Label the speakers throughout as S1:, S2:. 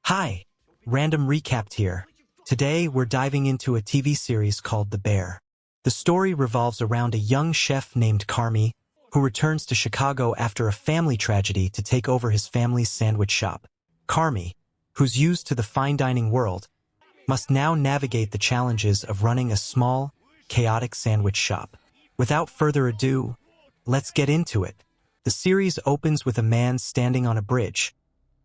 S1: Hi, random recapped here. Today we're diving into a TV series called The Bear. The story revolves around a young chef named Carmy who returns to Chicago after a family tragedy to take over his family's sandwich shop. Carmy, who's used to the fine dining world, must now navigate the challenges of running a small, chaotic sandwich shop. Without further ado, let's get into it. The series opens with a man standing on a bridge,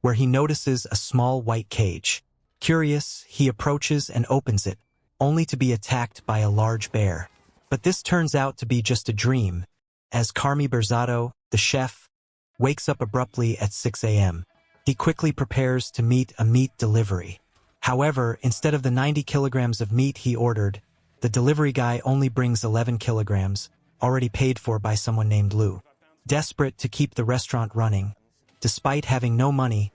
S1: where he notices a small white cage. Curious, he approaches and opens it, only to be attacked by a large bear. But this turns out to be just a dream, as Carmy Berzatto, the chef, wakes up abruptly at 6 a.m. He quickly prepares to meet a meat delivery. However, instead of the 90 kilograms of meat he ordered, the delivery guy only brings 11 kilograms, already paid for by someone named Lou. Desperate to keep the restaurant running, despite having no money,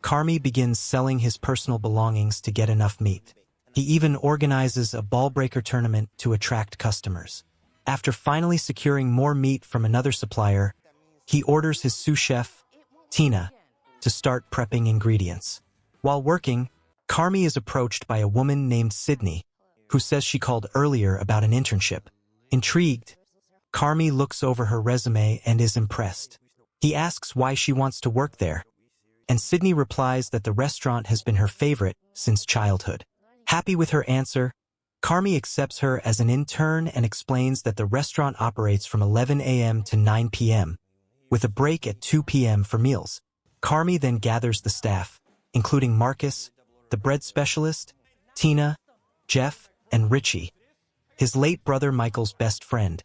S1: Carmy begins selling his personal belongings to get enough meat. He even organizes a ball-breaker tournament to attract customers. After finally securing more meat from another supplier, he orders his sous chef, Tina, to start prepping ingredients. While working, Carmy is approached by a woman named Sydney, who says she called earlier about an internship. Intrigued, Carmy looks over her resume and is impressed. He asks why she wants to work there, and Sydney replies that the restaurant has been her favorite since childhood. Happy with her answer, Carmy accepts her as an intern and explains that the restaurant operates from 11 a.m. to 9 p.m., with a break at 2 p.m. for meals. Carmy then gathers the staff, including Marcus, the bread specialist, Tina, Jeff, and Richie, his late brother Michael's best friend,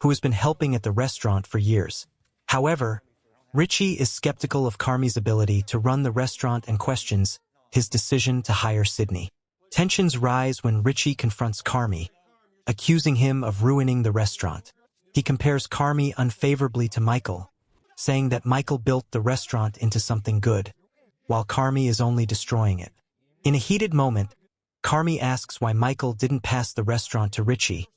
S1: who has been helping at the restaurant for years. However, Richie is skeptical of Carmy's ability to run the restaurant and questions his decision to hire Sydney. Tensions rise when Richie confronts Carmy, accusing him of ruining the restaurant. He compares Carmy unfavorably to Michael, saying that Michael built the restaurant into something good, while Carmy is only destroying it. In a heated moment, Carmy asks why Michael didn't pass the restaurant to Richie,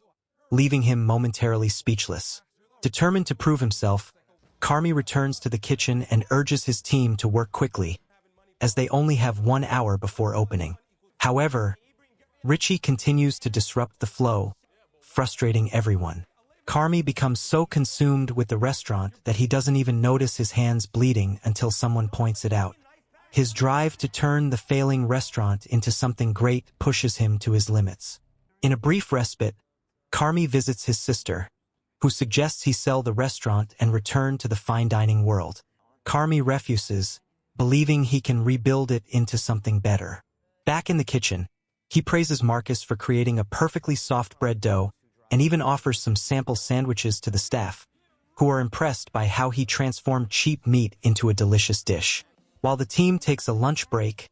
S1: leaving him momentarily speechless. Determined to prove himself, Carmy returns to the kitchen and urges his team to work quickly, as they only have 1 hour before opening. However, Richie continues to disrupt the flow, frustrating everyone. Carmy becomes so consumed with the restaurant that he doesn't even notice his hands bleeding until someone points it out. His drive to turn the failing restaurant into something great pushes him to his limits. In a brief respite, Carmy visits his sister, who suggests he sell the restaurant and return to the fine dining world. Carmy refuses, believing he can rebuild it into something better. Back in the kitchen, he praises Marcus for creating a perfectly soft bread dough and even offers some sample sandwiches to the staff, who are impressed by how he transformed cheap meat into a delicious dish. While the team takes a lunch break,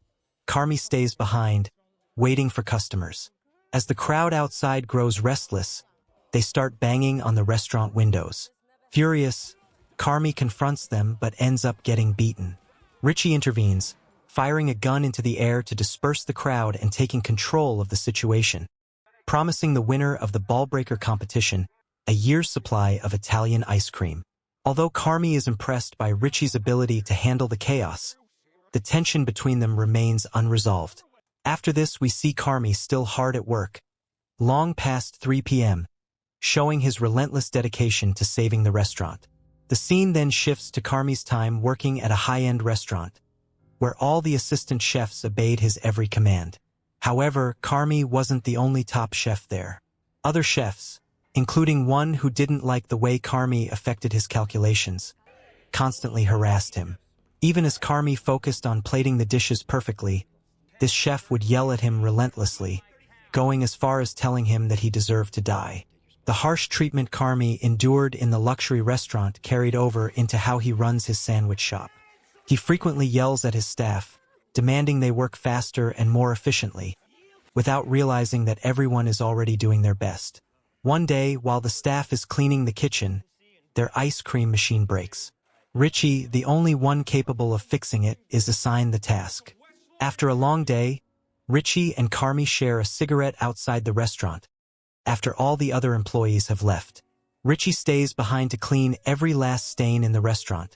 S1: Carmy stays behind, waiting for customers. As the crowd outside grows restless, they start banging on the restaurant windows. Furious, Carmy confronts them but ends up getting beaten. Richie intervenes, firing a gun into the air to disperse the crowd and taking control of the situation, promising the winner of the ball-breaker competition a year's supply of Italian ice cream. Although Carmy is impressed by Richie's ability to handle the chaos, the tension between them remains unresolved. After this, we see Carmy still hard at work, long past 3 p.m., showing his relentless dedication to saving the restaurant. The scene then shifts to Carmy's time working at a high-end restaurant, where all the assistant chefs obeyed his every command. However, Carmy wasn't the only top chef there. Other chefs, including one who didn't like the way Carmy affected his calculations, constantly harassed him. Even as Carmy focused on plating the dishes perfectly, this chef would yell at him relentlessly, going as far as telling him that he deserved to die. The harsh treatment Carmy endured in the luxury restaurant carried over into how he runs his sandwich shop. He frequently yells at his staff, demanding they work faster and more efficiently, without realizing that everyone is already doing their best. One day, while the staff is cleaning the kitchen, their ice cream machine breaks. Richie, the only one capable of fixing it, is assigned the task. After a long day, Richie and Carmy share a cigarette outside the restaurant, after all the other employees have left. Richie stays behind to clean every last stain in the restaurant,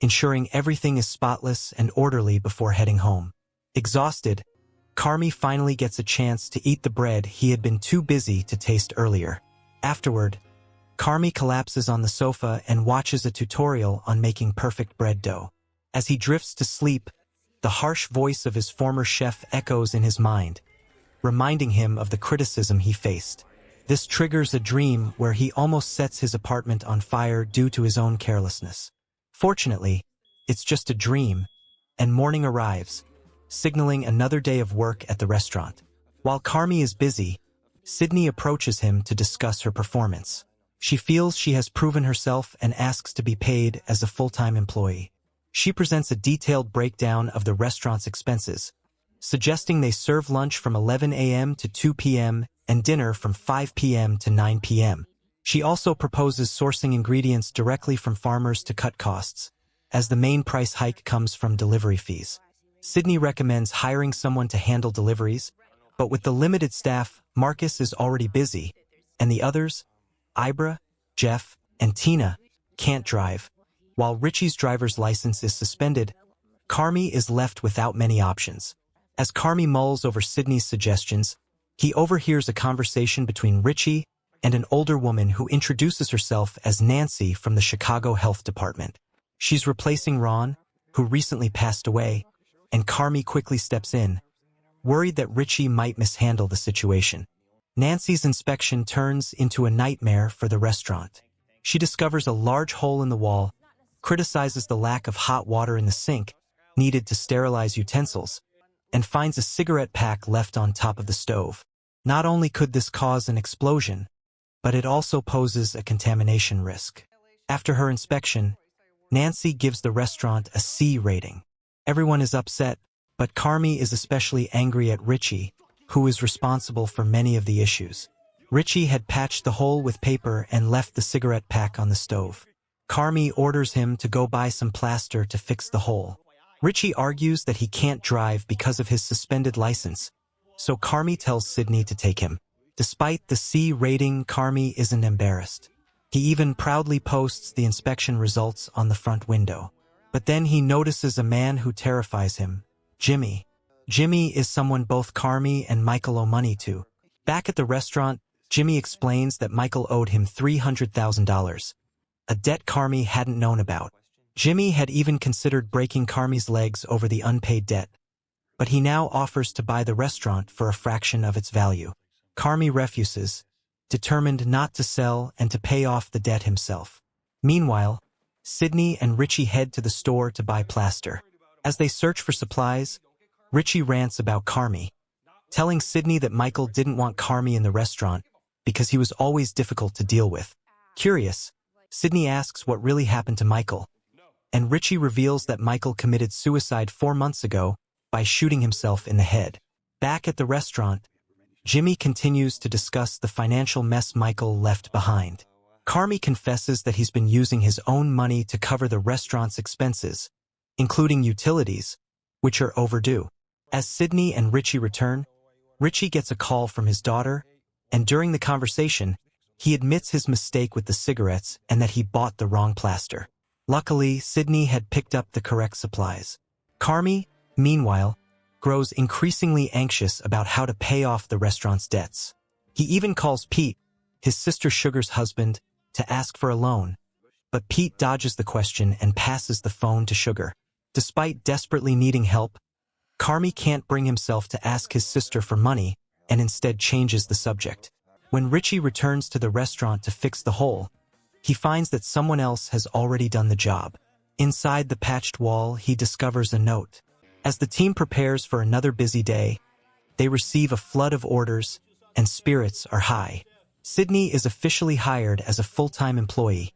S1: ensuring everything is spotless and orderly before heading home. Exhausted, Carmy finally gets a chance to eat the bread he had been too busy to taste earlier. Afterward, Carmy collapses on the sofa and watches a tutorial on making perfect bread dough. As he drifts to sleep, the harsh voice of his former chef echoes in his mind, reminding him of the criticism he faced. This triggers a dream where he almost sets his apartment on fire due to his own carelessness. Fortunately, it's just a dream, and morning arrives, signaling another day of work at the restaurant. While Carmy is busy, Sydney approaches him to discuss her performance. She feels she has proven herself and asks to be paid as a full-time employee. She presents a detailed breakdown of the restaurant's expenses, suggesting they serve lunch from 11 a.m. to 2 p.m. and dinner from 5 p.m. to 9 p.m. She also proposes sourcing ingredients directly from farmers to cut costs, as the main price hike comes from delivery fees. Sydney recommends hiring someone to handle deliveries, but with the limited staff, Marcus is already busy, and the others, Ibra, Jeff, and Tina, can't drive. While Richie's driver's license is suspended, Carmy is left without many options. As Carmy mulls over Sydney's suggestions, he overhears a conversation between Richie and an older woman who introduces herself as Nancy from the Chicago Health Department. She's replacing Ron, who recently passed away, and Carmy quickly steps in, worried that Richie might mishandle the situation. Nancy's inspection turns into a nightmare for the restaurant. She discovers a large hole in the wall, criticizes the lack of hot water in the sink needed to sterilize utensils, and finds a cigarette pack left on top of the stove. Not only could this cause an explosion, but it also poses a contamination risk. After her inspection, Nancy gives the restaurant a C rating. Everyone is upset, but Carmy is especially angry at Richie, who is responsible for many of the issues. Richie had patched the hole with paper and left the cigarette pack on the stove. Carmy orders him to go buy some plaster to fix the hole. Richie argues that he can't drive because of his suspended license, so Carmy tells Sydney to take him. Despite the C rating, Carmy isn't embarrassed. He even proudly posts the inspection results on the front window. But then he notices a man who terrifies him, Jimmy. Jimmy is someone both Carmy and Michael owe money to. Back at the restaurant, Jimmy explains that Michael owed him $300,000, a debt Carmy hadn't known about. Jimmy had even considered breaking Carmy's legs over the unpaid debt, but he now offers to buy the restaurant for a fraction of its value. Carmy refuses, determined not to sell and to pay off the debt himself. Meanwhile, Sydney and Richie head to the store to buy plaster. As they search for supplies, Richie rants about Carmy, telling Sydney that Michael didn't want Carmy in the restaurant because he was always difficult to deal with. Curious, Sydney asks what really happened to Michael, and Richie reveals that Michael committed suicide 4 months ago by shooting himself in the head. Back at the restaurant, Jimmy continues to discuss the financial mess Michael left behind. Carmy confesses that he's been using his own money to cover the restaurant's expenses, including utilities, which are overdue. As Sydney and Richie return, Richie gets a call from his daughter, and during the conversation, he admits his mistake with the cigarettes and that he bought the wrong plaster. Luckily, Sydney had picked up the correct supplies. Carmy, meanwhile, grows increasingly anxious about how to pay off the restaurant's debts. He even calls Pete, his sister Sugar's husband, to ask for a loan, but Pete dodges the question and passes the phone to Sugar. Despite desperately needing help, Carmy can't bring himself to ask his sister for money and instead changes the subject. When Richie returns to the restaurant to fix the hole, he finds that someone else has already done the job. Inside the patched wall, he discovers a note. As the team prepares for another busy day, they receive a flood of orders, and spirits are high. Sydney is officially hired as a full-time employee,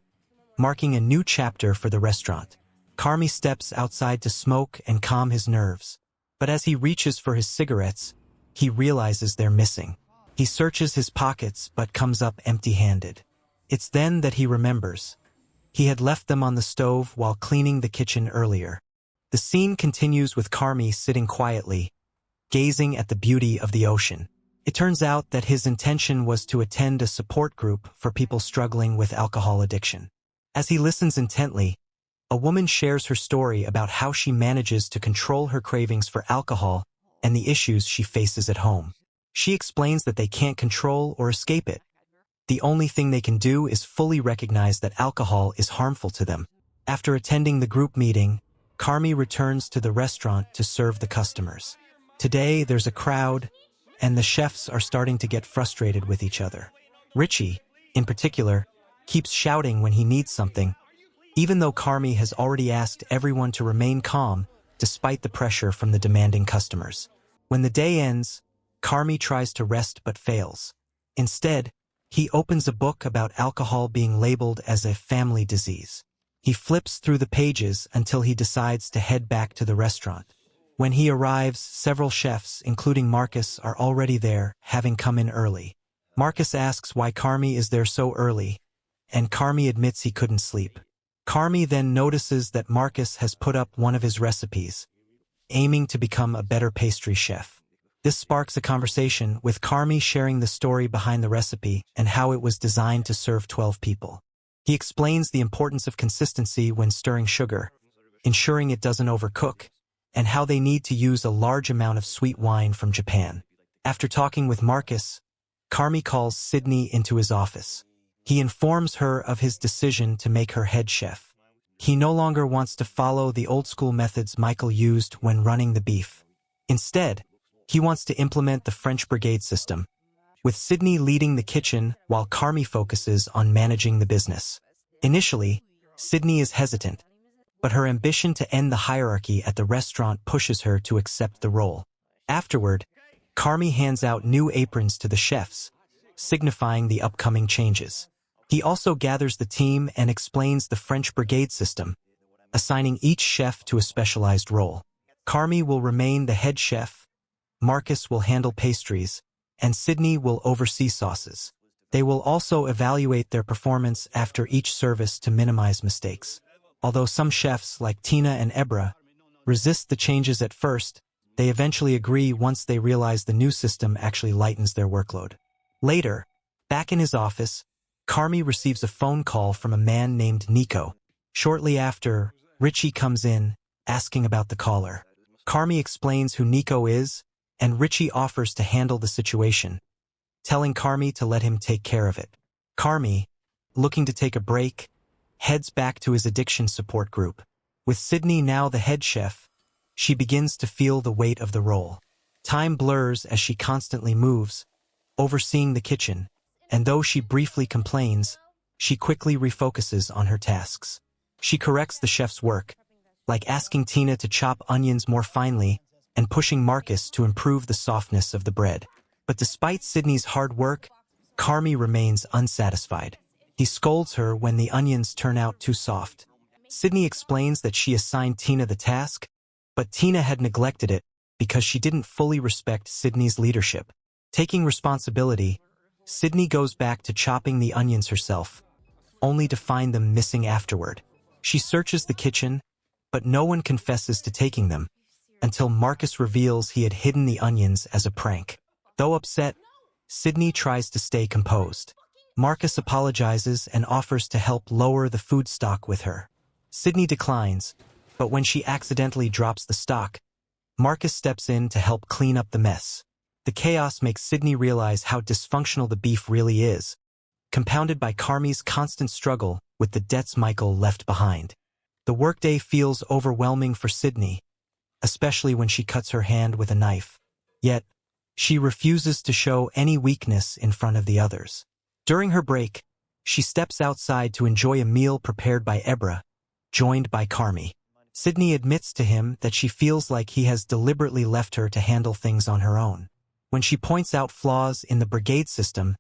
S1: marking a new chapter for the restaurant. Carmy steps outside to smoke and calm his nerves, but as he reaches for his cigarettes, he realizes they're missing. He searches his pockets but comes up empty-handed. It's then that he remembers. He had left them on the stove while cleaning the kitchen earlier. The scene continues with Carmy sitting quietly, gazing at the beauty of the ocean. It turns out that his intention was to attend a support group for people struggling with alcohol addiction. As he listens intently, A woman shares her story about how she manages to control her cravings for alcohol and the issues she faces at home. She explains that they can't control or escape it. The only thing they can do is fully recognize that alcohol is harmful to them. After attending the group meeting, Carmy returns to the restaurant to serve the customers. Today, there's a crowd, and the chefs are starting to get frustrated with each other. Richie, in particular, keeps shouting when he needs something, even though Carmy has already asked everyone to remain calm despite the pressure from the demanding customers. When the day ends, Carmy tries to rest but fails. Instead, he opens a book about alcohol being labeled as a family disease. He flips through the pages until he decides to head back to the restaurant. When he arrives, several chefs, including Marcus, are already there, having come in early. Marcus asks why Carmy is there so early, and Carmy admits he couldn't sleep. Carmy then notices that Marcus has put up one of his recipes, aiming to become a better pastry chef. This sparks a conversation, with Carmy sharing the story behind the recipe and how it was designed to serve 12 people. He explains the importance of consistency when stirring sugar, ensuring it doesn't overcook, and how they need to use a large amount of sweet wine from Japan. After talking with Marcus, Carmy calls Sydney into his office. He informs her of his decision to make her head chef. He no longer wants to follow the old-school methods Michael used when running the beef. Instead, he wants to implement the French brigade system, with Sydney leading the kitchen while Carmy focuses on managing the business. Initially, Sydney is hesitant, but her ambition to end the hierarchy at the restaurant pushes her to accept the role. Afterward, Carmy hands out new aprons to the chefs, signifying the upcoming changes. He also gathers the team and explains the French brigade system, assigning each chef to a specialized role. Carmy will remain the head chef, Marcus will handle pastries, and Sydney will oversee sauces. They will also evaluate their performance after each service to minimize mistakes. Although some chefs, like Tina and Ebra, resist the changes at first, they eventually agree once they realize the new system actually lightens their workload. Later, back in his office, Carmy receives a phone call from a man named Nico. Shortly after, Richie comes in, asking about the caller. Carmy explains who Nico is, and Richie offers to handle the situation, telling Carmy to let him take care of it. Carmy, looking to take a break, heads back to his addiction support group. With Sydney now the head chef, she begins to feel the weight of the role. Time blurs as she constantly moves, overseeing the kitchen, and though she briefly complains, she quickly refocuses on her tasks. She corrects the chef's work, like asking Tina to chop onions more finely and pushing Marcus to improve the softness of the bread. But despite Sydney's hard work, Carmy remains unsatisfied. He scolds her when the onions turn out too soft. Sydney explains that she assigned Tina the task, but Tina had neglected it because she didn't fully respect Sydney's leadership. Taking responsibility, Sydney goes back to chopping the onions herself, only to find them missing afterward. She searches the kitchen, but no one confesses to taking them, until Marcus reveals he had hidden the onions as a prank. Though upset, Sydney tries to stay composed. Marcus apologizes and offers to help lower the food stock with her. Sydney declines, but when she accidentally drops the stock, Marcus steps in to help clean up the mess. The chaos makes Sydney realize how dysfunctional the beef really is, compounded by Carmy's constant struggle with the debts Michael left behind. The workday feels overwhelming for Sydney, especially when she cuts her hand with a knife. Yet, she refuses to show any weakness in front of the others. During her break, she steps outside to enjoy a meal prepared by Ebra, joined by Carmy. Sydney admits to him that she feels like he has deliberately left her to handle things on her own. When she points out flaws in the brigade system,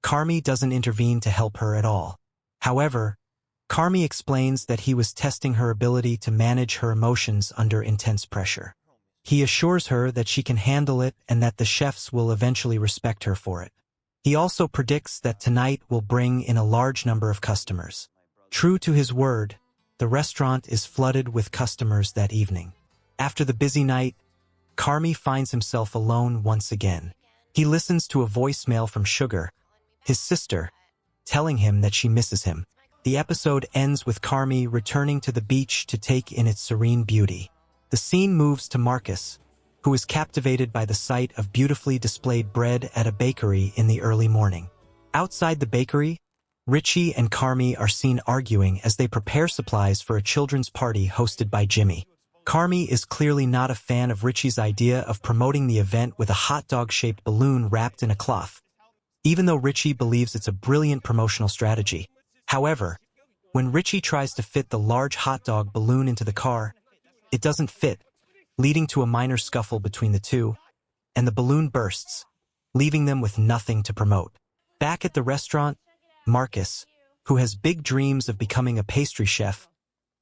S1: Carmy doesn't intervene to help her at all. However, Carmy explains that he was testing her ability to manage her emotions under intense pressure. He assures her that she can handle it and that the chefs will eventually respect her for it. He also predicts that tonight will bring in a large number of customers. True to his word, the restaurant is flooded with customers that evening. After the busy night, Carmy finds himself alone once again. He listens to a voicemail from Sugar, his sister, telling him that she misses him. The episode ends with Carmy returning to the beach to take in its serene beauty. The scene moves to Marcus, who is captivated by the sight of beautifully displayed bread at a bakery in the early morning. Outside the bakery, Richie and Carmy are seen arguing as they prepare supplies for a children's party hosted by Jimmy. Carmy is clearly not a fan of Richie's idea of promoting the event with a hot dog-shaped balloon wrapped in a cloth, even though Richie believes it's a brilliant promotional strategy. However, when Richie tries to fit the large hot dog balloon into the car, it doesn't fit, leading to a minor scuffle between the two, and the balloon bursts, leaving them with nothing to promote. Back at the restaurant, Marcus, who has big dreams of becoming a pastry chef,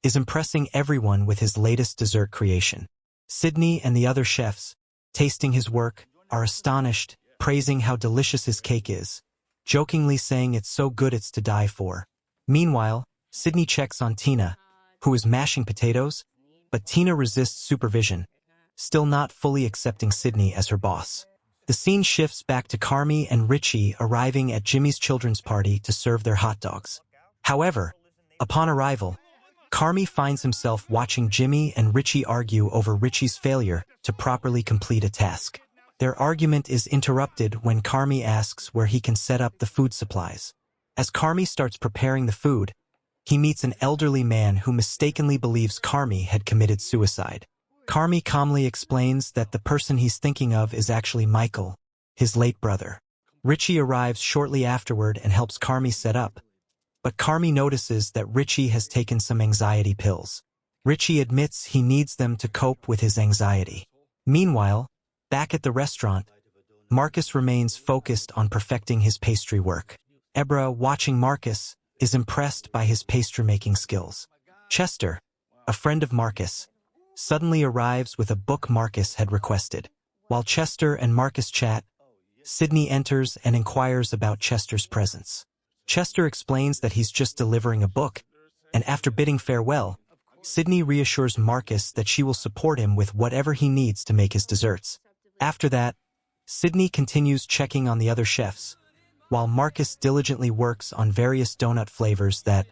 S1: is impressing everyone with his latest dessert creation. Sydney and the other chefs, tasting his work, are astonished, praising how delicious his cake is, jokingly saying it's so good it's to die for. Meanwhile, Sydney checks on Tina, who is mashing potatoes, but Tina resists supervision, still not fully accepting Sydney as her boss. The scene shifts back to Carmy and Richie arriving at Jimmy's children's party to serve their hot dogs. However, upon arrival, Carmy finds himself watching Jimmy and Richie argue over Richie's failure to properly complete a task. Their argument is interrupted when Carmy asks where he can set up the food supplies. As Carmy starts preparing the food, he meets an elderly man who mistakenly believes Carmy had committed suicide. Carmy calmly explains that the person he's thinking of is actually Michael, his late brother. Richie arrives shortly afterward and helps Carmy set up, but Carmy notices that Richie has taken some anxiety pills. Richie admits he needs them to cope with his anxiety. Meanwhile, back at the restaurant, Marcus remains focused on perfecting his pastry work. Ebra, watching Marcus, is impressed by his pastry-making skills. Chester, a friend of Marcus, suddenly arrives with a book Marcus had requested. While Chester and Marcus chat, Sydney enters and inquires about Chester's presence. Chester explains that he's just delivering a book, and after bidding farewell, Sydney reassures Marcus that she will support him with whatever he needs to make his desserts. After that, Sydney continues checking on the other chefs, while Marcus diligently works on various donut flavors that,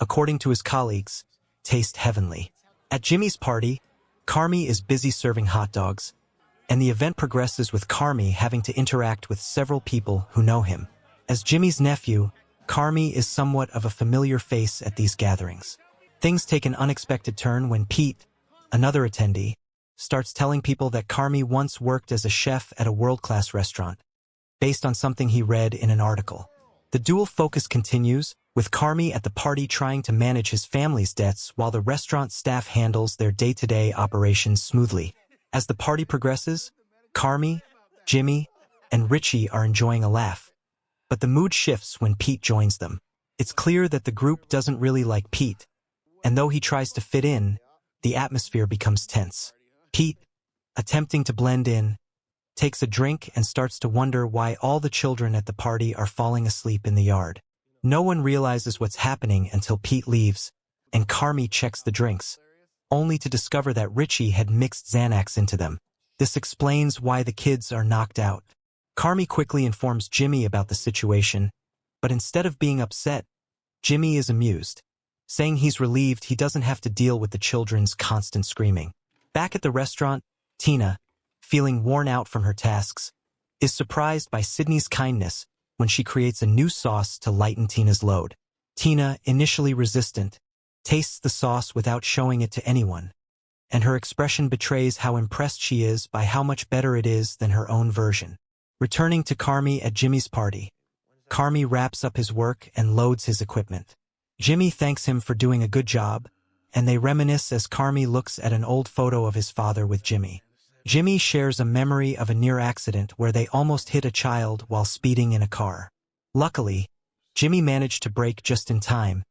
S1: according to his colleagues, taste heavenly. At Jimmy's party, Carmy is busy serving hot dogs, and the event progresses with Carmy having to interact with several people who know him. As Jimmy's nephew, Carmy is somewhat of a familiar face at these gatherings. Things take an unexpected turn when Pete, another attendee, starts telling people that Carmy once worked as a chef at a world-class restaurant, based on something he read in an article. The dual focus continues, with Carmy at the party trying to manage his family's debts while the restaurant staff handles their day-to-day operations smoothly. As the party progresses, Carmy, Jimmy, and Richie are enjoying a laugh, but the mood shifts when Pete joins them. It's clear that the group doesn't really like Pete, and though he tries to fit in, the atmosphere becomes tense. Pete, attempting to blend in, takes a drink and starts to wonder why all the children at the party are falling asleep in the yard. No one realizes what's happening until Pete leaves, and Carmy checks the drinks, only to discover that Richie had mixed Xanax into them. This explains why the kids are knocked out. Carmy quickly informs Jimmy about the situation, but instead of being upset, Jimmy is amused, saying he's relieved he doesn't have to deal with the children's constant screaming. Back at the restaurant, Tina, feeling worn out from her tasks, is surprised by Sydney's kindness when she creates a new sauce to lighten Tina's load. Tina, initially resistant, tastes the sauce without showing it to anyone, and her expression betrays how impressed she is by how much better it is than her own version. Returning to Carmy at Jimmy's party, Carmy wraps up his work and loads his equipment. Jimmy thanks him for doing a good job, and they reminisce as Carmy looks at an old photo of his father with Jimmy. Jimmy shares a memory of a near accident where they almost hit a child while speeding in a car. Luckily, Jimmy managed to brake just in time,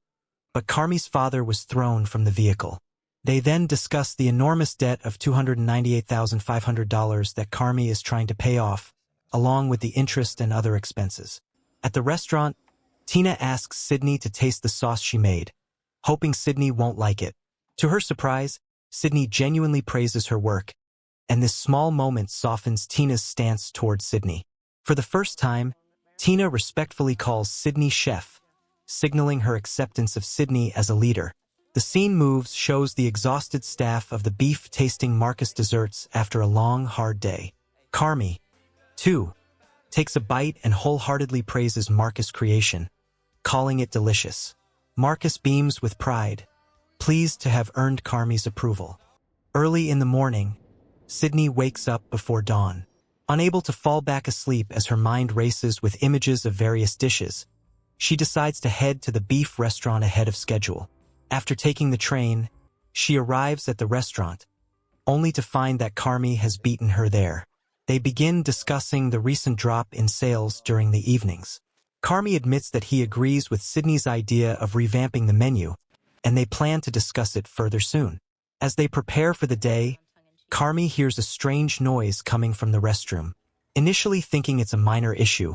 S1: but Carmy's father was thrown from the vehicle. They then discuss the enormous debt of $298,500 that Carmy is trying to pay off, along with the interest and other expenses. At the restaurant, Tina asks Sydney to taste the sauce she made, hoping Sydney won't like it. To her surprise, Sydney genuinely praises her work, and this small moment softens Tina's stance towards Sydney. For the first time, Tina respectfully calls Sydney chef, signaling her acceptance of Sydney as a leader. The scene moves shows the exhausted staff of the beef tasting Marcus desserts after a long, hard day. Carmy, too, takes a bite and wholeheartedly praises Marcus' creation, calling it delicious. Marcus beams with pride, pleased to have earned Carmy's approval. Early in the morning, Sydney wakes up before dawn. Unable to fall back asleep as her mind races with images of various dishes, she decides to head to the beef restaurant ahead of schedule. After taking the train, she arrives at the restaurant, only to find that Carmy has beaten her there. They begin discussing the recent drop in sales during the evenings. Carmy admits that he agrees with Sydney's idea of revamping the menu, and they plan to discuss it further soon. As they prepare for the day, Carmy hears a strange noise coming from the restroom. Initially thinking it's a minor issue,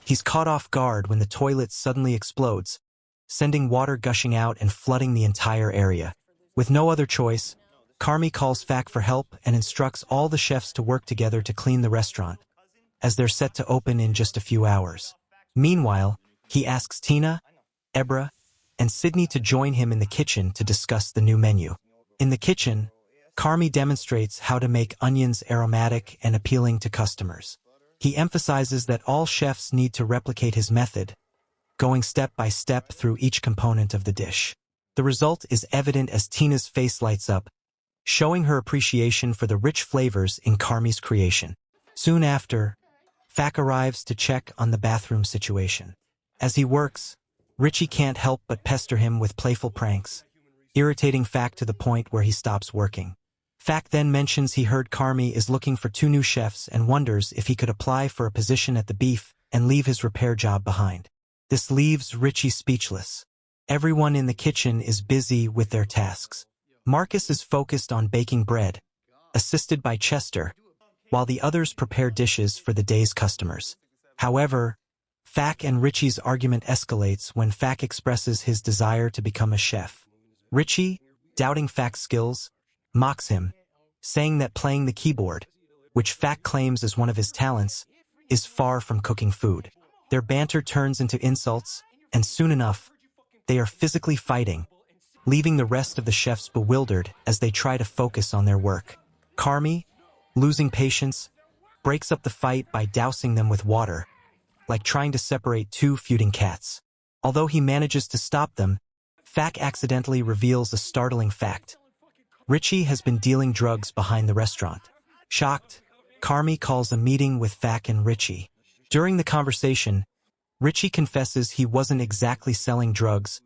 S1: he's caught off guard when the toilet suddenly explodes, sending water gushing out and flooding the entire area. With no other choice, Carmy calls Fac for help and instructs all the chefs to work together to clean the restaurant, as they're set to open in just a few hours. Meanwhile, he asks Tina, Ebra, and Sydney to join him in the kitchen to discuss the new menu. In the kitchen, Carmy demonstrates how to make onions aromatic and appealing to customers. He emphasizes that all chefs need to replicate his method, going step by step through each component of the dish. The result is evident as Tina's face lights up, showing her appreciation for the rich flavors in Carmy's creation. Soon after, Fac arrives to check on the bathroom situation. As he works, Richie can't help but pester him with playful pranks, irritating Fac to the point where he stops working. Fac then mentions he heard Carmy is looking for 2 new chefs and wonders if he could apply for a position at the beef and leave his repair job behind. This leaves Richie speechless. Everyone in the kitchen is busy with their tasks. Marcus is focused on baking bread, assisted by Chester, while the others prepare dishes for the day's customers. However, Fac and Richie's argument escalates when Fac expresses his desire to become a chef. Richie, doubting Fac's skills, mocks him, saying that playing the keyboard, which Fac claims is one of his talents, is far from cooking food. Their banter turns into insults, and soon enough, they are physically fighting, leaving the rest of the chefs bewildered as they try to focus on their work. Carmy, losing patience, breaks up the fight by dousing them with water, like trying to separate 2 feuding cats. Although he manages to stop them, Fac accidentally reveals a startling fact. Richie has been dealing drugs behind the restaurant. Shocked, Carmy calls a meeting with Fac and Richie. During the conversation, Richie confesses he wasn't exactly selling drugs,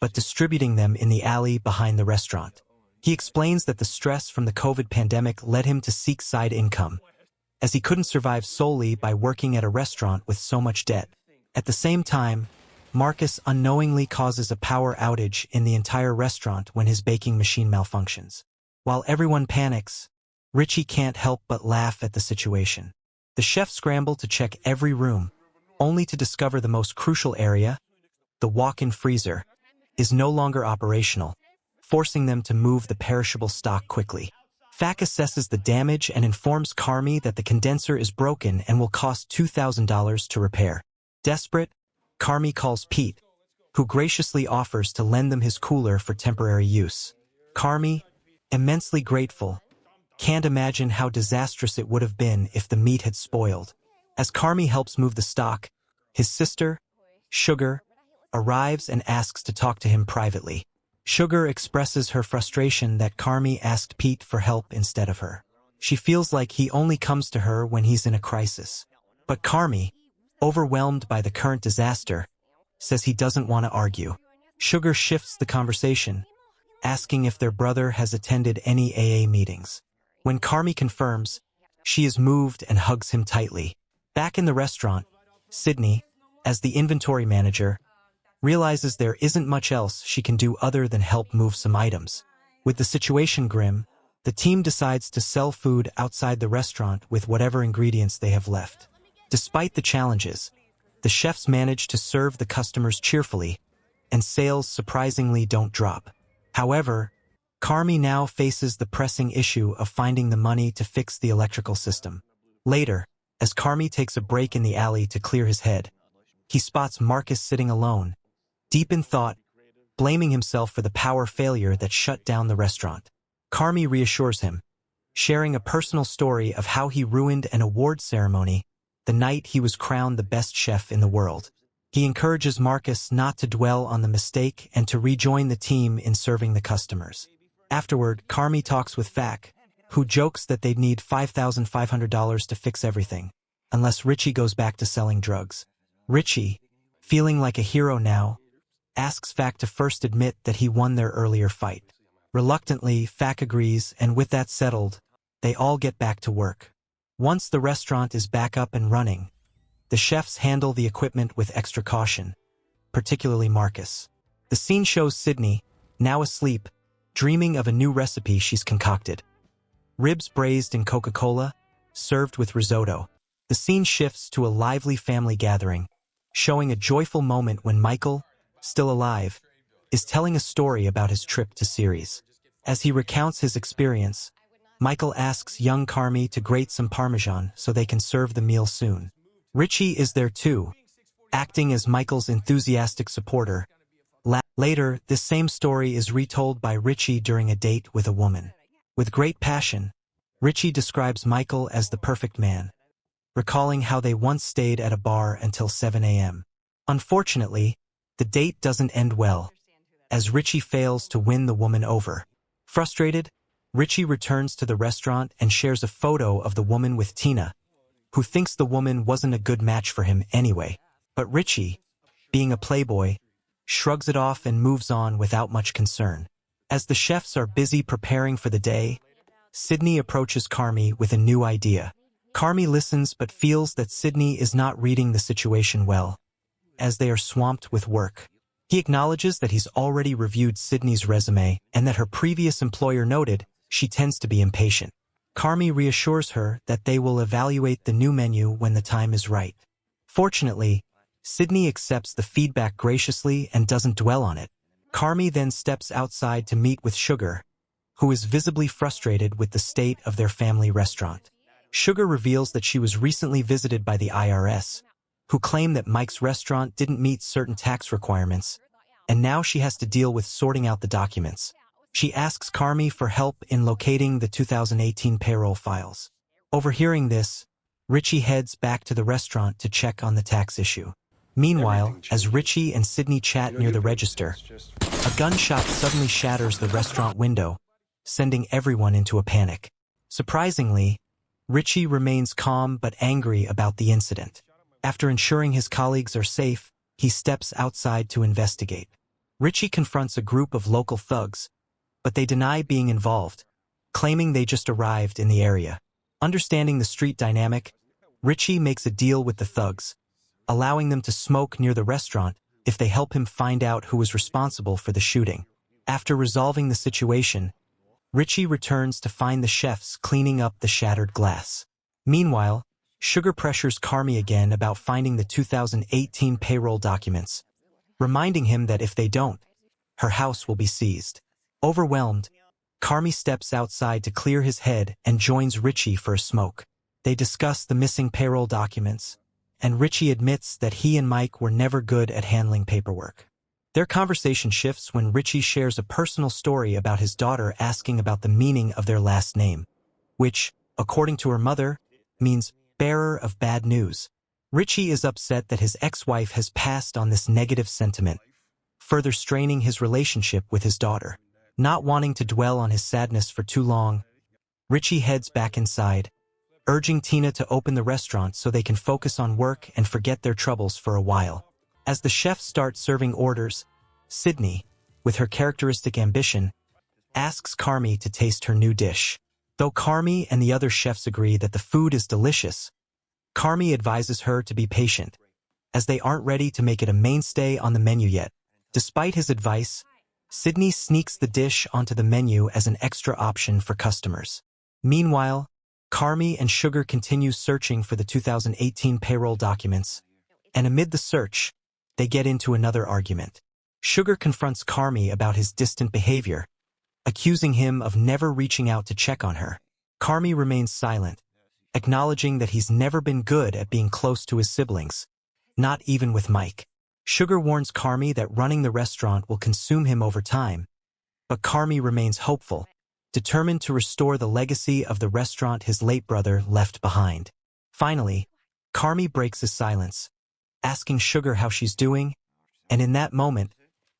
S1: but distributing them in the alley behind the restaurant. He explains that the stress from the COVID pandemic led him to seek side income, as he couldn't survive solely by working at a restaurant with so much debt. At the same time, Marcus unknowingly causes a power outage in the entire restaurant when his baking machine malfunctions. While everyone panics, Richie can't help but laugh at the situation. The chefs scramble to check every room, only to discover the most crucial area, the walk-in freezer, is no longer operational, forcing them to move the perishable stock quickly. Fac assesses the damage and informs Carmy that the condenser is broken and will cost $2,000 to repair. Desperate, Carmy calls Pete, who graciously offers to lend them his cooler for temporary use. Carmy, immensely grateful, can't imagine how disastrous it would have been if the meat had spoiled. As Carmy helps move the stock, his sister, Sugar, arrives and asks to talk to him privately. Sugar expresses her frustration that Carmy asked Pete for help instead of her. She feels like he only comes to her when he's in a crisis. But Carmy, overwhelmed by the current disaster, says he doesn't want to argue. Sugar shifts the conversation, asking if their brother has attended any AA meetings. When Carmy confirms, she is moved and hugs him tightly. Back in the restaurant, Sydney, as the inventory manager, realizes there isn't much else she can do other than help move some items. With the situation grim, the team decides to sell food outside the restaurant with whatever ingredients they have left. Despite the challenges, the chefs manage to serve the customers cheerfully, and sales surprisingly don't drop. However, Carmy now faces the pressing issue of finding the money to fix the electrical system. Later, as Carmy takes a break in the alley to clear his head, he spots Marcus sitting alone, deep in thought, blaming himself for the power failure that shut down the restaurant. Carmy reassures him, sharing a personal story of how he ruined an award ceremony the night he was crowned the best chef in the world. He encourages Marcus not to dwell on the mistake and to rejoin the team in serving the customers. Afterward, Carmy talks with Fac, who jokes that they'd need $5,500 to fix everything, unless Richie goes back to selling drugs. Richie, feeling like a hero now, asks Fac to first admit that he won their earlier fight. Reluctantly, Fac agrees, and with that settled, they all get back to work. Once the restaurant is back up and running, the chefs handle the equipment with extra caution, particularly Marcus. The scene shows Sydney, now asleep, dreaming of a new recipe she's concocted. Ribs braised in Coca-Cola, served with risotto. The scene shifts to a lively family gathering, showing a joyful moment when Michael, still alive, is telling a story about his trip to Ceres. As he recounts his experience, Michael asks young Carmy to grate some Parmesan so they can serve the meal soon. Richie is there too, acting as Michael's enthusiastic supporter. Later, this same story is retold by Richie during a date with a woman. With great passion, Richie describes Michael as the perfect man, recalling how they once stayed at a bar until 7 a.m. Unfortunately, the date doesn't end well, as Richie fails to win the woman over. Frustrated, Richie returns to the restaurant and shares a photo of the woman with Tina, who thinks the woman wasn't a good match for him anyway. But Richie, being a playboy, shrugs it off and moves on without much concern. As the chefs are busy preparing for the day, Sydney approaches Carmy with a new idea. Carmy listens but feels that Sydney is not reading the situation well, as they are swamped with work. He acknowledges that he's already reviewed Sydney's resume and that her previous employer noted she tends to be impatient. Carmy reassures her that they will evaluate the new menu when the time is right. Fortunately, Sydney accepts the feedback graciously and doesn't dwell on it. Carmy then steps outside to meet with Sugar, who is visibly frustrated with the state of their family restaurant. Sugar reveals that she was recently visited by the IRS, who claim that Mike's restaurant didn't meet certain tax requirements, and now she has to deal with sorting out the documents. She asks Carmy for help in locating the 2018 payroll files. Overhearing this, Richie heads back to the restaurant to check on the tax issue. Meanwhile, as Richie and Sydney chat near the register, a gunshot suddenly shatters the restaurant window, sending everyone into a panic. Surprisingly, Richie remains calm but angry about the incident. After ensuring his colleagues are safe, he steps outside to investigate. Richie confronts a group of local thugs, but they deny being involved, claiming they just arrived in the area. Understanding the street dynamic, Richie makes a deal with the thugs, allowing them to smoke near the restaurant if they help him find out who was responsible for the shooting. After resolving the situation, Richie returns to find the chefs cleaning up the shattered glass. Meanwhile, Sugar pressures Carmy again about finding the 2018 payroll documents, reminding him that if they don't, her house will be seized. Overwhelmed, Carmy steps outside to clear his head and joins Richie for a smoke. They discuss the missing payroll documents, and Richie admits that he and Mike were never good at handling paperwork. Their conversation shifts when Richie shares a personal story about his daughter asking about the meaning of their last name, which, according to her mother, means bearer of bad news. Richie is upset that his ex-wife has passed on this negative sentiment, further straining his relationship with his daughter. Not wanting to dwell on his sadness for too long, Richie heads back inside, urging Tina to open the restaurant so they can focus on work and forget their troubles for a while. As the chefs start serving orders, Sydney, with her characteristic ambition, asks Carmy to taste her new dish. Though Carmy and the other chefs agree that the food is delicious, Carmy advises her to be patient, as they aren't ready to make it a mainstay on the menu yet. Despite his advice, Sydney sneaks the dish onto the menu as an extra option for customers. Meanwhile, Carmy and Sugar continue searching for the 2018 payroll documents, and amid the search, they get into another argument. Sugar confronts Carmy about his distant behavior, accusing him of never reaching out to check on her. Carmy remains silent, acknowledging that he's never been good at being close to his siblings, not even with Mike. Sugar warns Carmy that running the restaurant will consume him over time, but Carmy remains hopeful, determined to restore the legacy of the restaurant his late brother left behind. Finally, Carmy breaks his silence, asking Sugar how she's doing, and in that moment,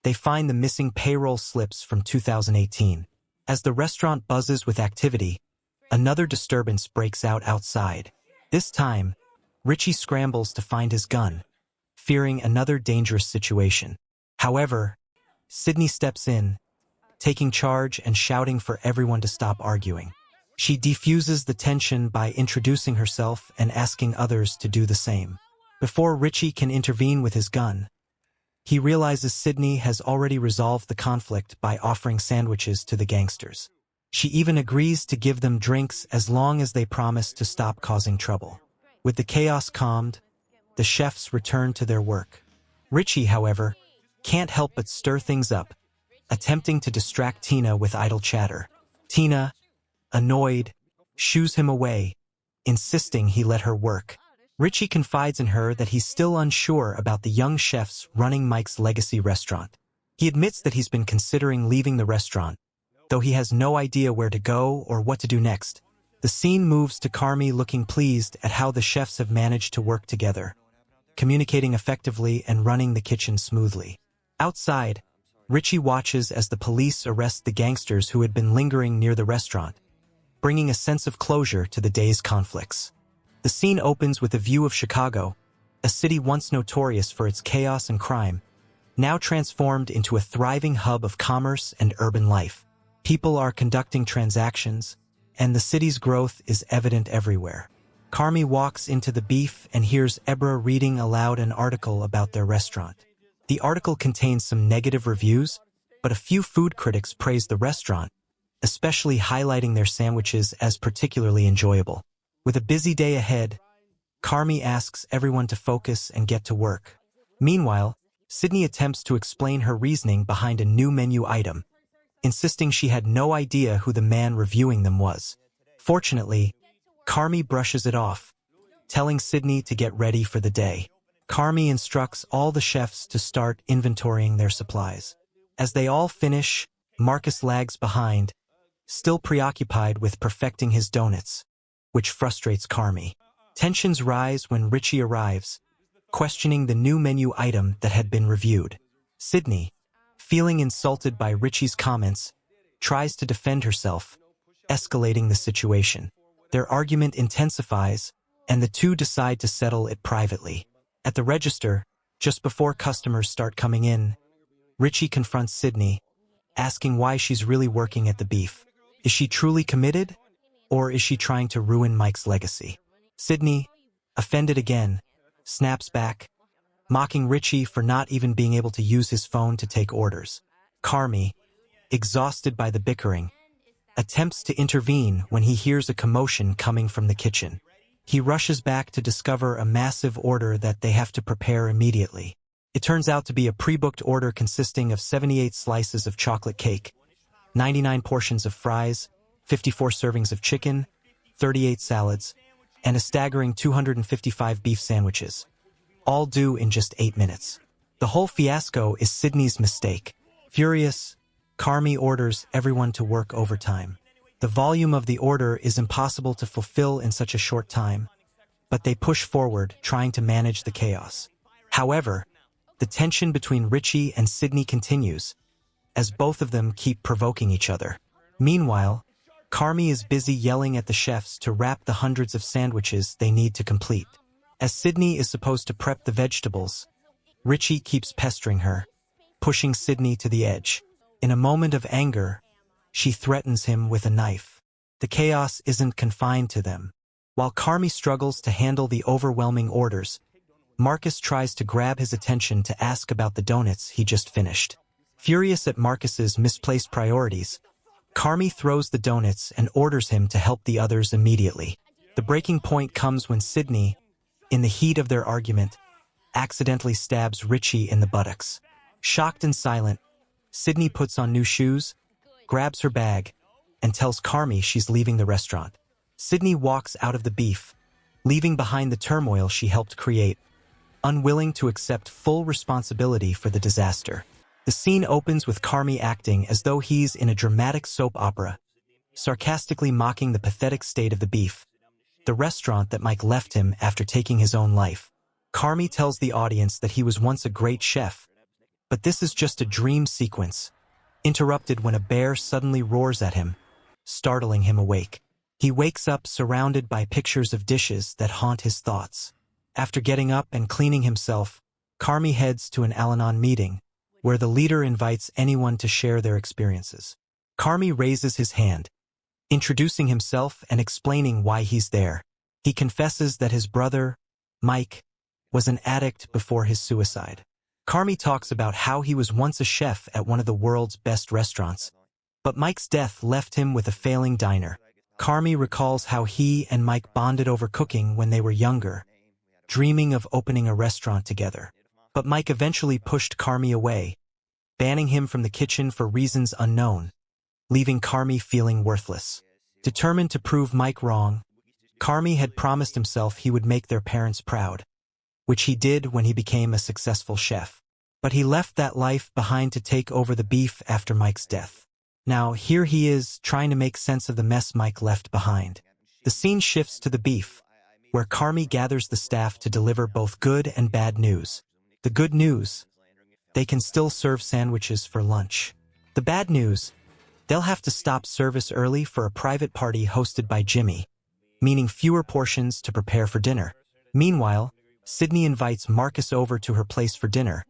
S1: they find the missing payroll slips from 2018. As the restaurant buzzes with activity, another disturbance breaks out outside. This time, Richie scrambles to find his gun, fearing another dangerous situation. However, Sydney steps in, taking charge and shouting for everyone to stop arguing. She defuses the tension by introducing herself and asking others to do the same. Before Richie can intervene with his gun, he realizes Sydney has already resolved the conflict by offering sandwiches to the gangsters. She even agrees to give them drinks as long as they promise to stop causing trouble. With the chaos calmed, the chefs return to their work. Richie, however, can't help but stir things up, attempting to distract Tina with idle chatter. Tina, annoyed, shoos him away, insisting he let her work. Richie confides in her that he's still unsure about the young chefs running Mike's legacy restaurant. He admits that he's been considering leaving the restaurant, though he has no idea where to go or what to do next. The scene moves to Carmy looking pleased at how the chefs have managed to work together, communicating effectively and running the kitchen smoothly. Outside, Richie watches as the police arrest the gangsters who had been lingering near the restaurant, bringing a sense of closure to the day's conflicts. The scene opens with a view of Chicago, a city once notorious for its chaos and crime, now transformed into a thriving hub of commerce and urban life. People are conducting transactions, and the city's growth is evident everywhere. Carmy walks into the beef and hears Ebra reading aloud an article about their restaurant. The article contains some negative reviews, but a few food critics praise the restaurant, especially highlighting their sandwiches as particularly enjoyable. With a busy day ahead, Carmy asks everyone to focus and get to work. Meanwhile, Sydney attempts to explain her reasoning behind a new menu item, insisting she had no idea who the man reviewing them was. Fortunately, Carmy brushes it off, telling Sydney to get ready for the day. Carmy instructs all the chefs to start inventorying their supplies. As they all finish, Marcus lags behind, still preoccupied with perfecting his donuts, which frustrates Carmy. Tensions rise when Richie arrives, questioning the new menu item that had been reviewed. Sydney, feeling insulted by Richie's comments, tries to defend herself, escalating the situation. Their argument intensifies, and the two decide to settle it privately. At the register, just before customers start coming in, Richie confronts Sydney, asking why she's really working at the beef. Is she truly committed, or is she trying to ruin Mike's legacy? Sydney, offended again, snaps back, mocking Richie for not even being able to use his phone to take orders. Carmy, exhausted by the bickering, attempts to intervene when he hears a commotion coming from the kitchen. He rushes back to discover a massive order that they have to prepare immediately. It turns out to be a pre-booked order consisting of 78 slices of chocolate cake, 99 portions of fries, 54 servings of chicken, 38 salads, and a staggering 255 beef sandwiches, all due in just 8 minutes. The whole fiasco is Sydney's mistake. Furious, Carmy orders everyone to work overtime. The volume of the order is impossible to fulfill in such a short time, but they push forward, trying to manage the chaos. However, the tension between Richie and Sydney continues, as both of them keep provoking each other. Meanwhile, Carmy is busy yelling at the chefs to wrap the hundreds of sandwiches they need to complete. As Sydney is supposed to prep the vegetables, Richie keeps pestering her, pushing Sydney to the edge. In a moment of anger, she threatens him with a knife. The chaos isn't confined to them. While Carmy struggles to handle the overwhelming orders, Marcus tries to grab his attention to ask about the donuts he just finished. Furious at Marcus's misplaced priorities, Carmy throws the donuts and orders him to help the others immediately. The breaking point comes when Sydney, in the heat of their argument, accidentally stabs Richie in the buttocks. Shocked and silent, Sydney puts on new shoes, grabs her bag, and tells Carmy she's leaving the restaurant. Sydney walks out of the beef, leaving behind the turmoil she helped create, unwilling to accept full responsibility for the disaster. The scene opens with Carmy acting as though he's in a dramatic soap opera, sarcastically mocking the pathetic state of the beef, the restaurant that Mike left him after taking his own life. Carmy tells the audience that he was once a great chef, but this is just a dream sequence, interrupted when a bear suddenly roars at him, startling him awake. He wakes up surrounded by pictures of dishes that haunt his thoughts. After getting up and cleaning himself, Carmy heads to an Al-Anon meeting, where the leader invites anyone to share their experiences. Carmy raises his hand, introducing himself and explaining why he's there. He confesses that his brother, Mike, was an addict before his suicide. Carmy talks about how he was once a chef at one of the world's best restaurants, but Mike's death left him with a failing diner. Carmy recalls how he and Mike bonded over cooking when they were younger, dreaming of opening a restaurant together. But Mike eventually pushed Carmy away, banning him from the kitchen for reasons unknown, leaving Carmy feeling worthless. Determined to prove Mike wrong, Carmy had promised himself he would make their parents proud, which he did when he became a successful chef. But he left that life behind to take over the beef after Mike's death. Now, here he is, trying to make sense of the mess Mike left behind. The scene shifts to the beef, where Carmy gathers the staff to deliver both good and bad news. The good news: they can still serve sandwiches for lunch. The bad news: they'll have to stop service early for a private party hosted by Jimmy, meaning fewer portions to prepare for dinner. Meanwhile, Sydney invites Marcus over to her place for dinner,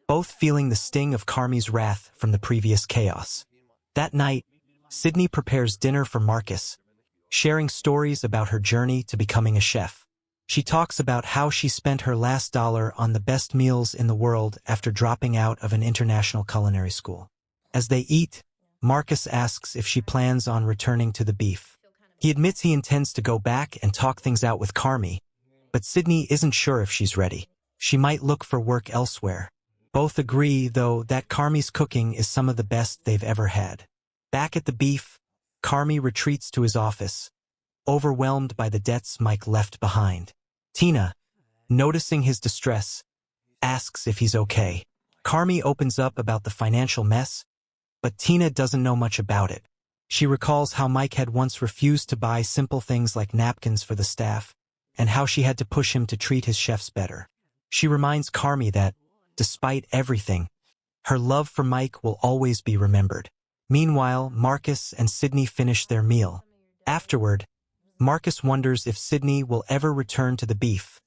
S1: both feeling the sting of Carmy's wrath from the previous chaos. That night, Sydney prepares dinner for Marcus, sharing stories about her journey to becoming a chef. She talks about how she spent her last dollar on the best meals in the world after dropping out of an international culinary school. As they eat, Marcus asks if she plans on returning to the beef. He admits he intends to go back and talk things out with Carmy, but Sydney isn't sure if she's ready. She might look for work elsewhere. Both agree, though, that Carmy's cooking is some of the best they've ever had. Back at the beef, Carmy retreats to his office, overwhelmed by the debts Mike left behind. Tina, noticing his distress, asks if he's okay. Carmy opens up about the financial mess, but Tina doesn't know much about it. She recalls how Mike had once refused to buy simple things like napkins for the staff, and how she had to push him to treat his chefs better. She reminds Carmy that, despite everything, her love for Mike will always be remembered. Meanwhile, Marcus and Sydney finish their meal. Afterward, Marcus wonders if Sydney will ever return to the beef,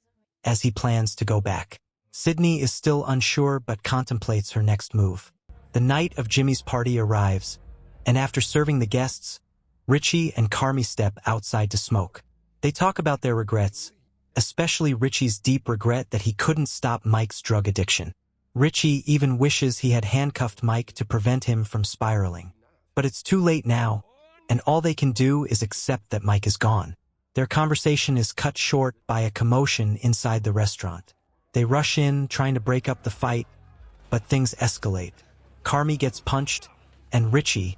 S1: as he plans to go back. Sydney is still unsure but contemplates her next move. The night of Jimmy's party arrives, and after serving the guests, Richie and Carmy step outside to smoke. They talk about their regrets, especially Richie's deep regret that he couldn't stop Mike's drug addiction. Richie even wishes he had handcuffed Mike to prevent him from spiraling. But it's too late now, and all they can do is accept that Mike is gone. Their conversation is cut short by a commotion inside the restaurant. They rush in, trying to break up the fight, but things escalate. Carmy gets punched, and Richie,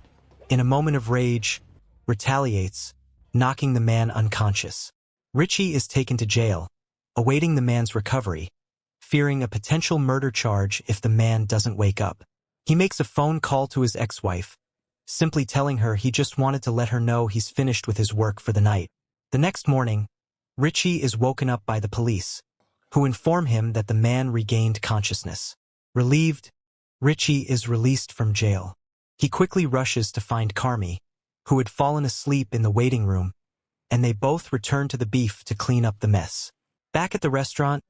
S1: in a moment of rage, retaliates, knocking the man unconscious. Richie is taken to jail, awaiting the man's recovery, fearing a potential murder charge if the man doesn't wake up. He makes a phone call to his ex-wife, simply telling her he just wanted to let her know he's finished with his work for the night. The next morning, Richie is woken up by the police, who inform him that the man regained consciousness. Relieved, Richie is released from jail. He quickly rushes to find Carmy, who had fallen asleep in the waiting room, and they both return to the beef to clean up the mess. Back at the restaurant,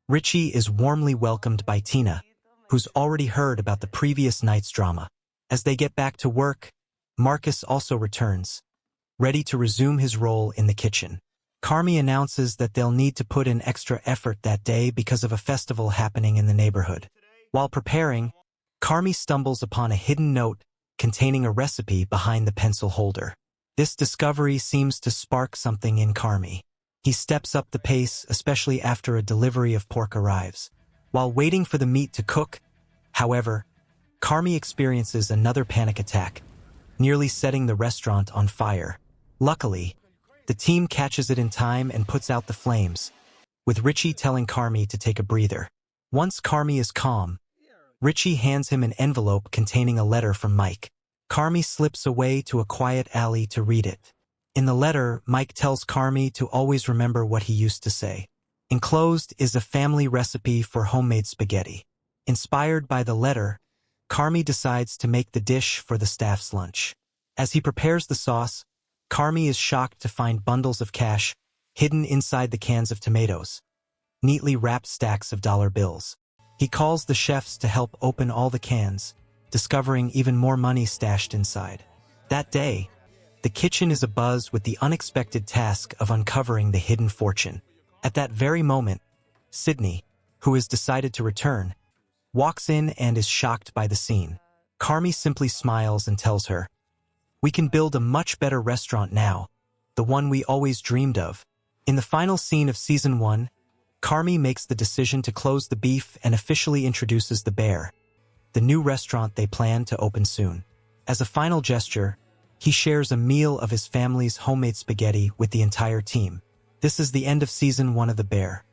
S1: Richie is warmly welcomed by Tina, who's already heard about the previous night's drama. As they get back to work, Marcus also returns, ready to resume his role in the kitchen. Carmy announces that they'll need to put in extra effort that day because of a festival happening in the neighborhood. While preparing, Carmy stumbles upon a hidden note containing a recipe behind the pencil holder. This discovery seems to spark something in Carmy. He steps up the pace, especially after a delivery of pork arrives. While waiting for the meat to cook, however, Carmy experiences another panic attack, nearly setting the restaurant on fire. Luckily, the team catches it in time and puts out the flames, with Richie telling Carmy to take a breather. Once Carmy is calm, Richie hands him an envelope containing a letter from Mike. Carmy slips away to a quiet alley to read it. In the letter, Mike tells Carmy to always remember what he used to say. Enclosed is a family recipe for homemade spaghetti. Inspired by the letter, Carmy decides to make the dish for the staff's lunch. As he prepares the sauce, Carmy is shocked to find bundles of cash hidden inside the cans of tomatoes, neatly wrapped stacks of dollar bills. He calls the chefs to help open all the cans, discovering even more money stashed inside. That day, the kitchen is abuzz with the unexpected task of uncovering the hidden fortune. At that very moment, Sydney, who has decided to return, walks in and is shocked by the scene. Carmy simply smiles and tells her, "We can build a much better restaurant now, the one we always dreamed of." In the final scene of Season 1, Carmy makes the decision to close the beef and officially introduces the Bear, the new restaurant they plan to open soon. As a final gesture, he shares a meal of his family's homemade spaghetti with the entire team. This is the end of Season 1 of The Bear.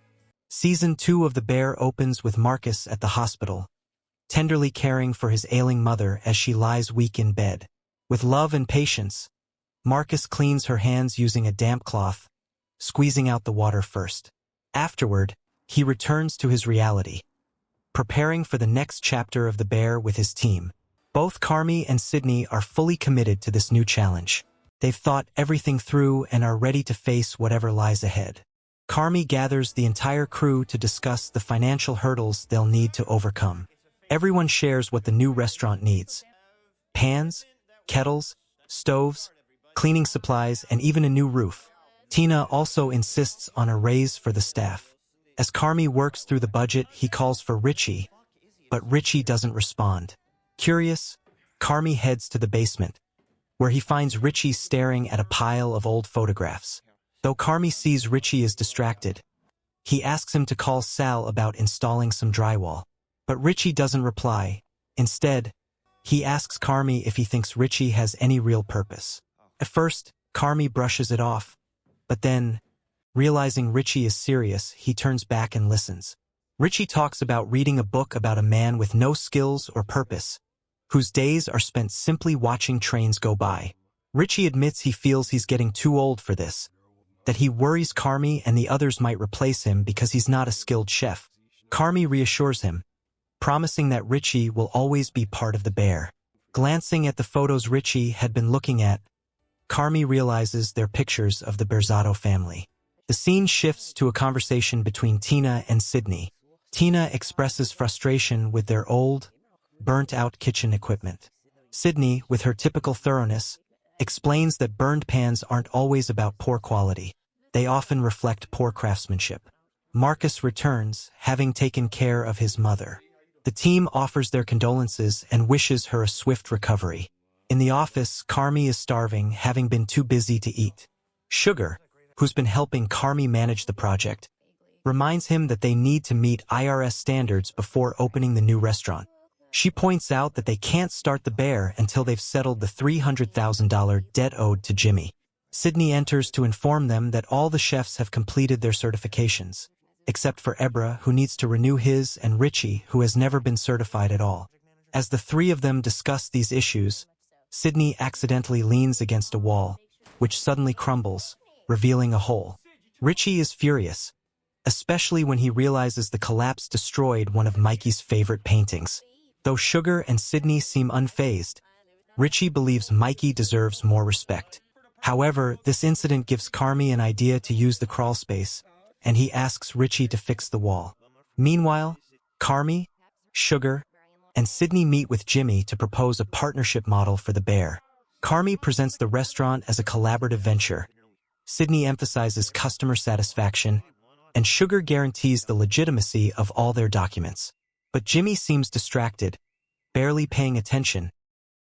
S1: Season 2 of The Bear opens with Marcus at the hospital, tenderly caring for his ailing mother as she lies weak in bed. With love and patience, Marcus cleans her hands using a damp cloth, squeezing out the water first. Afterward, he returns to his reality, preparing for the next chapter of The Bear with his team. Both Carmy and Sydney are fully committed to this new challenge. They've thought everything through and are ready to face whatever lies ahead. Carmy gathers the entire crew to discuss the financial hurdles they'll need to overcome. Everyone shares what the new restaurant needs: pans, kettles, stoves, cleaning supplies, and even a new roof. Tina also insists on a raise for the staff. As Carmy works through the budget, he calls for Richie, but Richie doesn't respond. Curious, Carmy heads to the basement, where he finds Richie staring at a pile of old photographs. Though Carmy sees Richie is distracted, he asks him to call Sal about installing some drywall. But Richie doesn't reply. Instead, he asks Carmy if he thinks Richie has any real purpose. At first, Carmy brushes it off, but then, realizing Richie is serious, he turns back and listens. Richie talks about reading a book about a man with no skills or purpose, whose days are spent simply watching trains go by. Richie admits he feels he's getting too old for this, that he worries Carmy and the others might replace him because he's not a skilled chef. Carmy reassures him, promising that Richie will always be part of the Bear. Glancing at the photos Richie had been looking at, Carmy realizes they're pictures of the Berzatto family. The scene shifts to a conversation between Tina and Sydney. Tina expresses frustration with their old, burnt-out kitchen equipment. Sydney, with her typical thoroughness, explains that burned pans aren't always about poor quality. They often reflect poor craftsmanship. Marcus returns, having taken care of his mother. The team offers their condolences and wishes her a swift recovery. In the office, Carmy is starving, having been too busy to eat. Sugar, who's been helping Carmy manage the project, reminds him that they need to meet IRS standards before opening the new restaurant. She points out that they can't start the Bear until they've settled the $300,000 debt owed to Jimmy. Sydney enters to inform them that all the chefs have completed their certifications, except for Ebra, who needs to renew his, and Richie, who has never been certified at all. As the three of them discuss these issues, Sydney accidentally leans against a wall, which suddenly crumbles, revealing a hole. Richie is furious, especially when he realizes the collapse destroyed one of Mikey's favorite paintings. Though Sugar and Sydney seem unfazed, Richie believes Mikey deserves more respect. However, this incident gives Carmy an idea to use the crawl space, and he asks Richie to fix the wall. Meanwhile, Carmy, Sugar, and Sydney meet with Jimmy to propose a partnership model for the Bear. Carmy presents the restaurant as a collaborative venture. Sydney emphasizes customer satisfaction, and Sugar guarantees the legitimacy of all their documents. But Jimmy seems distracted, barely paying attention,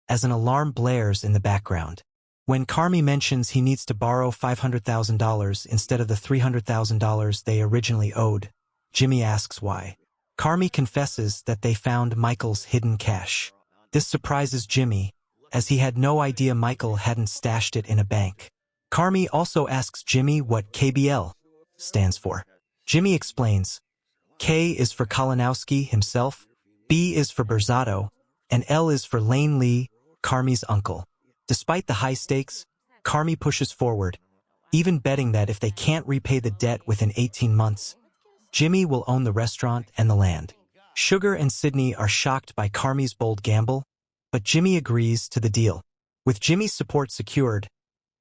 S1: as an alarm blares in the background. When Carmy mentions he needs to borrow $500,000 instead of the $300,000 they originally owed, Jimmy asks why. Carmy confesses that they found Michael's hidden cash. This surprises Jimmy, as he had no idea Michael hadn't stashed it in a bank. Carmy also asks Jimmy what KBL stands for. Jimmy explains, K is for Kalinowski himself, B is for Berzatto, and L is for Lane Lee, Carmy's uncle. Despite the high stakes, Carmy pushes forward, even betting that if they can't repay the debt within 18 months, Jimmy will own the restaurant and the land. Sugar and Sydney are shocked by Carmy's bold gamble, but Jimmy agrees to the deal. With Jimmy's support secured,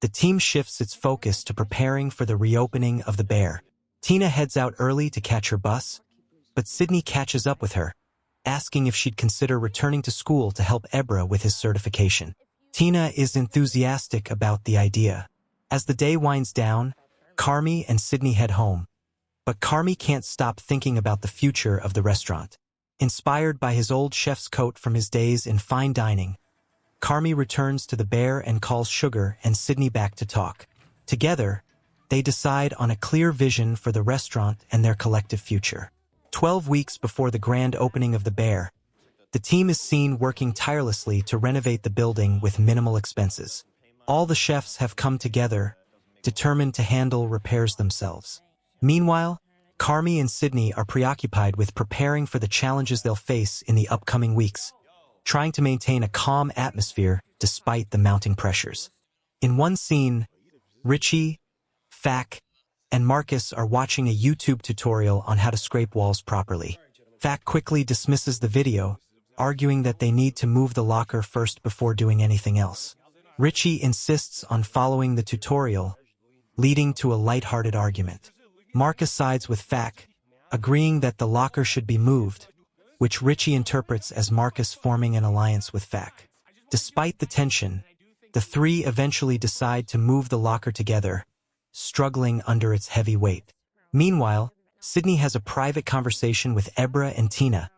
S1: the team shifts its focus to preparing for the reopening of the Bear. Tina heads out early to catch her bus, but Sydney catches up with her, asking if she'd consider returning to school to help Ebra with his certification. Tina is enthusiastic about the idea. As the day winds down, Carmy and Sydney head home, but Carmy can't stop thinking about the future of the restaurant. Inspired by his old chef's coat from his days in fine dining, Carmy returns to the Bear and calls Sugar and Sydney back to talk. Together, they decide on a clear vision for the restaurant and their collective future. 12 weeks before the grand opening of the Bear, the team is seen working tirelessly to renovate the building with minimal expenses. All the chefs have come together, determined to handle repairs themselves. Meanwhile, Carmy and Sydney are preoccupied with preparing for the challenges they'll face in the upcoming weeks, trying to maintain a calm atmosphere despite the mounting pressures. In one scene, Richie, Fack, and Marcus are watching a YouTube tutorial on how to scrape walls properly. Fack quickly dismisses the video, arguing that they need to move the locker first before doing anything else. Richie insists on following the tutorial, leading to a light-hearted argument. Marcus sides with Fack, agreeing that the locker should be moved, which Richie interprets as Marcus forming an alliance with Fack. Despite the tension, the three eventually decide to move the locker together, struggling under its heavy weight. Meanwhile, Sydney has a private conversation with Ebra and Tina,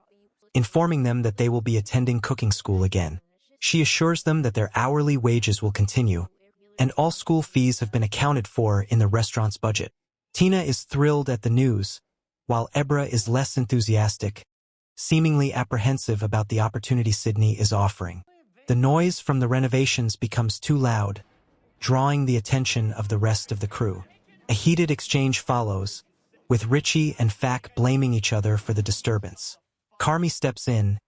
S1: informing them that they will be attending cooking school again. She assures them that their hourly wages will continue, and all school fees have been accounted for in the restaurant's budget. Tina is thrilled at the news, while Ebra is less enthusiastic, seemingly apprehensive about the opportunity Sydney is offering. The noise from the renovations becomes too loud, drawing the attention of the rest of the crew. A heated exchange follows, with Richie and Fack blaming each other for the disturbance. Carmy steps in,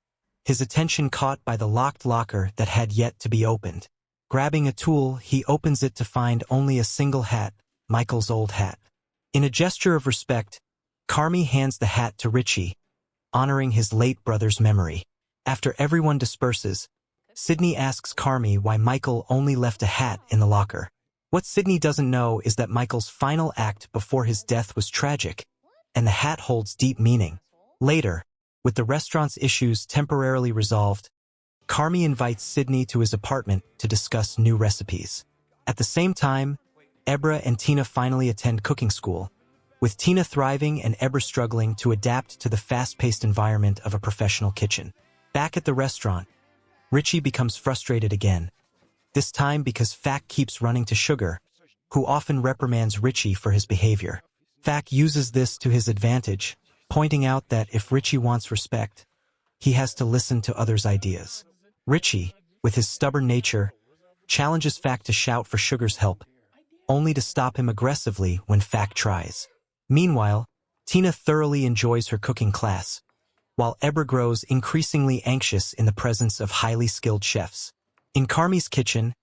S1: his attention caught by the locked locker that had yet to be opened. Grabbing a tool, he opens it to find only a single hat, Michael's old hat. In a gesture of respect, Carmy hands the hat to Richie, honoring his late brother's memory. After everyone disperses, Sydney asks Carmy why Michael only left a hat in the locker. What Sydney doesn't know is that Michael's final act before his death was tragic, and the hat holds deep meaning. Later, with the restaurant's issues temporarily resolved, Carmy invites Sydney to his apartment to discuss new recipes. At the same time, Ebra and Tina finally attend cooking school, with Tina thriving and Ebra struggling to adapt to the fast-paced environment of a professional kitchen. Back at the restaurant, Richie becomes frustrated again, this time because Fack keeps running to Sugar, who often reprimands Richie for his behavior. Fack uses this to his advantage, pointing out that if Richie wants respect, he has to listen to others' ideas. Richie, with his stubborn nature, challenges Fack to shout for Sugar's help, only to stop him aggressively when Fack tries. Meanwhile, Tina thoroughly enjoys her cooking class, while Ebra grows increasingly anxious in the presence of highly skilled chefs. In Carmy's kitchen,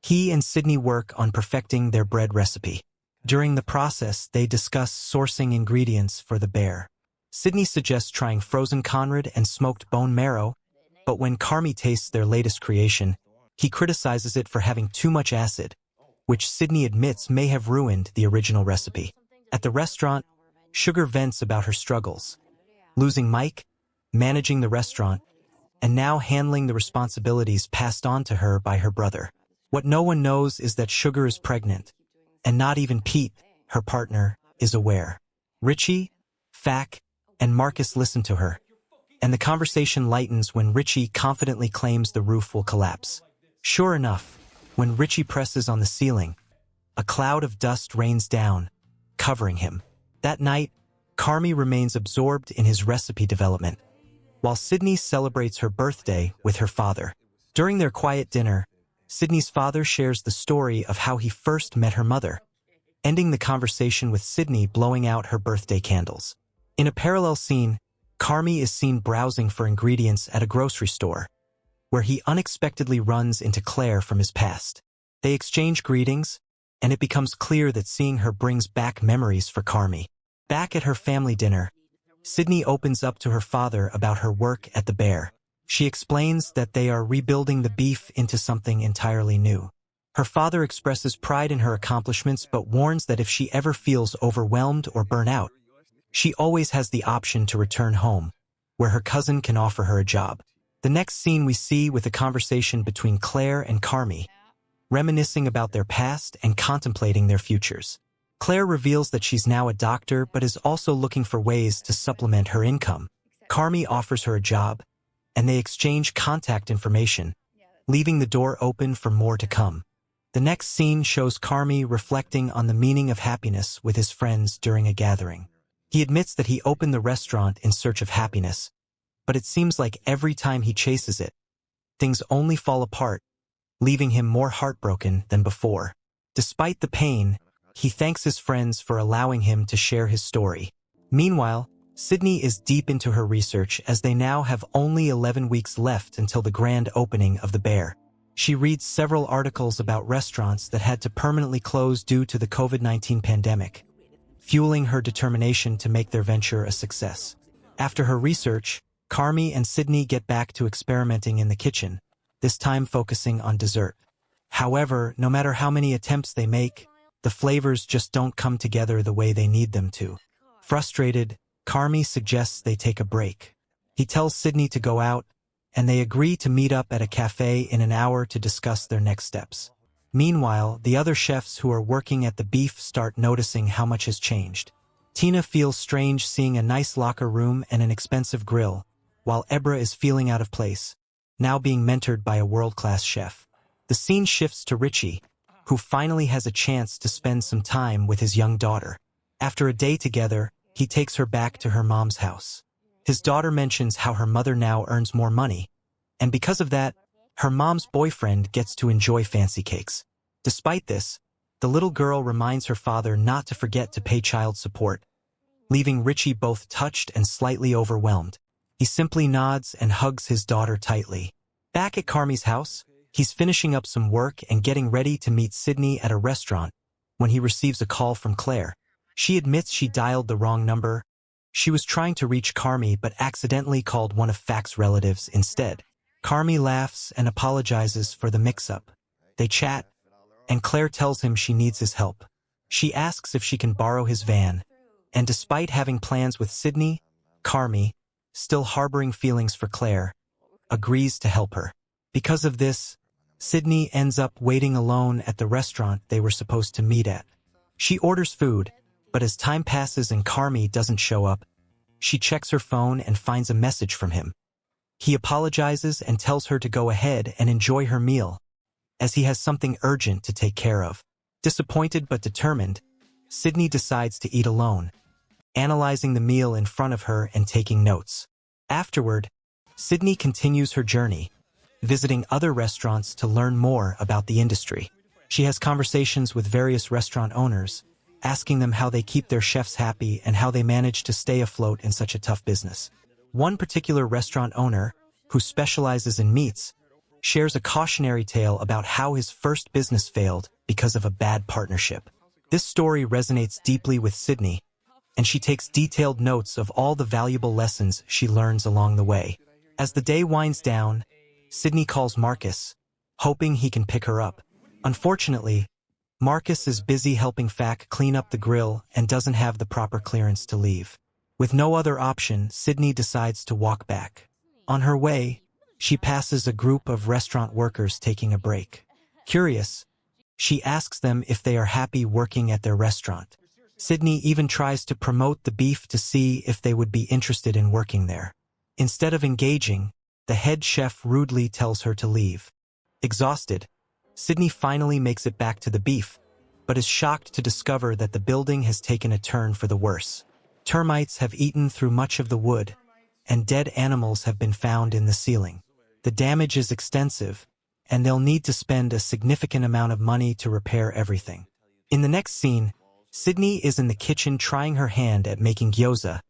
S1: he and Sydney work on perfecting their bread recipe. During the process, they discuss sourcing ingredients for the Bear. Sydney suggests trying frozen Conrad and smoked bone marrow, but when Carmy tastes their latest creation, he criticizes it for having too much acid, which Sydney admits may have ruined the original recipe. At the restaurant, Sugar vents about her struggles, losing Mike, managing the restaurant, and now handling the responsibilities passed on to her by her brother. What no one knows is that Sugar is pregnant, and not even Pete, her partner, is aware. Richie, Fack, and Marcus listen to her, and the conversation lightens when Richie confidently claims the roof will collapse. Sure enough, when Richie presses on the ceiling, a cloud of dust rains down, covering him. That night, Carmy remains absorbed in his recipe development, while Sydney celebrates her birthday with her father. During their quiet dinner, Sydney's father shares the story of how he first met her mother, ending the conversation with Sydney blowing out her birthday candles. In a parallel scene, Carmy is seen browsing for ingredients at a grocery store, where he unexpectedly runs into Claire from his past. They exchange greetings, and it becomes clear that seeing her brings back memories for Carmy. Back at her family dinner, Sydney opens up to her father about her work at the Bear. She explains that they are rebuilding the beef into something entirely new. Her father expresses pride in her accomplishments but warns that if she ever feels overwhelmed or burnt out, she always has the option to return home, where her cousin can offer her a job. The next scene we see with a conversation between Claire and Carmy, reminiscing about their past and contemplating their futures. Claire reveals that she's now a doctor but is also looking for ways to supplement her income. Carmy offers her a job, and they exchange contact information, leaving the door open for more to come. The next scene shows Carmy reflecting on the meaning of happiness with his friends during a gathering. He admits that he opened the restaurant in search of happiness, but it seems like every time he chases it, things only fall apart, leaving him more heartbroken than before. Despite the pain, he thanks his friends for allowing him to share his story. Meanwhile, Sydney is deep into her research as they now have only 11 weeks left until the grand opening of the Bear. She reads several articles about restaurants that had to permanently close due to the COVID-19 pandemic, fueling her determination to make their venture a success. After her research, Carmy and Sydney get back to experimenting in the kitchen, this time focusing on dessert. However, no matter how many attempts they make, the flavors just don't come together the way they need them to. Frustrated, Carmy suggests they take a break. He tells Sydney to go out, and they agree to meet up at a cafe in an hour to discuss their next steps. Meanwhile, the other chefs who are working at the beef start noticing how much has changed. Tina feels strange seeing a nice locker room and an expensive grill, while Ebra is feeling out of place, now being mentored by a world-class chef. The scene shifts to Richie, who finally has a chance to spend some time with his young daughter. After a day together, he takes her back to her mom's house. His daughter mentions how her mother now earns more money, and because of that, her mom's boyfriend gets to enjoy fancy cakes. Despite this, the little girl reminds her father not to forget to pay child support, leaving Richie both touched and slightly overwhelmed. He simply nods and hugs his daughter tightly. Back at Carmy's house, he's finishing up some work and getting ready to meet Sydney at a restaurant when he receives a call from Claire. She admits she dialed the wrong number. She was trying to reach Carmy but accidentally called one of Fac's relatives instead. Carmy laughs and apologizes for the mix-up. They chat, and Claire tells him she needs his help. She asks if she can borrow his van, and despite having plans with Sydney, Carmy, still harboring feelings for Claire, agrees to help her. Because of this, Sydney ends up waiting alone at the restaurant they were supposed to meet at. She orders food, but as time passes and Carmy doesn't show up, she checks her phone and finds a message from him. He apologizes and tells her to go ahead and enjoy her meal, as he has something urgent to take care of. Disappointed but determined, Sydney decides to eat alone, analyzing the meal in front of her and taking notes. Afterward, Sydney continues her journey, visiting other restaurants to learn more about the industry. She has conversations with various restaurant owners, asking them how they keep their chefs happy and how they manage to stay afloat in such a tough business. One particular restaurant owner, who specializes in meats, shares a cautionary tale about how his first business failed because of a bad partnership. This story resonates deeply with Sydney, and she takes detailed notes of all the valuable lessons she learns along the way. As the day winds down, Sydney calls Marcus, hoping he can pick her up. Unfortunately, Marcus is busy helping Fac clean up the grill and doesn't have the proper clearance to leave. With no other option, Sydney decides to walk back. On her way, she passes a group of restaurant workers taking a break. Curious, she asks them if they are happy working at their restaurant. Sydney even tries to promote the beef to see if they would be interested in working there. Instead of engaging, the head chef rudely tells her to leave. Exhausted, Sydney finally makes it back to the beef, but is shocked to discover that the building has taken a turn for the worse. Termites have eaten through much of the wood, and dead animals have been found in the ceiling. The damage is extensive, and they'll need to spend a significant amount of money to repair everything. In the next scene, Sydney is in the kitchen trying her hand at making gyoza,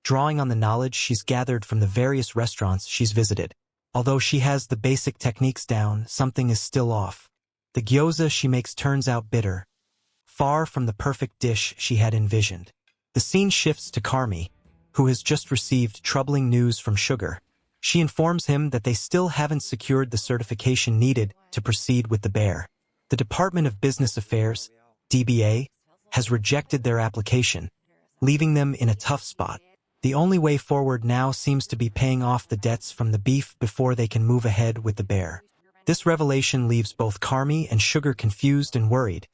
S1: drawing on the knowledge she's gathered from the various restaurants she's visited. Although she has the basic techniques down, something is still off. The gyoza she makes turns out bitter, far from the perfect dish she had envisioned. The scene shifts to Carmy, who has just received troubling news from Sugar. She informs him that they still haven't secured the certification needed to proceed with the bear. The Department of Business Affairs, DBA, has rejected their application, leaving them in a tough spot. The only way forward now seems to be paying off the debts from the beef before they can move ahead with the bear. This revelation leaves both Carmy and Sugar confused and worried,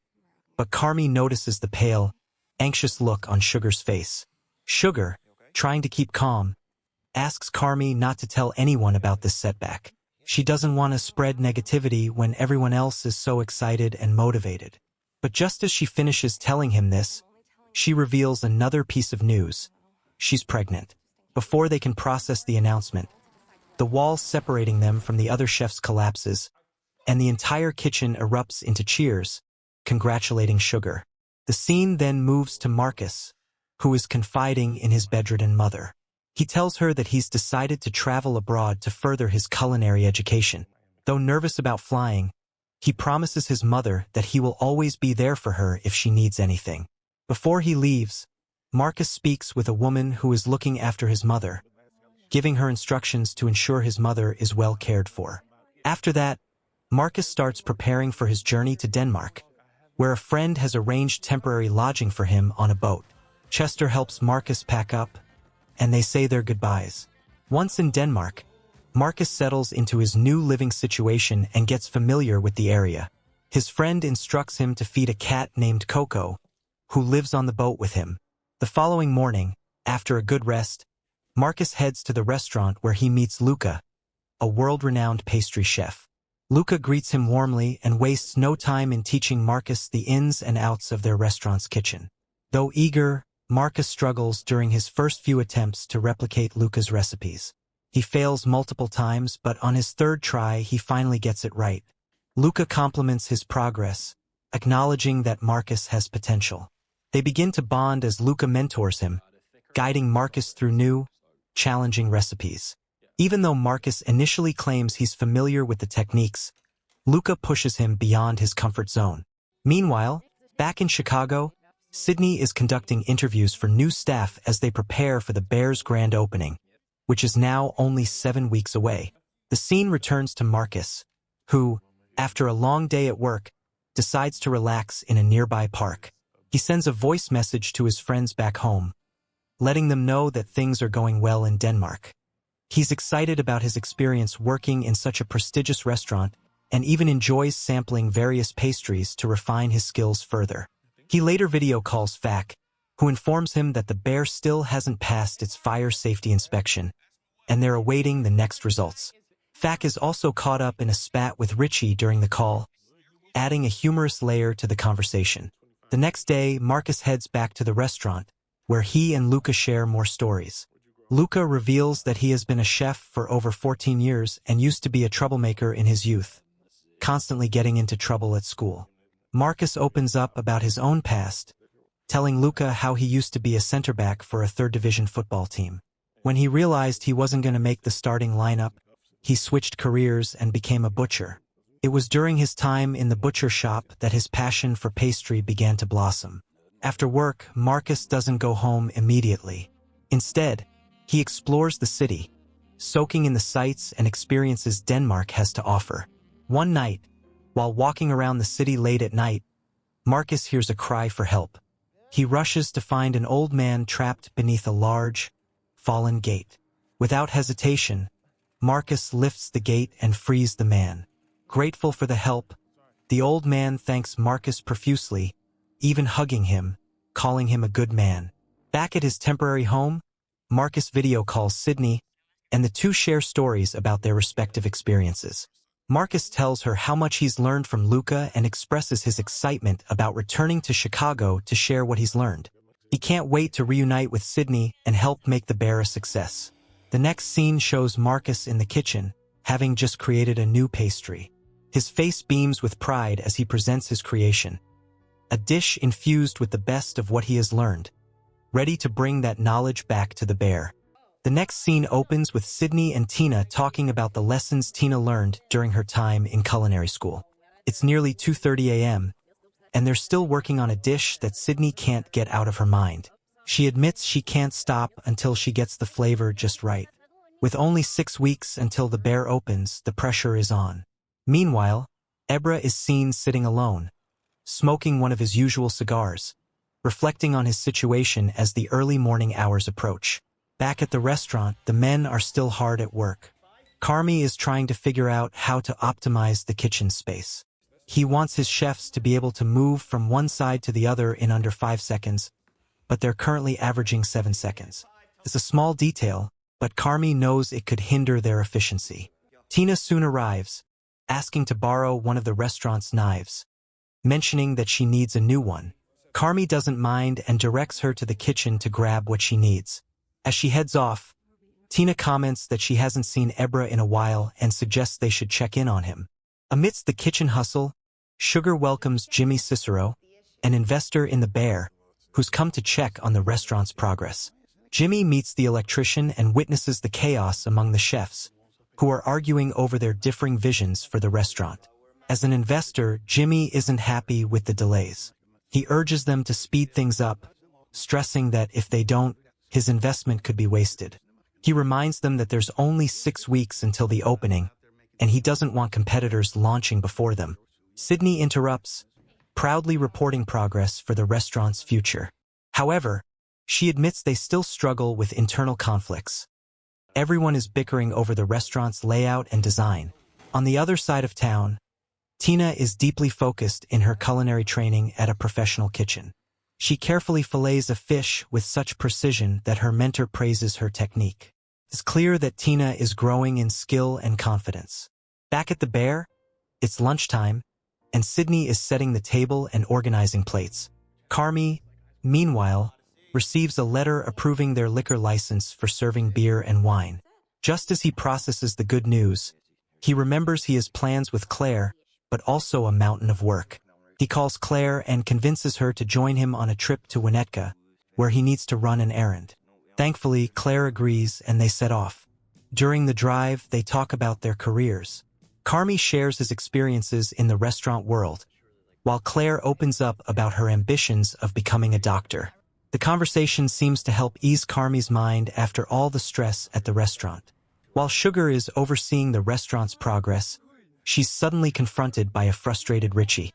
S1: but Carmy notices the pale, anxious look on Sugar's face. Sugar, trying to keep calm, asks Carmy not to tell anyone about this setback. She doesn't want to spread negativity when everyone else is so excited and motivated. But just as she finishes telling him this, she reveals another piece of news. She's pregnant. Before they can process the announcement, the wall separating them from the other chefs collapses, and the entire kitchen erupts into cheers, congratulating Sugar. The scene then moves to Marcus, who is confiding in his bedridden mother. He tells her that he's decided to travel abroad to further his culinary education. Though nervous about flying, he promises his mother that he will always be there for her if she needs anything. Before he leaves, Marcus speaks with a woman who is looking after his mother, giving her instructions to ensure his mother is well cared for. After that, Marcus starts preparing for his journey to Denmark, where a friend has arranged temporary lodging for him on a boat. Chester helps Marcus pack up, and they say their goodbyes. Once in Denmark, Marcus settles into his new living situation and gets familiar with the area. His friend instructs him to feed a cat named Coco, who lives on the boat with him. The following morning, after a good rest, Marcus heads to the restaurant where he meets Luca, a world-renowned pastry chef. Luca greets him warmly and wastes no time in teaching Marcus the ins and outs of their restaurant's kitchen. Though eager, Marcus struggles during his first few attempts to replicate Luca's recipes. He fails multiple times, but on his third try he finally gets it right. Luca compliments his progress, acknowledging that Marcus has potential. They begin to bond as Luca mentors him, guiding Marcus through new, challenging recipes. Even though Marcus initially claims he's familiar with the techniques, Luca pushes him beyond his comfort zone. Meanwhile, back in Chicago, Sydney is conducting interviews for new staff as they prepare for the Bears' grand opening, which is now only 7 weeks away. The scene returns to Marcus, who, after a long day at work, decides to relax in a nearby park. He sends a voice message to his friends back home, letting them know that things are going well in Denmark. He's excited about his experience working in such a prestigious restaurant and even enjoys sampling various pastries to refine his skills further. He later video calls Fack, who informs him that the bear still hasn't passed its fire safety inspection, and they're awaiting the next results. Fack is also caught up in a spat with Richie during the call, adding a humorous layer to the conversation. The next day, Marcus heads back to the restaurant, where he and Luca share more stories. Luca reveals that he has been a chef for over 14 years and used to be a troublemaker in his youth, constantly getting into trouble at school. Marcus opens up about his own past, telling Luca how he used to be a center back for a third-division football team. When he realized he wasn't going to make the starting lineup, he switched careers and became a butcher. It was during his time in the butcher shop that his passion for pastry began to blossom. After work, Marcus doesn't go home immediately. Instead, he explores the city, soaking in the sights and experiences Denmark has to offer. One night, while walking around the city late at night, Marcus hears a cry for help. He rushes to find an old man trapped beneath a large, fallen gate. Without hesitation, Marcus lifts the gate and frees the man. Grateful for the help, the old man thanks Marcus profusely, even hugging him, calling him a good man. Back at his temporary home, Marcus video calls Sydney, and the two share stories about their respective experiences. Marcus tells her how much he's learned from Luca and expresses his excitement about returning to Chicago to share what he's learned. He can't wait to reunite with Sydney and help make the bear a success. The next scene shows Marcus in the kitchen, having just created a new pastry. His face beams with pride as he presents his creation, a dish infused with the best of what he has learned, ready to bring that knowledge back to the bear. The next scene opens with Sydney and Tina talking about the lessons Tina learned during her time in culinary school. It's nearly 2:30 a.m., and they're still working on a dish that Sydney can't get out of her mind. She admits she can't stop until she gets the flavor just right. With only 6 weeks until the bear opens, the pressure is on. Meanwhile, Ebra is seen sitting alone, smoking one of his usual cigars, reflecting on his situation as the early morning hours approach. Back at the restaurant, the men are still hard at work. Carmy is trying to figure out how to optimize the kitchen space. He wants his chefs to be able to move from one side to the other in under 5 seconds, but they're currently averaging 7 seconds. It's a small detail, but Carmy knows it could hinder their efficiency. Tina soon arrives, asking to borrow one of the restaurant's knives, mentioning that she needs a new one. Carmy doesn't mind and directs her to the kitchen to grab what she needs. As she heads off, Tina comments that she hasn't seen Ebra in a while and suggests they should check in on him. Amidst the kitchen hustle, Sugar welcomes Jimmy Cicero, an investor in the Bear, who's come to check on the restaurant's progress. Jimmy meets the electrician and witnesses the chaos among the chefs, who are arguing over their differing visions for the restaurant. As an investor, Jimmy isn't happy with the delays. He urges them to speed things up, stressing that if they don't, his investment could be wasted. He reminds them that there's only 6 weeks until the opening, and he doesn't want competitors launching before them. Sydney interrupts, proudly reporting progress for the restaurant's future. However, she admits they still struggle with internal conflicts. Everyone is bickering over the restaurant's layout and design. On the other side of town, Tina is deeply focused in her culinary training at a professional kitchen. She carefully fillets a fish with such precision that her mentor praises her technique. It's clear that Tina is growing in skill and confidence. Back at the Bear, it's lunchtime, and Sydney is setting the table and organizing plates. Carmy, meanwhile, receives a letter approving their liquor license for serving beer and wine. Just as he processes the good news, he remembers he has plans with Claire, but also a mountain of work. He calls Claire and convinces her to join him on a trip to Winnetka, where he needs to run an errand. Thankfully, Claire agrees and they set off. During the drive, they talk about their careers. Carmy shares his experiences in the restaurant world, while Claire opens up about her ambitions of becoming a doctor. The conversation seems to help ease Carmy's mind after all the stress at the restaurant. While Sugar is overseeing the restaurant's progress, she's suddenly confronted by a frustrated Richie.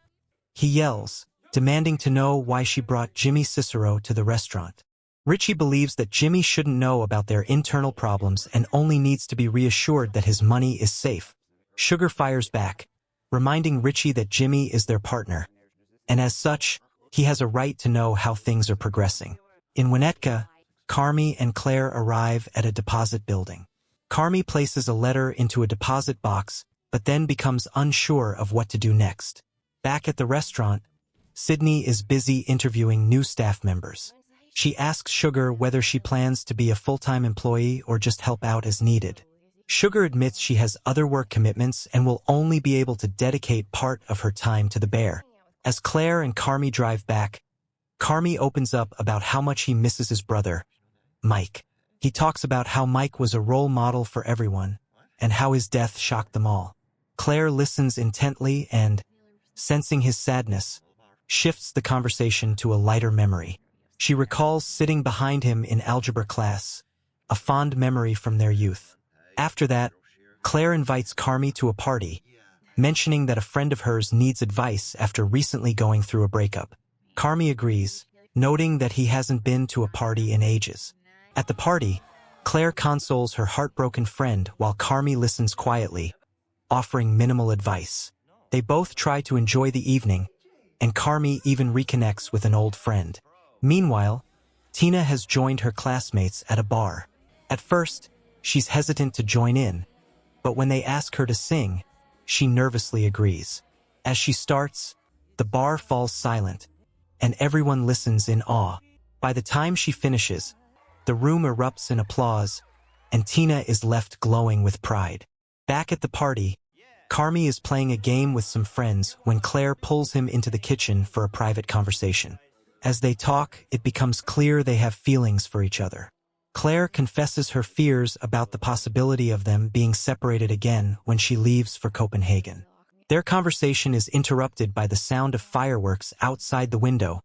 S1: He yells, demanding to know why she brought Jimmy Cicero to the restaurant. Richie believes that Jimmy shouldn't know about their internal problems and only needs to be reassured that his money is safe. Sugar fires back, reminding Richie that Jimmy is their partner, and as such, he has a right to know how things are progressing. In Winnetka, Carmy and Claire arrive at a deposit building. Carmy places a letter into a deposit box, but then becomes unsure of what to do next. Back at the restaurant, Sydney is busy interviewing new staff members. She asks Sugar whether she plans to be a full-time employee or just help out as needed. Sugar admits she has other work commitments and will only be able to dedicate part of her time to the Bear. As Claire and Carmy drive back, Carmy opens up about how much he misses his brother, Mike. He talks about how Mike was a role model for everyone and how his death shocked them all. Claire listens intently and, sensing his sadness, shifts the conversation to a lighter memory. She recalls sitting behind him in algebra class, a fond memory from their youth. After that, Claire invites Carmy to a party, mentioning that a friend of hers needs advice after recently going through a breakup. Carmy agrees, noting that he hasn't been to a party in ages. At the party, Claire consoles her heartbroken friend while Carmy listens quietly, offering minimal advice. They both try to enjoy the evening, and Carmy even reconnects with an old friend. Meanwhile, Tina has joined her classmates at a bar. At first, she's hesitant to join in, but when they ask her to sing, she nervously agrees. As she starts, the bar falls silent, and everyone listens in awe. By the time she finishes, the room erupts in applause, and Tina is left glowing with pride. Back at the party, Carmy is playing a game with some friends when Claire pulls him into the kitchen for a private conversation. As they talk, it becomes clear they have feelings for each other. Claire confesses her fears about the possibility of them being separated again when she leaves for Copenhagen. Their conversation is interrupted by the sound of fireworks outside the window,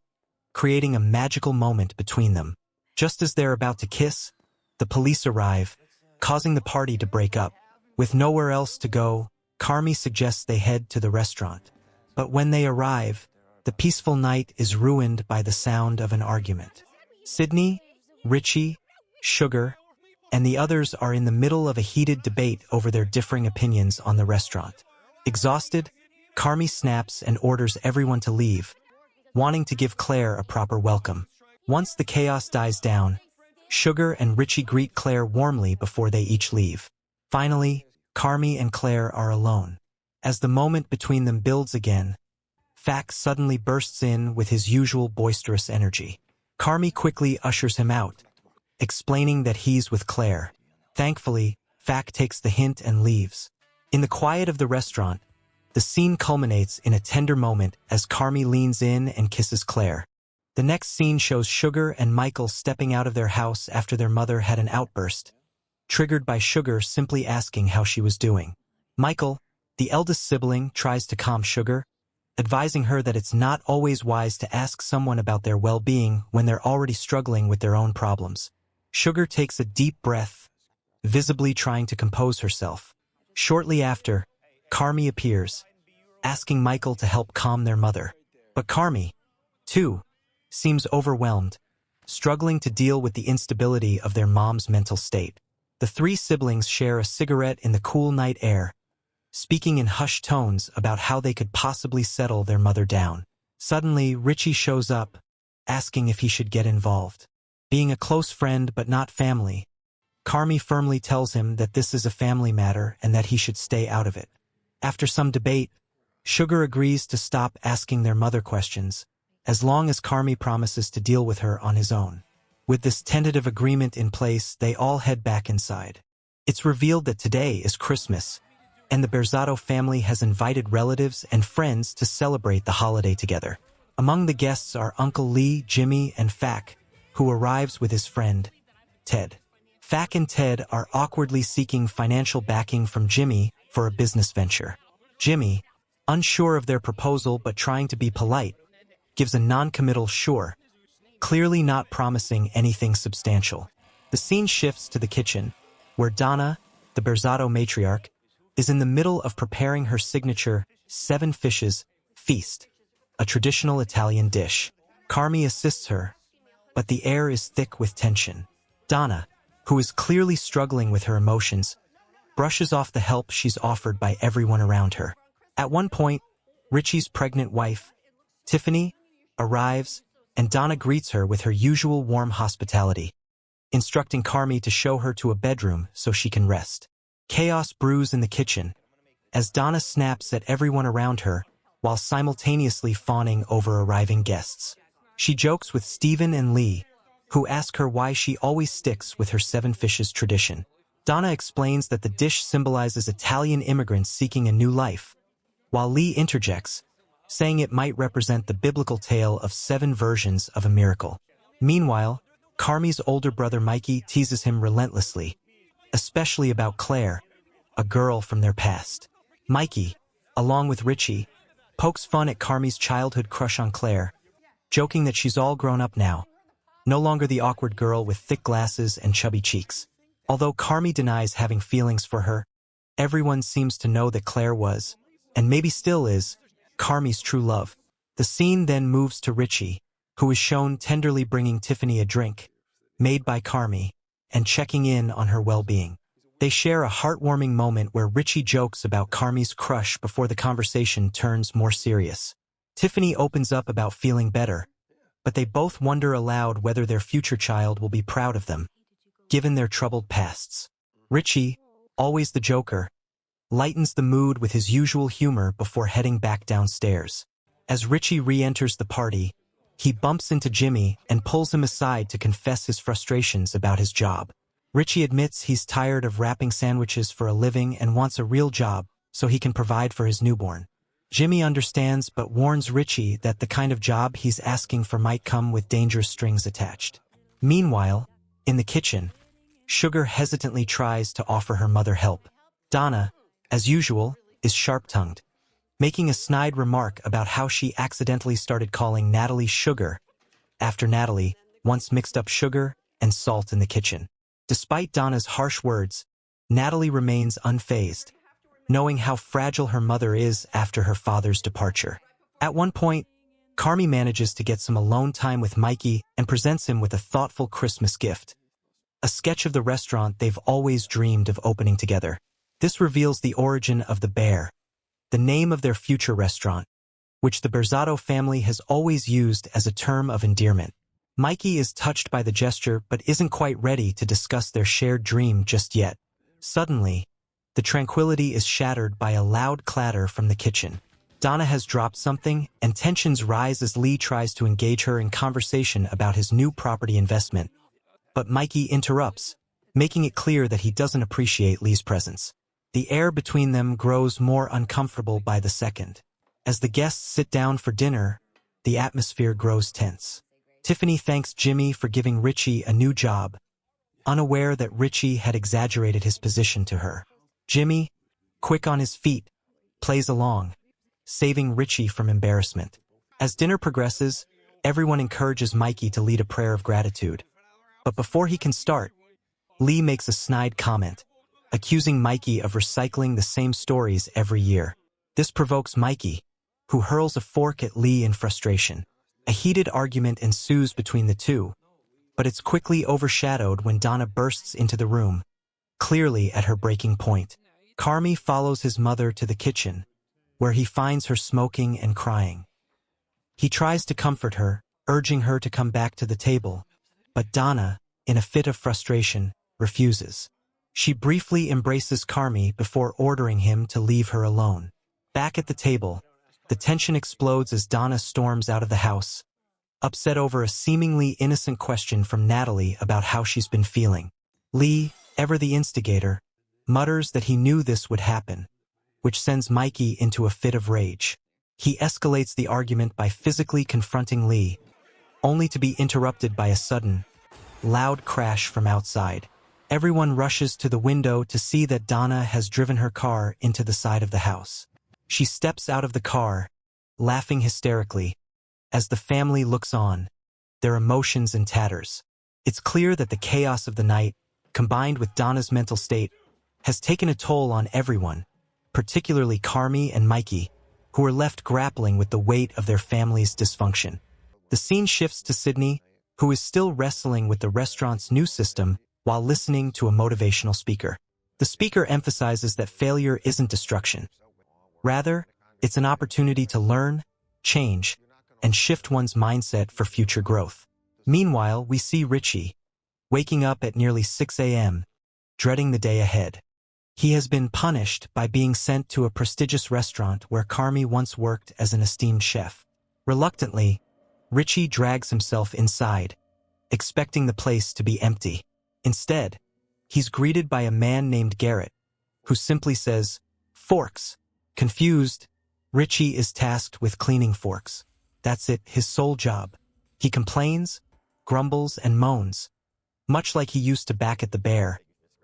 S1: creating a magical moment between them. Just as they're about to kiss, the police arrive, causing the party to break up. With nowhere else to go, Carmy suggests they head to the restaurant. But when they arrive, the peaceful night is ruined by the sound of an argument. Sydney, Richie, Sugar, and the others are in the middle of a heated debate over their differing opinions on the restaurant. Exhausted, Carmy snaps and orders everyone to leave, wanting to give Claire a proper welcome. Once the chaos dies down, Sugar and Richie greet Claire warmly before they each leave. Finally, Carmy and Claire are alone. As the moment between them builds again, Fack suddenly bursts in with his usual boisterous energy. Carmy quickly ushers him out, explaining that he's with Claire. Thankfully, Fack takes the hint and leaves. In the quiet of the restaurant, the scene culminates in a tender moment as Carmy leans in and kisses Claire. The next scene shows Sugar and Michael stepping out of their house after their mother had an outburst, triggered by Sugar simply asking how she was doing. Michael, the eldest sibling, tries to calm Sugar, advising her that it's not always wise to ask someone about their well-being when they're already struggling with their own problems. Sugar takes a deep breath, visibly trying to compose herself. Shortly after, Carmy appears, asking Michael to help calm their mother. But Carmy, too, seems overwhelmed, struggling to deal with the instability of their mom's mental state. The three siblings share a cigarette in the cool night air, speaking in hushed tones about how they could possibly settle their mother down. Suddenly, Richie shows up, asking if he should get involved. Being a close friend but not family, Carmy firmly tells him that this is a family matter and that he should stay out of it. After some debate, Sugar agrees to stop asking their mother questions, as long as Carmy promises to deal with her on his own. With this tentative agreement in place, they all head back inside. It's revealed that today is Christmas, and the Berzatto family has invited relatives and friends to celebrate the holiday together. Among the guests are Uncle Lee, Jimmy, and Fack, who arrives with his friend, Ted. Fack and Ted are awkwardly seeking financial backing from Jimmy for a business venture. Jimmy, unsure of their proposal but trying to be polite, gives a non-committal sure, clearly not promising anything substantial. The scene shifts to the kitchen, where Donna, the Berzatto matriarch, is in the middle of preparing her signature 7 fishes feast, a traditional Italian dish. Carmy assists her, but the air is thick with tension. Donna, who is clearly struggling with her emotions, brushes off the help she's offered by everyone around her. At one point, Richie's pregnant wife, Tiffany, arrives, and Donna greets her with her usual warm hospitality, instructing Carmy to show her to a bedroom so she can rest. Chaos brews in the kitchen, as Donna snaps at everyone around her while simultaneously fawning over arriving guests. She jokes with Stephen and Lee, who ask her why she always sticks with her 7 fishes tradition. Donna explains that the dish symbolizes Italian immigrants seeking a new life, while Lee interjects, saying it might represent the biblical tale of 7 versions of a miracle. Meanwhile, Carmy's older brother Mikey teases him relentlessly, especially about Claire, a girl from their past. Mikey, along with Richie, pokes fun at Carmy's childhood crush on Claire, joking that she's all grown up now, no longer the awkward girl with thick glasses and chubby cheeks. Although Carmy denies having feelings for her, everyone seems to know that Claire was, and maybe still is, Carmy's true love. The scene then moves to Richie, who is shown tenderly bringing Tiffany a drink, made by Carmy, and checking in on her well-being. They share a heartwarming moment where Richie jokes about Carmy's crush before the conversation turns more serious. Tiffany opens up about feeling better, but they both wonder aloud whether their future child will be proud of them, given their troubled pasts. Richie, always the joker, lightens the mood with his usual humor before heading back downstairs. As Richie re-enters the party, he bumps into Jimmy and pulls him aside to confess his frustrations about his job. Richie admits he's tired of wrapping sandwiches for a living and wants a real job, so he can provide for his newborn. Jimmy understands but warns Richie that the kind of job he's asking for might come with dangerous strings attached. Meanwhile, in the kitchen, Sugar hesitantly tries to offer her mother help. Donna, as usual, is sharp-tongued, making a snide remark about how she accidentally started calling Natalie Sugar after Natalie once mixed up sugar and salt in the kitchen. Despite Donna's harsh words, Natalie remains unfazed, knowing how fragile her mother is after her father's departure. At one point, Carmy manages to get some alone time with Mikey and presents him with a thoughtful Christmas gift, a sketch of the restaurant they've always dreamed of opening together. This reveals the origin of the Bear, the name of their future restaurant, which the Berzatto family has always used as a term of endearment. Mikey is touched by the gesture but isn't quite ready to discuss their shared dream just yet. Suddenly, the tranquility is shattered by a loud clatter from the kitchen. Donna has dropped something, and tensions rise as Lee tries to engage her in conversation about his new property investment. But Mikey interrupts, making it clear that he doesn't appreciate Lee's presence. The air between them grows more uncomfortable by the second. As the guests sit down for dinner, the atmosphere grows tense. Tiffany thanks Jimmy for giving Richie a new job, unaware that Richie had exaggerated his position to her. Jimmy, quick on his feet, plays along, saving Richie from embarrassment. As dinner progresses, everyone encourages Mikey to lead a prayer of gratitude. But before he can start, Lee makes a snide comment, accusing Mikey of recycling the same stories every year. This provokes Mikey, who hurls a fork at Lee in frustration. A heated argument ensues between the two, but it's quickly overshadowed when Donna bursts into the room, clearly at her breaking point. Carmy follows his mother to the kitchen, where he finds her smoking and crying. He tries to comfort her, urging her to come back to the table, but Donna, in a fit of frustration, refuses. She briefly embraces Carmy before ordering him to leave her alone. Back at the table, the tension explodes as Donna storms out of the house, upset over a seemingly innocent question from Natalie about how she's been feeling. Lee, ever the instigator, mutters that he knew this would happen, which sends Mikey into a fit of rage. He escalates the argument by physically confronting Lee, only to be interrupted by a sudden, loud crash from outside. Everyone rushes to the window to see that Donna has driven her car into the side of the house. She steps out of the car, laughing hysterically. As the family looks on, their emotions in tatters. It's clear that the chaos of the night, combined with Donna's mental state, has taken a toll on everyone, particularly Carmy and Mikey, who are left grappling with the weight of their family's dysfunction. The scene shifts to Sydney, who is still wrestling with the restaurant's new system while listening to a motivational speaker. The speaker emphasizes that failure isn't destruction. Rather, it's an opportunity to learn, change, and shift one's mindset for future growth. Meanwhile, we see Richie, waking up at nearly 6 a.m., dreading the day ahead. He has been punished by being sent to a prestigious restaurant where Carmy once worked as an esteemed chef. Reluctantly, Richie drags himself inside, expecting the place to be empty. Instead, he's greeted by a man named Garrett, who simply says, "Forks." Confused, Richie is tasked with cleaning forks. That's it, his sole job. He complains, grumbles, and moans, much like he used to back at the Bear,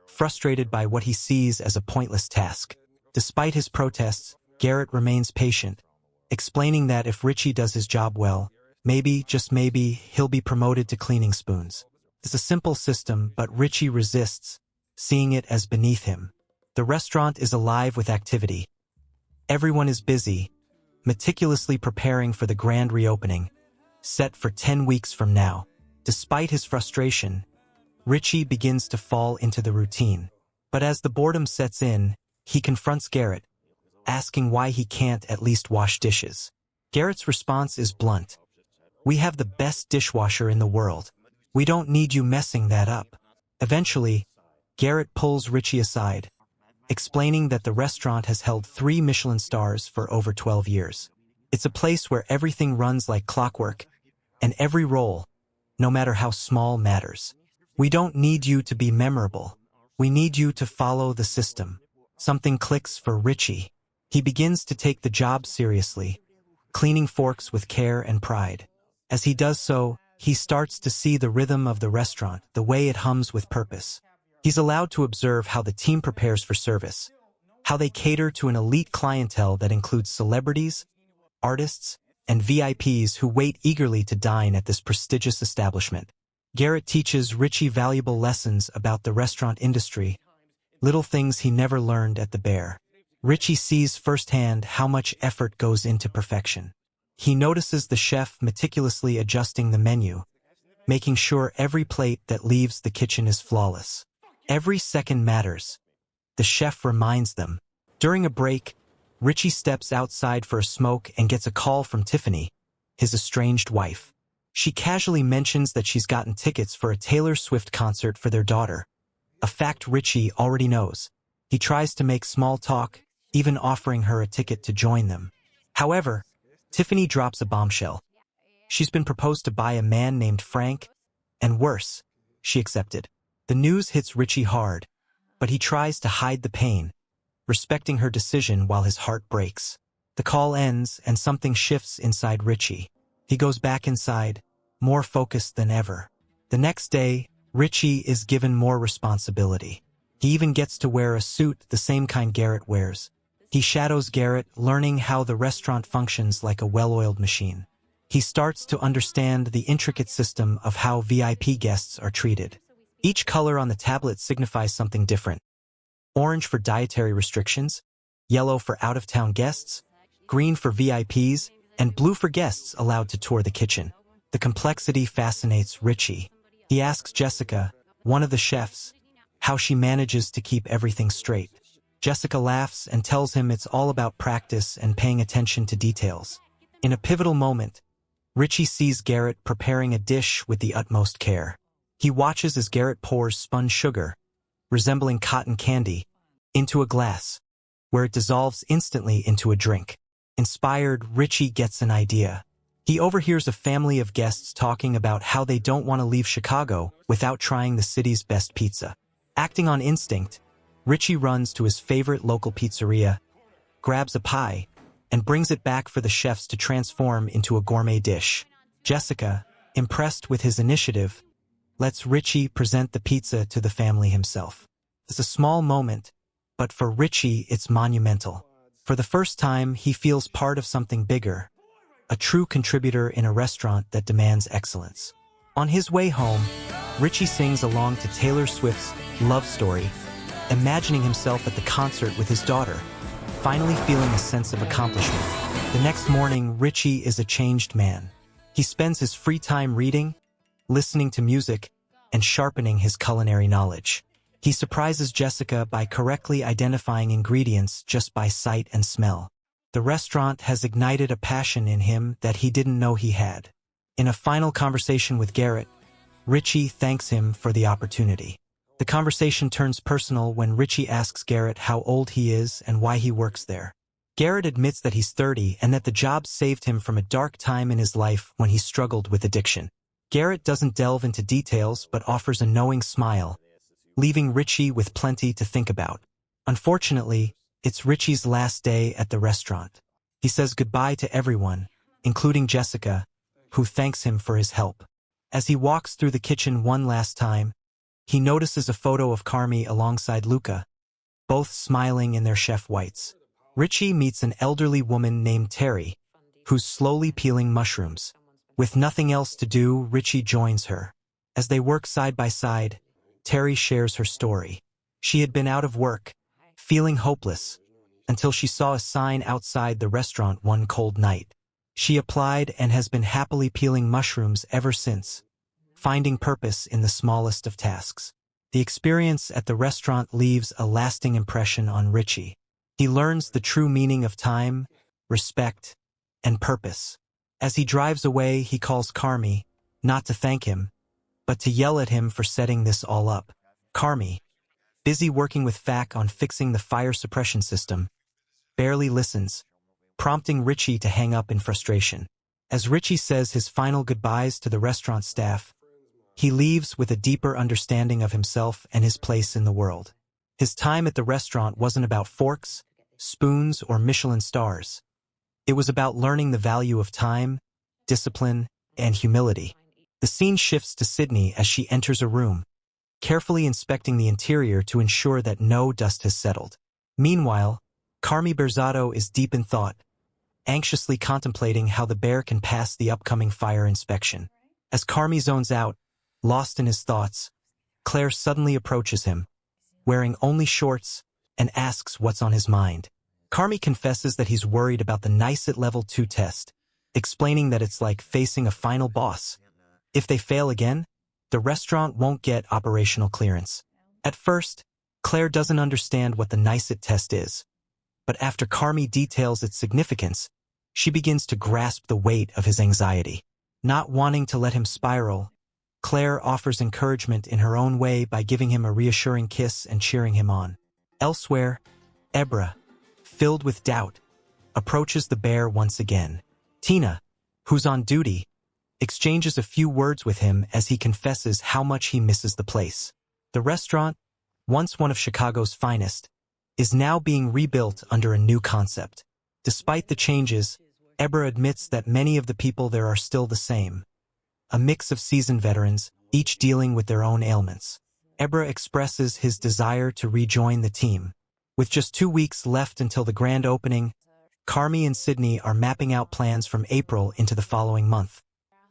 S1: frustrated by what he sees as a pointless task. Despite his protests, Garrett remains patient, explaining that if Richie does his job well, maybe, just maybe, he'll be promoted to cleaning spoons. It's a simple system, but Richie resists, seeing it as beneath him. The restaurant is alive with activity. Everyone is busy, meticulously preparing for the grand reopening, set for 10 weeks from now. Despite his frustration, Richie begins to fall into the routine. But as the boredom sets in, he confronts Garrett, asking why he can't at least wash dishes. Garrett's response is blunt. "We have the best dishwasher in the world. We don't need you messing that up." Eventually, Garrett pulls Richie aside, explaining that the restaurant has held 3 Michelin stars for over 12 years. It's a place where everything runs like clockwork, and every role, no matter how small, matters. "We don't need you to be memorable. We need you to follow the system." Something clicks for Richie. He begins to take the job seriously, cleaning forks with care and pride. As he does so, he starts to see the rhythm of the restaurant, the way it hums with purpose. He's allowed to observe how the team prepares for service, how they cater to an elite clientele that includes celebrities, artists, and VIPs who wait eagerly to dine at this prestigious establishment. Garrett teaches Richie valuable lessons about the restaurant industry, little things he never learned at the Bear. Richie sees firsthand how much effort goes into perfection. He notices the chef meticulously adjusting the menu, making sure every plate that leaves the kitchen is flawless. Every second matters, the chef reminds them. During a break, Richie steps outside for a smoke and gets a call from Tiffany, his estranged wife. She casually mentions that she's gotten tickets for a Taylor Swift concert for their daughter, a fact Richie already knows. He tries to make small talk, even offering her a ticket to join them. However, Tiffany drops a bombshell. She's been proposed to by a man named Frank, and worse, she accepted. The news hits Richie hard, but he tries to hide the pain, respecting her decision while his heart breaks. The call ends and something shifts inside Richie. He goes back inside, more focused than ever. The next day, Richie is given more responsibility. He even gets to wear a suit the same kind Garrett wears. He shadows Garrett, learning how the restaurant functions like a well-oiled machine. He starts to understand the intricate system of how VIP guests are treated. Each color on the tablet signifies something different. Orange for dietary restrictions, yellow for out-of-town guests, green for VIPs, and blue for guests allowed to tour the kitchen. The complexity fascinates Richie. He asks Jessica, one of the chefs, how she manages to keep everything straight. Jessica laughs and tells him it's all about practice and paying attention to details. In a pivotal moment, Richie sees Garrett preparing a dish with the utmost care. He watches as Garrett pours spun sugar, resembling cotton candy, into a glass, where it dissolves instantly into a drink. Inspired, Richie gets an idea. He overhears a family of guests talking about how they don't want to leave Chicago without trying the city's best pizza. Acting on instinct, Richie runs to his favorite local pizzeria, grabs a pie, and brings it back for the chefs to transform into a gourmet dish. Jessica, impressed with his initiative, lets Richie present the pizza to the family himself. It's a small moment, but for Richie it's monumental. For the first time, he feels part of something bigger, a true contributor in a restaurant that demands excellence. On his way home, Richie sings along to Taylor Swift's Love Story, imagining himself at the concert with his daughter, finally feeling a sense of accomplishment. The next morning, Richie is a changed man. He spends his free time reading, listening to music, and sharpening his culinary knowledge. He surprises Jessica by correctly identifying ingredients just by sight and smell. The restaurant has ignited a passion in him that he didn't know he had. In a final conversation with Garrett, Richie thanks him for the opportunity. The conversation turns personal when Richie asks Garrett how old he is and why he works there. Garrett admits that he's 30 and that the job saved him from a dark time in his life when he struggled with addiction. Garrett doesn't delve into details but offers a knowing smile, leaving Richie with plenty to think about. Unfortunately, it's Richie's last day at the restaurant. He says goodbye to everyone, including Jessica, who thanks him for his help. As he walks through the kitchen one last time, he notices a photo of Carmy alongside Luca, both smiling in their chef whites. Richie meets an elderly woman named Terry, who's slowly peeling mushrooms. With nothing else to do, Richie joins her. As they work side by side, Terry shares her story. She had been out of work, feeling hopeless, until she saw a sign outside the restaurant one cold night. She applied and has been happily peeling mushrooms ever since, finding purpose in the smallest of tasks. The experience at the restaurant leaves a lasting impression on Richie. He learns the true meaning of time, respect, and purpose. As he drives away, he calls Carmy, not to thank him, but to yell at him for setting this all up. Carmy, busy working with FAC on fixing the fire suppression system, barely listens, prompting Richie to hang up in frustration. As Richie says his final goodbyes to the restaurant staff, he leaves with a deeper understanding of himself and his place in the world. His time at the restaurant wasn't about forks, spoons, or Michelin stars. It was about learning the value of time, discipline, and humility. The scene shifts to Sydney as she enters a room, carefully inspecting the interior to ensure that no dust has settled. Meanwhile, Carmy Berzatto is deep in thought, anxiously contemplating how the bear can pass the upcoming fire inspection. As Carmy zones out, lost in his thoughts, Claire suddenly approaches him, wearing only shorts, and asks what's on his mind. Carmy confesses that he's worried about the NICET Level 2 test, explaining that it's like facing a final boss. If they fail again, the restaurant won't get operational clearance. At first, Claire doesn't understand what the NICET test is, but after Carmy details its significance, she begins to grasp the weight of his anxiety. Not wanting to let him spiral, Claire offers encouragement in her own way by giving him a reassuring kiss and cheering him on. Elsewhere, Ebra, filled with doubt, approaches the bear once again. Tina, who's on duty, exchanges a few words with him as he confesses how much he misses the place. The restaurant, once one of Chicago's finest, is now being rebuilt under a new concept. Despite the changes, Ebra admits that many of the people there are still the same. A mix of seasoned veterans, each dealing with their own ailments. Ebra expresses his desire to rejoin the team. With just 2 weeks left until the grand opening, Carmy and Sydney are mapping out plans from April into the following month.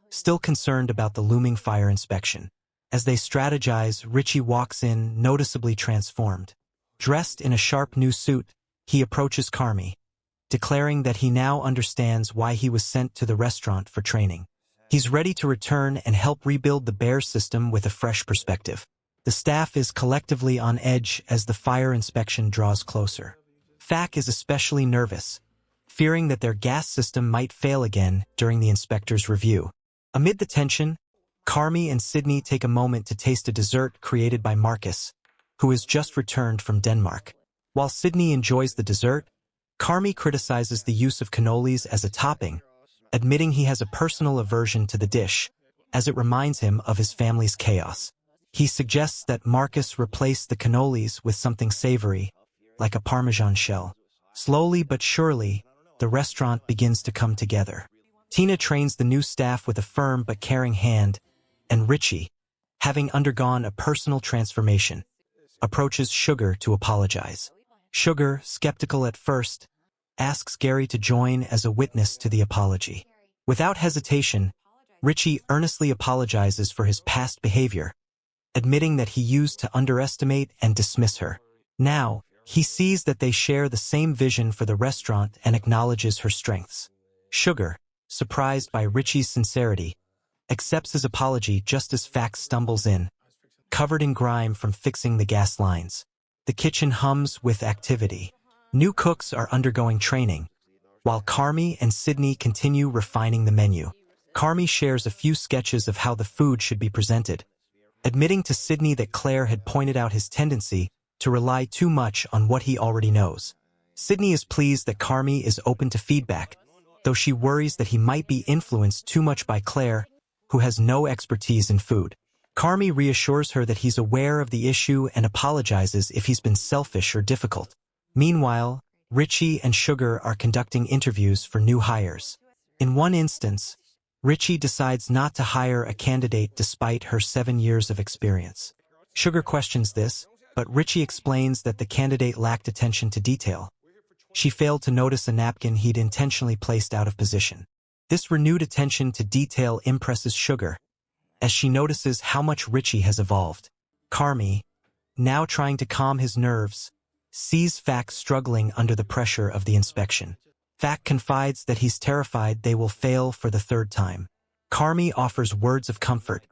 S1: Still concerned about the looming fire inspection. As they strategize, Richie walks in, noticeably transformed. Dressed in a sharp new suit, he approaches Carmy, declaring that he now understands why he was sent to the restaurant for training. He's ready to return and help rebuild the bear system with a fresh perspective. The staff is collectively on edge as the fire inspection draws closer. FAC is especially nervous, fearing that their gas system might fail again during the inspector's review. Amid the tension, Carmy and Sydney take a moment to taste a dessert created by Marcus, who has just returned from Denmark. While Sydney enjoys the dessert, Carmy criticizes the use of cannolis as a topping, admitting he has a personal aversion to the dish, as it reminds him of his family's chaos. He suggests that Marcus replace the cannolis with something savory, like a Parmesan shell. Slowly but surely, the restaurant begins to come together. Tina trains the new staff with a firm but caring hand, and Richie, having undergone a personal transformation, approaches Sugar to apologize. Sugar, skeptical at first, asks Gary to join as a witness to the apology. Without hesitation, Richie earnestly apologizes for his past behavior, admitting that he used to underestimate and dismiss her. Now, he sees that they share the same vision for the restaurant and acknowledges her strengths. Sugar, surprised by Richie's sincerity, accepts his apology just as Fax stumbles in, covered in grime from fixing the gas lines. The kitchen hums with activity. New cooks are undergoing training, while Carmy and Sydney continue refining the menu. Carmy shares a few sketches of how the food should be presented, admitting to Sydney that Claire had pointed out his tendency to rely too much on what he already knows. Sydney is pleased that Carmy is open to feedback, though she worries that he might be influenced too much by Claire, who has no expertise in food. Carmy reassures her that he's aware of the issue and apologizes if he's been selfish or difficult. Meanwhile, Richie and Sugar are conducting interviews for new hires. In one instance, Richie decides not to hire a candidate despite her 7 years of experience. Sugar questions this, but Richie explains that the candidate lacked attention to detail. She failed to notice a napkin he'd intentionally placed out of position. This renewed attention to detail impresses Sugar, as she notices how much Richie has evolved. Carmy, now trying to calm his nerves, sees Fac struggling under the pressure of the inspection. Fac confides that he's terrified they will fail for the 3rd time. Carmy offers words of comfort,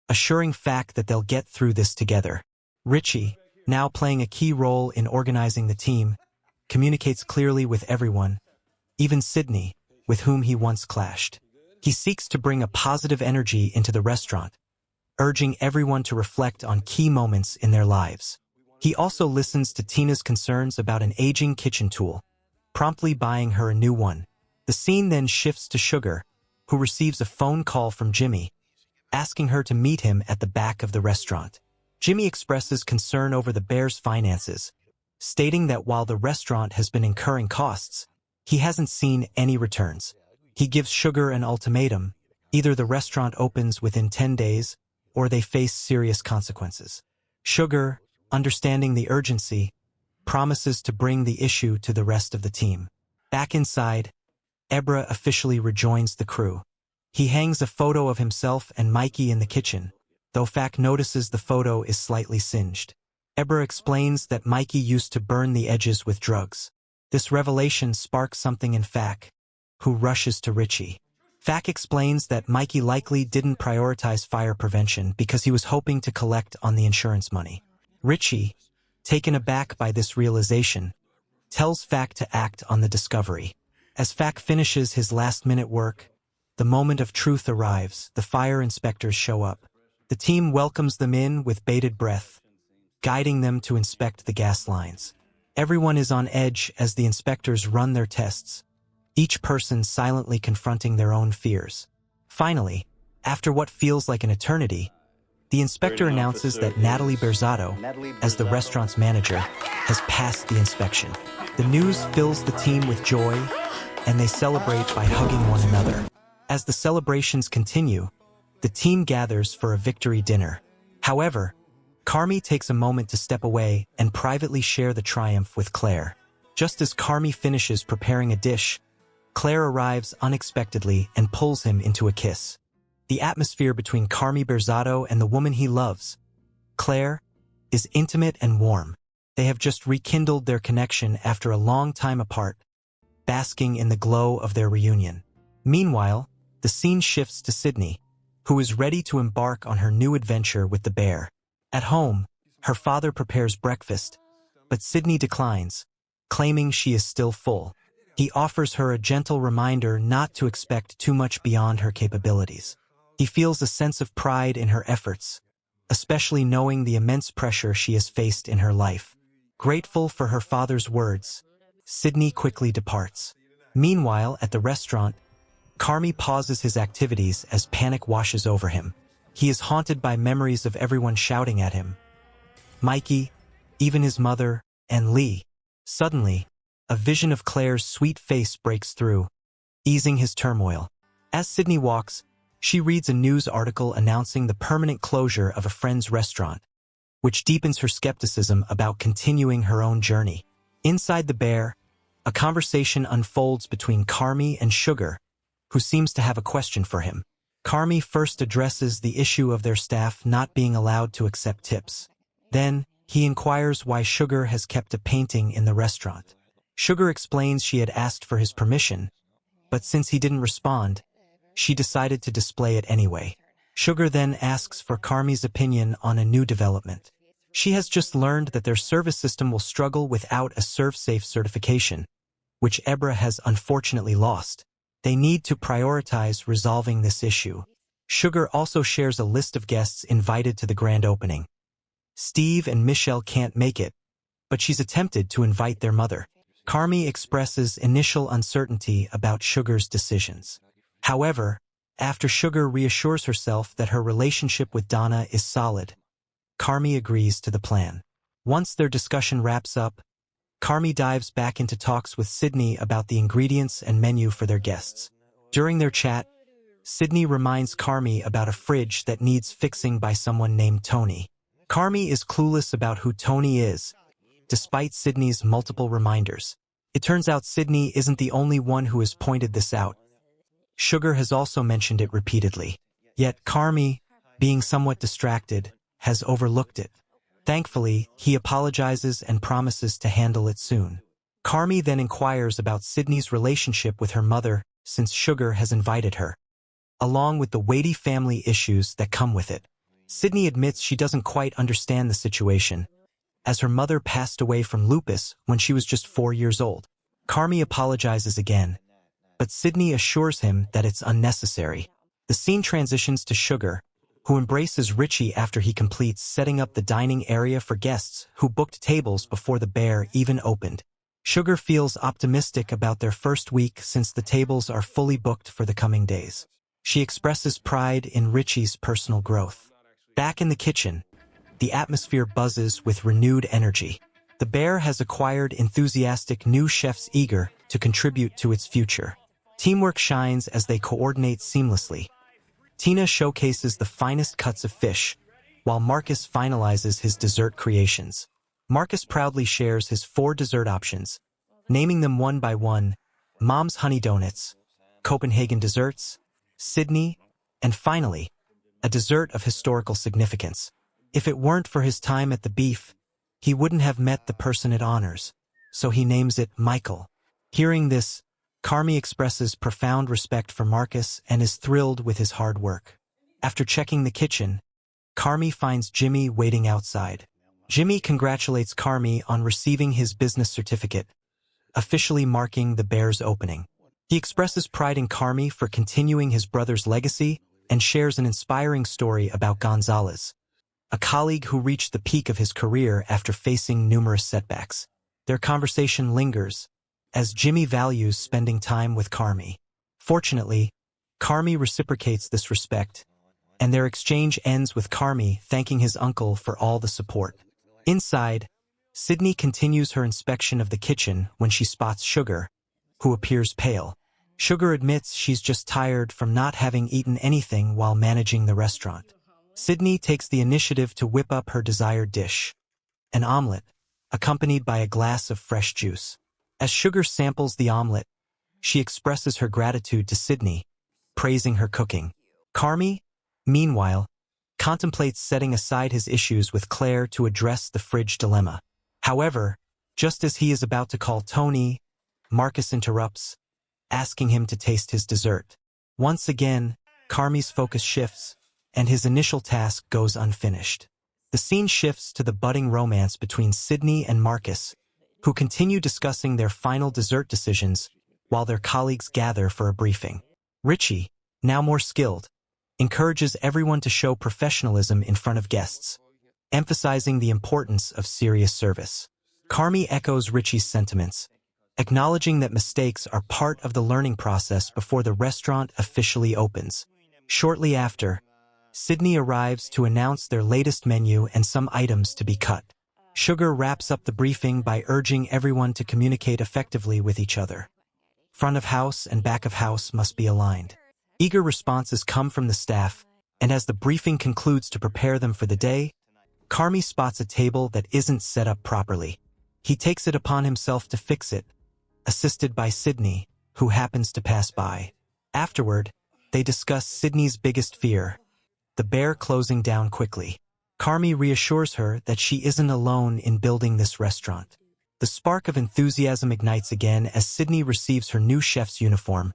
S1: assuring Fac that they'll get through this together. Richie, now playing a key role in organizing the team, communicates clearly with everyone, even Sydney, with whom he once clashed. He seeks to bring a positive energy into the restaurant, urging everyone to reflect on key moments in their lives. He also listens to Tina's concerns about an aging kitchen tool, promptly buying her a new one. The scene then shifts to Sugar, who receives a phone call from Jimmy, asking her to meet him at the back of the restaurant. Jimmy expresses concern over the bear's finances, stating that while the restaurant has been incurring costs, he hasn't seen any returns. He gives Sugar an ultimatum: either the restaurant opens within 10 days, or they face serious consequences. Sugar, understanding the urgency, promises to bring the issue to the rest of the team. Back inside, Ebra officially rejoins the crew. He hangs a photo of himself and Mikey in the kitchen, though Fack notices the photo is slightly singed. Ebra explains that Mikey used to burn the edges with drugs. This revelation sparks something in Fack, who rushes to Richie. Fack explains that Mikey likely didn't prioritize fire prevention because he was hoping to collect on the insurance money. Richie, taken aback by this realization, tells Fack to act on the discovery. As Fack finishes his last-minute work, the moment of truth arrives. The fire inspectors show up. The team welcomes them in with bated breath, guiding them to inspect the gas lines. Everyone is on edge as the inspectors run their tests, each person silently confronting their own fears. Finally, after what feels like an eternity, the inspector announces that Natalie Berzato, as the restaurant's manager, has passed the inspection. The news fills the team with joy, and they celebrate by hugging one another. As the celebrations continue, the team gathers for a victory dinner. However, Carmy takes a moment to step away and privately share the triumph with Claire. Just as Carmy finishes preparing a dish, Claire arrives unexpectedly and pulls him into a kiss. The atmosphere between Carmy Berzato and the woman he loves, Claire, is intimate and warm. They have just rekindled their connection after a long time apart, basking in the glow of their reunion. Meanwhile, the scene shifts to Sydney, who is ready to embark on her new adventure with the bear. At home, her father prepares breakfast, but Sydney declines, claiming she is still full. He offers her a gentle reminder not to expect too much beyond her capabilities. He feels a sense of pride in her efforts, especially knowing the immense pressure she has faced in her life. Grateful for her father's words, Sydney quickly departs. Meanwhile, at the restaurant, Carmy pauses his activities as panic washes over him. He is haunted by memories of everyone shouting at him. Mikey, even his mother, and Lee. Suddenly, a vision of Claire's sweet face breaks through, easing his turmoil. As Sydney walks, she reads a news article announcing the permanent closure of a friend's restaurant, which deepens her skepticism about continuing her own journey. Inside the bear, a conversation unfolds between Carmy and Sugar, who seems to have a question for him. Carmy first addresses the issue of their staff not being allowed to accept tips. Then, he inquires why Sugar has kept a painting in the restaurant. Sugar explains she had asked for his permission, but since he didn't respond, she decided to display it anyway. Sugar then asks for Carmy's opinion on a new development. She has just learned that their service system will struggle without a ServSafe certification, which Ebra has unfortunately lost. They need to prioritize resolving this issue. Sugar also shares a list of guests invited to the grand opening. Steve and Michelle can't make it, but she's attempted to invite their mother. Carmy expresses initial uncertainty about Sugar's decisions. However, after Sugar reassures herself that her relationship with Donna is solid, Carmy agrees to the plan. Once their discussion wraps up, Carmy dives back into talks with Sydney about the ingredients and menu for their guests. During their chat, Sydney reminds Carmy about a fridge that needs fixing by someone named Tony. Carmy is clueless about who Tony is, despite Sydney's multiple reminders. It turns out Sydney isn't the only one who has pointed this out. Sugar has also mentioned it repeatedly. Yet Carmy, being somewhat distracted, has overlooked it. Thankfully, he apologizes and promises to handle it soon. Carmy then inquires about Sydney's relationship with her mother since Sugar has invited her, along with the weighty family issues that come with it. Sydney admits she doesn't quite understand the situation, as her mother passed away from lupus when she was just 4 years old. Carmy apologizes again, but Sydney assures him that it's unnecessary. The scene transitions to Sugar, who embraces Richie after he completes setting up the dining area for guests who booked tables before the bear even opened. Sugar feels optimistic about their first week since the tables are fully booked for the coming days. She expresses pride in Richie's personal growth. Back in the kitchen, the atmosphere buzzes with renewed energy. The Bear has acquired enthusiastic new chefs eager to contribute to its future. Teamwork shines as they coordinate seamlessly. Tina showcases the finest cuts of fish, while Marcus finalizes his dessert creations. Marcus proudly shares his 4 dessert options, naming them one by one: Mom's Honey Donuts, Copenhagen Desserts, Sydney, and finally, a dessert of historical significance. If it weren't for his time at the Beef, he wouldn't have met the person it honors, so he names it Michael. Hearing this, Carmy expresses profound respect for Marcus and is thrilled with his hard work. After checking the kitchen, Carmy finds Jimmy waiting outside. Jimmy congratulates Carmy on receiving his business certificate, officially marking the Bear's opening. He expresses pride in Carmy for continuing his brother's legacy and shares an inspiring story about Gonzalez, a colleague who reached the peak of his career after facing numerous setbacks. Their conversation lingers, as Jimmy values spending time with Carmy. Fortunately, Carmy reciprocates this respect, and their exchange ends with Carmy thanking his uncle for all the support. Inside, Sydney continues her inspection of the kitchen when she spots Sugar, who appears pale. Sugar admits she's just tired from not having eaten anything while managing the restaurant. Sydney takes the initiative to whip up her desired dish, an omelet, accompanied by a glass of fresh juice. As Sugar samples the omelet, she expresses her gratitude to Sydney, praising her cooking. Carmy, meanwhile, contemplates setting aside his issues with Claire to address the fridge dilemma. However, just as he is about to call Tony, Marcus interrupts, asking him to taste his dessert. Once again, Carmy's focus shifts, and his initial task goes unfinished. The scene shifts to the budding romance between Sydney and Marcus, who continue discussing their final dessert decisions while their colleagues gather for a briefing. Richie, now more skilled, encourages everyone to show professionalism in front of guests, emphasizing the importance of serious service. Carmy echoes Richie's sentiments, acknowledging that mistakes are part of the learning process before the restaurant officially opens. Shortly after, Sydney arrives to announce their latest menu and some items to be cut. Sugar wraps up the briefing by urging everyone to communicate effectively with each other. Front of house and back of house must be aligned. Eager responses come from the staff, and as the briefing concludes to prepare them for the day, Carmy spots a table that isn't set up properly. He takes it upon himself to fix it, assisted by Sydney, who happens to pass by. Afterward, they discuss Sydney's biggest fear, the Bear closing down quickly. Carmy reassures her that she isn't alone in building this restaurant. The spark of enthusiasm ignites again as Sydney receives her new chef's uniform,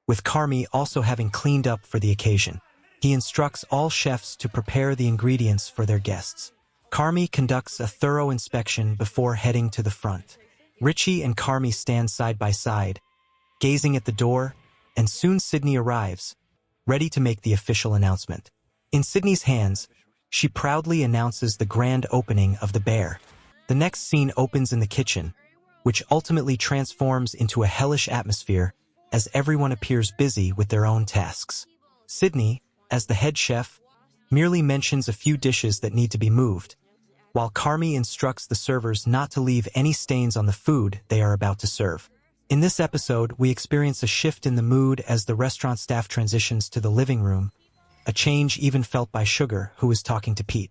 S1: with Carmy also having cleaned up for the occasion. He instructs all chefs to prepare the ingredients for their guests. Carmy conducts a thorough inspection before heading to the front. Richie and Carmy stand side by side, gazing at the door, and soon Sydney arrives, ready to make the official announcement. In Sydney's hands, she proudly announces the grand opening of the Bear. The next scene opens in the kitchen, which ultimately transforms into a hellish atmosphere as everyone appears busy with their own tasks. Sydney, as the head chef, merely mentions a few dishes that need to be moved, while Carmy instructs the servers not to leave any stains on the food they are about to serve. In this episode, we experience a shift in the mood as the restaurant staff transitions to the living room, a change even felt by Sugar, who is talking to Pete.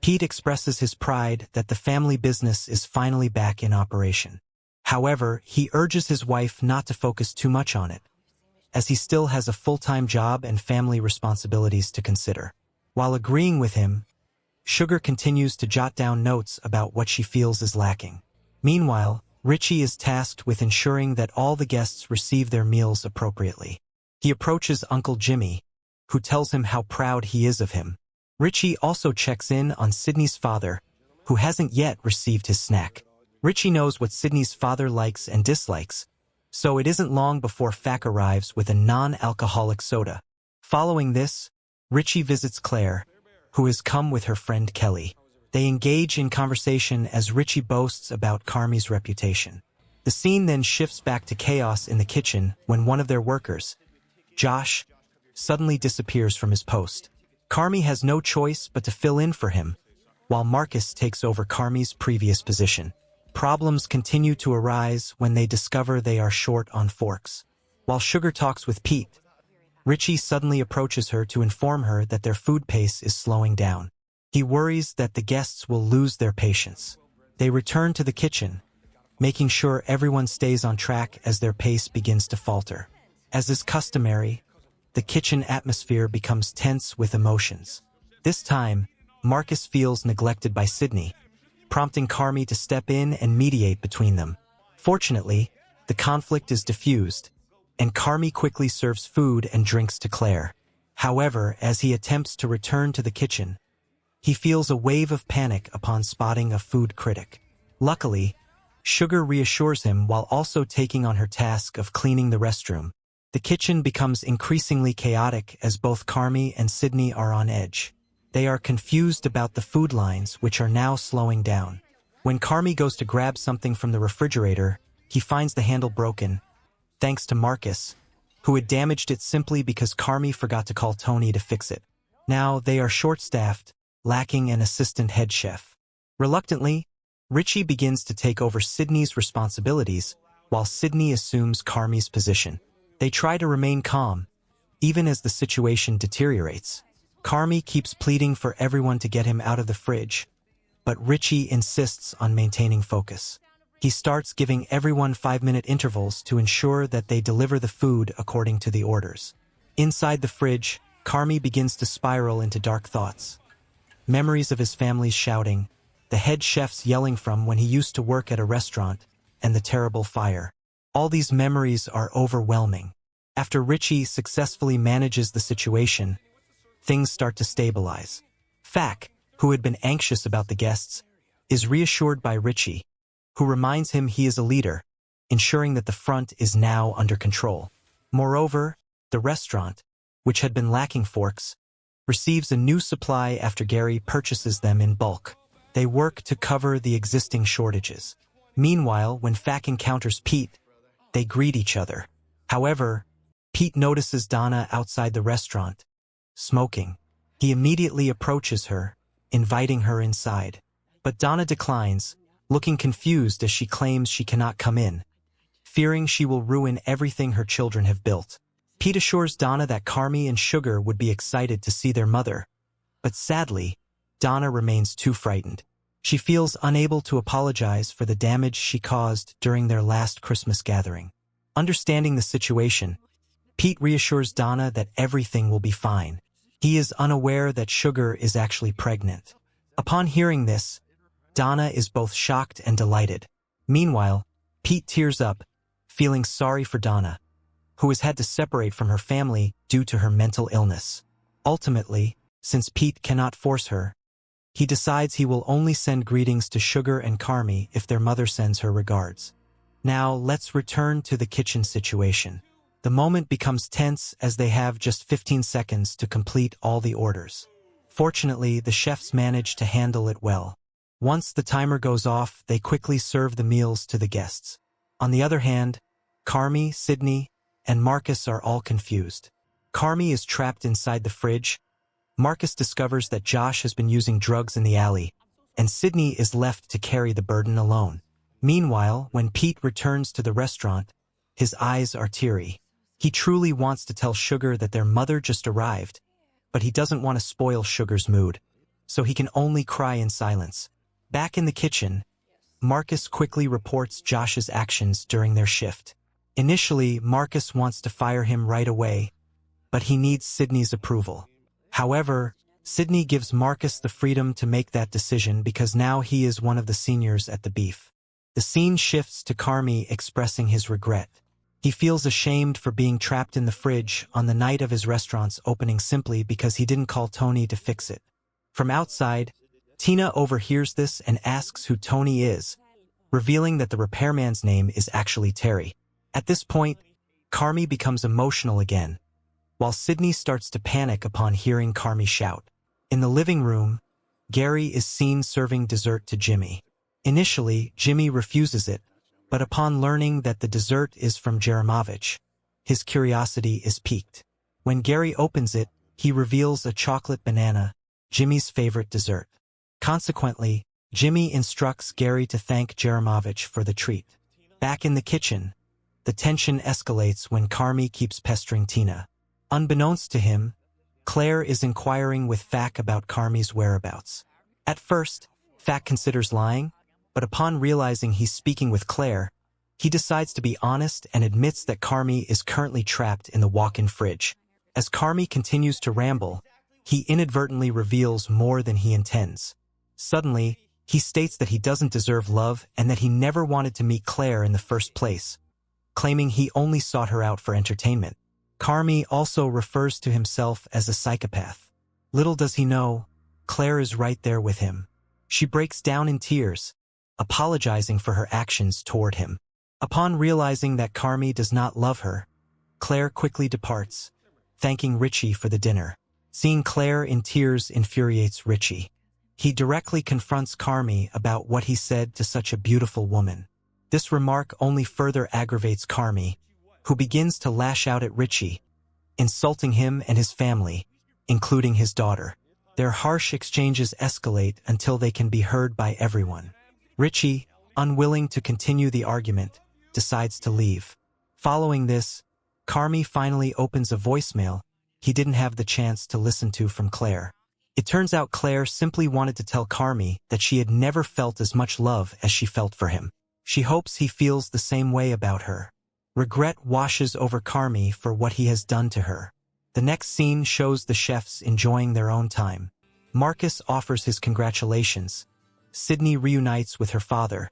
S1: Pete expresses his pride that the family business is finally back in operation. However, he urges his wife not to focus too much on it, as he still has a full-time job and family responsibilities to consider. While agreeing with him, Sugar continues to jot down notes about what she feels is lacking. Meanwhile, Richie is tasked with ensuring that all the guests receive their meals appropriately. He approaches Uncle Jimmy, who tells him how proud he is of him. Richie also checks in on Sydney's father, who hasn't yet received his snack. Richie knows what Sydney's father likes and dislikes, so it isn't long before Fack arrives with a non-alcoholic soda. Following this, Richie visits Claire, who has come with her friend Kelly. They engage in conversation as Richie boasts about Carmy's reputation. The scene then shifts back to chaos in the kitchen when one of their workers, Josh, suddenly disappears from his post. Carmy has no choice but to fill in for him, while Marcus takes over Carmy's previous position. problems continue to arise when they discover they are short on forks. While Sugar talks with Pete, Richie suddenly approaches her to inform her that their food pace is slowing down. He worries that the guests will lose their patience. They return to the kitchen, making sure everyone stays on track as their pace begins to falter. As is customary, the kitchen atmosphere becomes tense with emotions. This time, Marcus feels neglected by Sydney, prompting Carmy to step in and mediate between them. Fortunately, the conflict is diffused, and Carmy quickly serves food and drinks to Claire. However, as he attempts to return to the kitchen, he feels a wave of panic upon spotting a food critic. Luckily, Sugar reassures him while also taking on her task of cleaning the restroom. The kitchen becomes increasingly chaotic as both Carmy and Sydney are on edge. They are confused about the food lines, which are now slowing down. When Carmy goes to grab something from the refrigerator, he finds the handle broken, thanks to Marcus, who had damaged it simply because Carmy forgot to call Tony to fix it. Now they are short-staffed, lacking an assistant head chef. Reluctantly, Richie begins to take over Sydney's responsibilities, while Sydney assumes Carmy's position. They try to remain calm, even as the situation deteriorates. Carmy keeps pleading for everyone to get him out of the fridge, but Richie insists on maintaining focus. He starts giving everyone 5-minute intervals to ensure that they deliver the food according to the orders. Inside the fridge, Carmy begins to spiral into dark thoughts. Memories of his family's shouting, the head chef's yelling from when he used to work at a restaurant, and the terrible fire. All these memories are overwhelming. After Richie successfully manages the situation, things start to stabilize. Fack, who had been anxious about the guests, is reassured by Richie, who reminds him he is a leader, ensuring that the front is now under control. Moreover, the restaurant, which had been lacking forks, receives a new supply after Gary purchases them in bulk. They work to cover the existing shortages. Meanwhile, when Fack encounters Pete, they greet each other. However, Pete notices Donna outside the restaurant, smoking. He immediately approaches her, inviting her inside. But Donna declines, looking confused as she claims she cannot come in, fearing she will ruin everything her children have built. Pete assures Donna that Carmy and Sugar would be excited to see their mother, but sadly, Donna remains too frightened. She feels unable to apologize for the damage she caused during their last Christmas gathering. Understanding the situation, Pete reassures Donna that everything will be fine. He is unaware that Sugar is actually pregnant. Upon hearing this, Donna is both shocked and delighted. Meanwhile, Pete tears up, feeling sorry for Donna, who has had to separate from her family due to her mental illness. Ultimately, since Pete cannot force her, he decides he will only send greetings to Sugar and Carmy if their mother sends her regards. Now, let's return to the kitchen situation. The moment becomes tense as they have just 15 seconds to complete all the orders. Fortunately, the chefs manage to handle it well. Once the timer goes off, they quickly serve the meals to the guests. On the other hand, Carmy, Sydney, and Marcus are all confused. Carmy is trapped inside the fridge. Marcus discovers that Josh has been using drugs in the alley, and Sydney is left to carry the burden alone. Meanwhile, when Pete returns to the restaurant, his eyes are teary. He truly wants to tell Sugar that their mother just arrived, but he doesn't want to spoil Sugar's mood, so he can only cry in silence. Back in the kitchen, Marcus quickly reports Josh's actions during their shift. Initially, Marcus wants to fire him right away, but he needs Sydney's approval. However, Sydney gives Marcus the freedom to make that decision because now he is one of the seniors at the beef. The scene shifts to Carmy expressing his regret. He feels ashamed for being trapped in the fridge on the night of his restaurant's opening simply because he didn't call Tony to fix it. From outside, Tina overhears this and asks who Tony is, revealing that the repairman's name is actually Terry. At this point, Carmy becomes emotional again, while Sydney starts to panic upon hearing Carmy shout. In the living room, Gary is seen serving dessert to Jimmy. Initially, Jimmy refuses it, but upon learning that the dessert is from Jaramovich, his curiosity is piqued. When Gary opens it, he reveals a chocolate banana, Jimmy's favorite dessert. Consequently, Jimmy instructs Gary to thank Jaramovich for the treat. Back in the kitchen, the tension escalates when Carmy keeps pestering Tina. Unbeknownst to him, Claire is inquiring with Fack about Carmy's whereabouts. At first, Fack considers lying, but upon realizing he's speaking with Claire, he decides to be honest and admits that Carmy is currently trapped in the walk-in fridge. As Carmy continues to ramble, he inadvertently reveals more than he intends. Suddenly, he states that he doesn't deserve love and that he never wanted to meet Claire in the first place, claiming he only sought her out for entertainment. Carmy also refers to himself as a psychopath. Little does he know, Claire is right there with him. She breaks down in tears, apologizing for her actions toward him. Upon realizing that Carmy does not love her, Claire quickly departs, thanking Richie for the dinner. Seeing Claire in tears infuriates Richie. He directly confronts Carmy about what he said to such a beautiful woman. This remark only further aggravates Carmy, who begins to lash out at Richie, insulting him and his family, including his daughter. Their harsh exchanges escalate until they can be heard by everyone. Richie, unwilling to continue the argument, decides to leave. Following this, Carmy finally opens a voicemail he didn't have the chance to listen to from Claire. It turns out Claire simply wanted to tell Carmy that she had never felt as much love as she felt for him. She hopes he feels the same way about her. Regret washes over Carmy for what he has done to her. The next scene shows the chefs enjoying their own time. Marcus offers his congratulations. Sydney reunites with her father,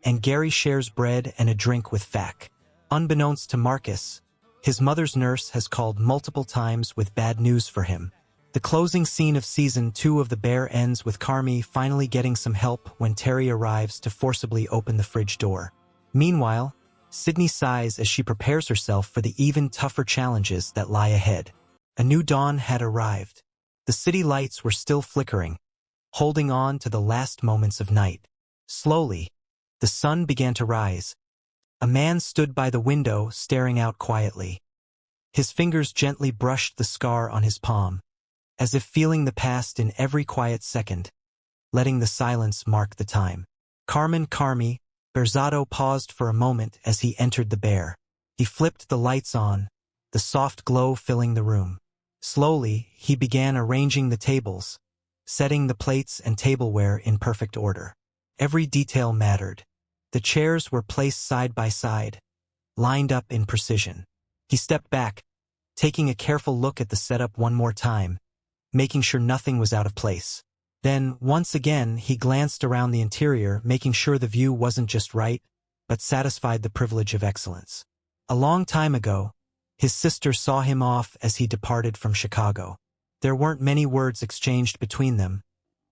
S1: and Gary shares bread and a drink with Fack. Unbeknownst to Marcus, his mother's nurse has called multiple times with bad news for him. The closing scene of Season 2 of The Bear ends with Carmy finally getting some help when Terry arrives to forcibly open the fridge door. Meanwhile, Sydney sighs as she prepares herself for the even tougher challenges that lie ahead. A new dawn had arrived. The city lights were still flickering, holding on to the last moments of night. Slowly, the sun began to rise. A man stood by the window, staring out quietly. His fingers gently brushed the scar on his palm, as if feeling the past in every quiet second, letting the silence mark the time. Carmy, Berzado paused for a moment as he entered the Bear. He flipped the lights on, the soft glow filling the room. Slowly, he began arranging the tables, setting the plates and tableware in perfect order. Every detail mattered. The chairs were placed side by side, lined up in precision. He stepped back, taking a careful look at the setup one more time, making sure nothing was out of place. Then, once again, he glanced around the interior, making sure the view wasn't just right, but satisfied the privilege of excellence. A long time ago, his sister saw him off as he departed from Chicago. There weren't many words exchanged between them,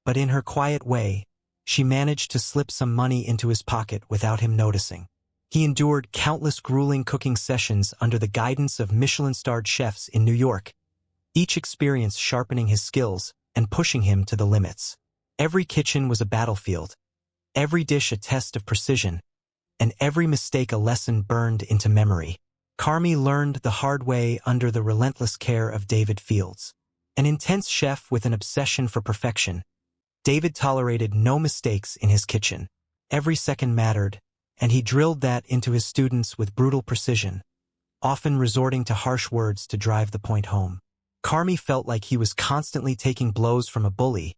S1: but in her quiet way, she managed to slip some money into his pocket without him noticing. He endured countless grueling cooking sessions under the guidance of Michelin-starred chefs in New York, each experience sharpening his skills and pushing him to the limits. Every kitchen was a battlefield, every dish a test of precision, and every mistake a lesson burned into memory. Carmy learned the hard way under the relentless care of David Fields. An intense chef with an obsession for perfection, David tolerated no mistakes in his kitchen. Every second mattered, and he drilled that into his students with brutal precision, often resorting to harsh words to drive the point home. Carmy felt like he was constantly taking blows from a bully,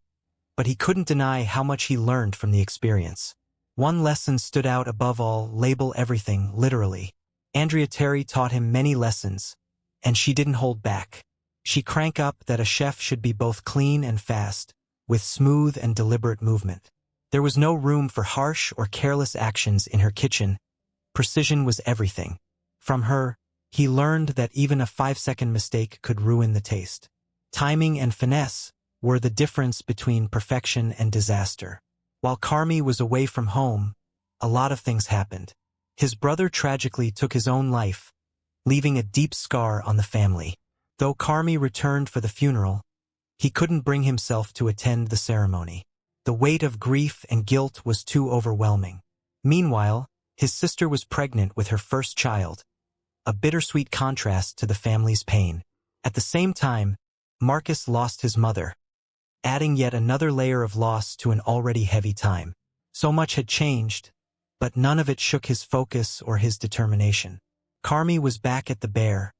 S1: but he couldn't deny how much he learned from the experience. One lesson stood out above all: label everything, literally. Andrea Terry taught him many lessons, and she didn't hold back. She cranked up that a chef should be both clean and fast, with smooth and deliberate movement. There was no room for harsh or careless actions in her kitchen. Precision was everything. From her, he learned that even a 5-second mistake could ruin the taste. Timing and finesse were the difference between perfection and disaster. While Carmy was away from home, a lot of things happened. His brother tragically took his own life, leaving a deep scar on the family. Though Carmy returned for the funeral, he couldn't bring himself to attend the ceremony. The weight of grief and guilt was too overwhelming. Meanwhile, his sister was pregnant with her first child, a bittersweet contrast to the family's pain. At the same time, Marcus lost his mother, adding yet another layer of loss to an already heavy time. So much had changed, but none of it shook his focus or his determination. Carmy was back at the Bear,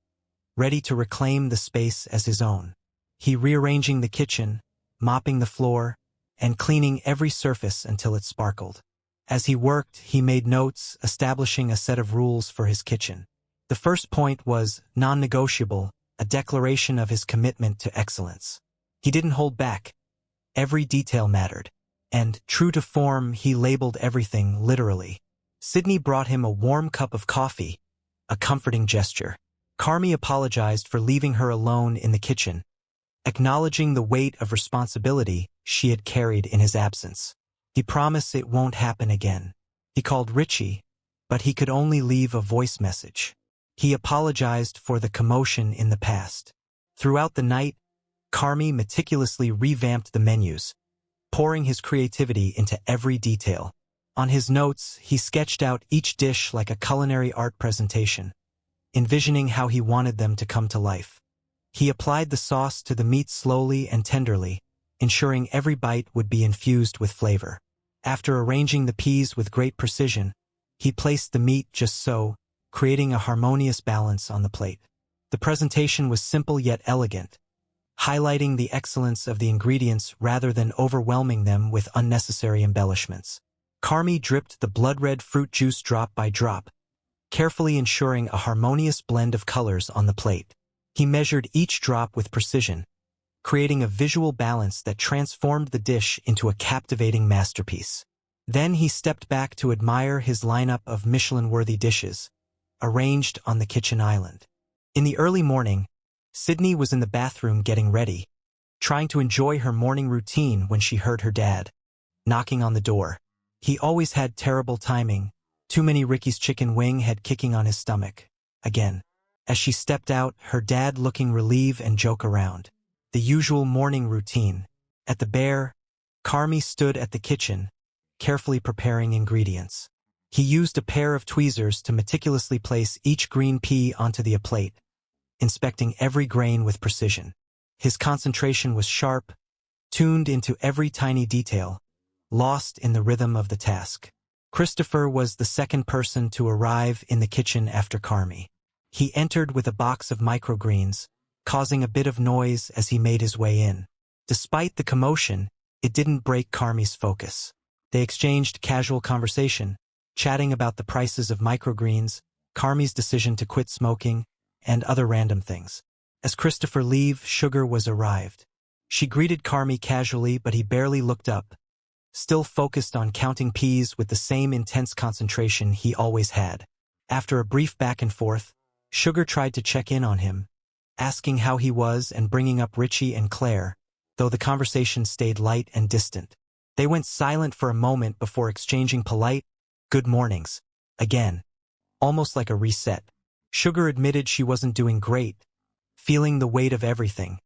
S1: ready to reclaim the space as his own. He rearranging the kitchen, mopping the floor, and cleaning every surface until it sparkled. As he worked, he made notes, establishing a set of rules for his kitchen. The first point was non-negotiable, a declaration of his commitment to excellence. He didn't hold back. Every detail mattered. And, true to form, he labeled everything literally. Sydney brought him a warm cup of coffee, a comforting gesture. Carmy apologized for leaving her alone in the kitchen, acknowledging the weight of responsibility she had carried in his absence. He promised it won't happen again. He called Richie, but he could only leave a voice message. He apologized for the commotion in the past. Throughout the night, Carmy meticulously revamped the menus, pouring his creativity into every detail. On his notes, he sketched out each dish like a culinary art presentation, envisioning how he wanted them to come to life. He applied the sauce to the meat slowly and tenderly, ensuring every bite would be infused with flavor. After arranging the peas with great precision, he placed the meat just so, creating a harmonious balance on the plate. The presentation was simple yet elegant, highlighting the excellence of the ingredients rather than overwhelming them with unnecessary embellishments. Carmy dripped the blood-red fruit juice drop by drop, carefully ensuring a harmonious blend of colors on the plate. He measured each drop with precision, creating a visual balance that transformed the dish into a captivating masterpiece. Then he stepped back to admire his lineup of Michelin-worthy dishes, arranged on the kitchen island. In the early morning, Sydney was in the bathroom getting ready, trying to enjoy her morning routine when she heard her dad knocking on the door. He always had terrible timing. Too many Ricky's chicken wing had kicking on his stomach. Again. As she stepped out, her dad looking relieved and joke around. The usual morning routine. At the Bear, Carmy stood at the kitchen, carefully preparing ingredients. He used a pair of tweezers to meticulously place each green pea onto the plate, inspecting every grain with precision. His concentration was sharp, tuned into every tiny detail, lost in the rhythm of the task. Christopher was the second person to arrive in the kitchen after Carmy. He entered with a box of microgreens, causing a bit of noise as he made his way in. Despite the commotion, it didn't break Carmy's focus. They exchanged casual conversation, chatting about the prices of microgreens, Carmy's decision to quit smoking, and other random things. As Christopher Sugar was arrived. She greeted Carmy casually, but he barely looked up, still focused on counting peas with the same intense concentration he always had. After a brief back and forth, Sugar tried to check in on him, asking how he was and bringing up Richie and Claire, though the conversation stayed light and distant. They went silent for a moment before exchanging polite, good mornings, again, almost like a reset. Sugar admitted she wasn't doing great, feeling the weight of everything,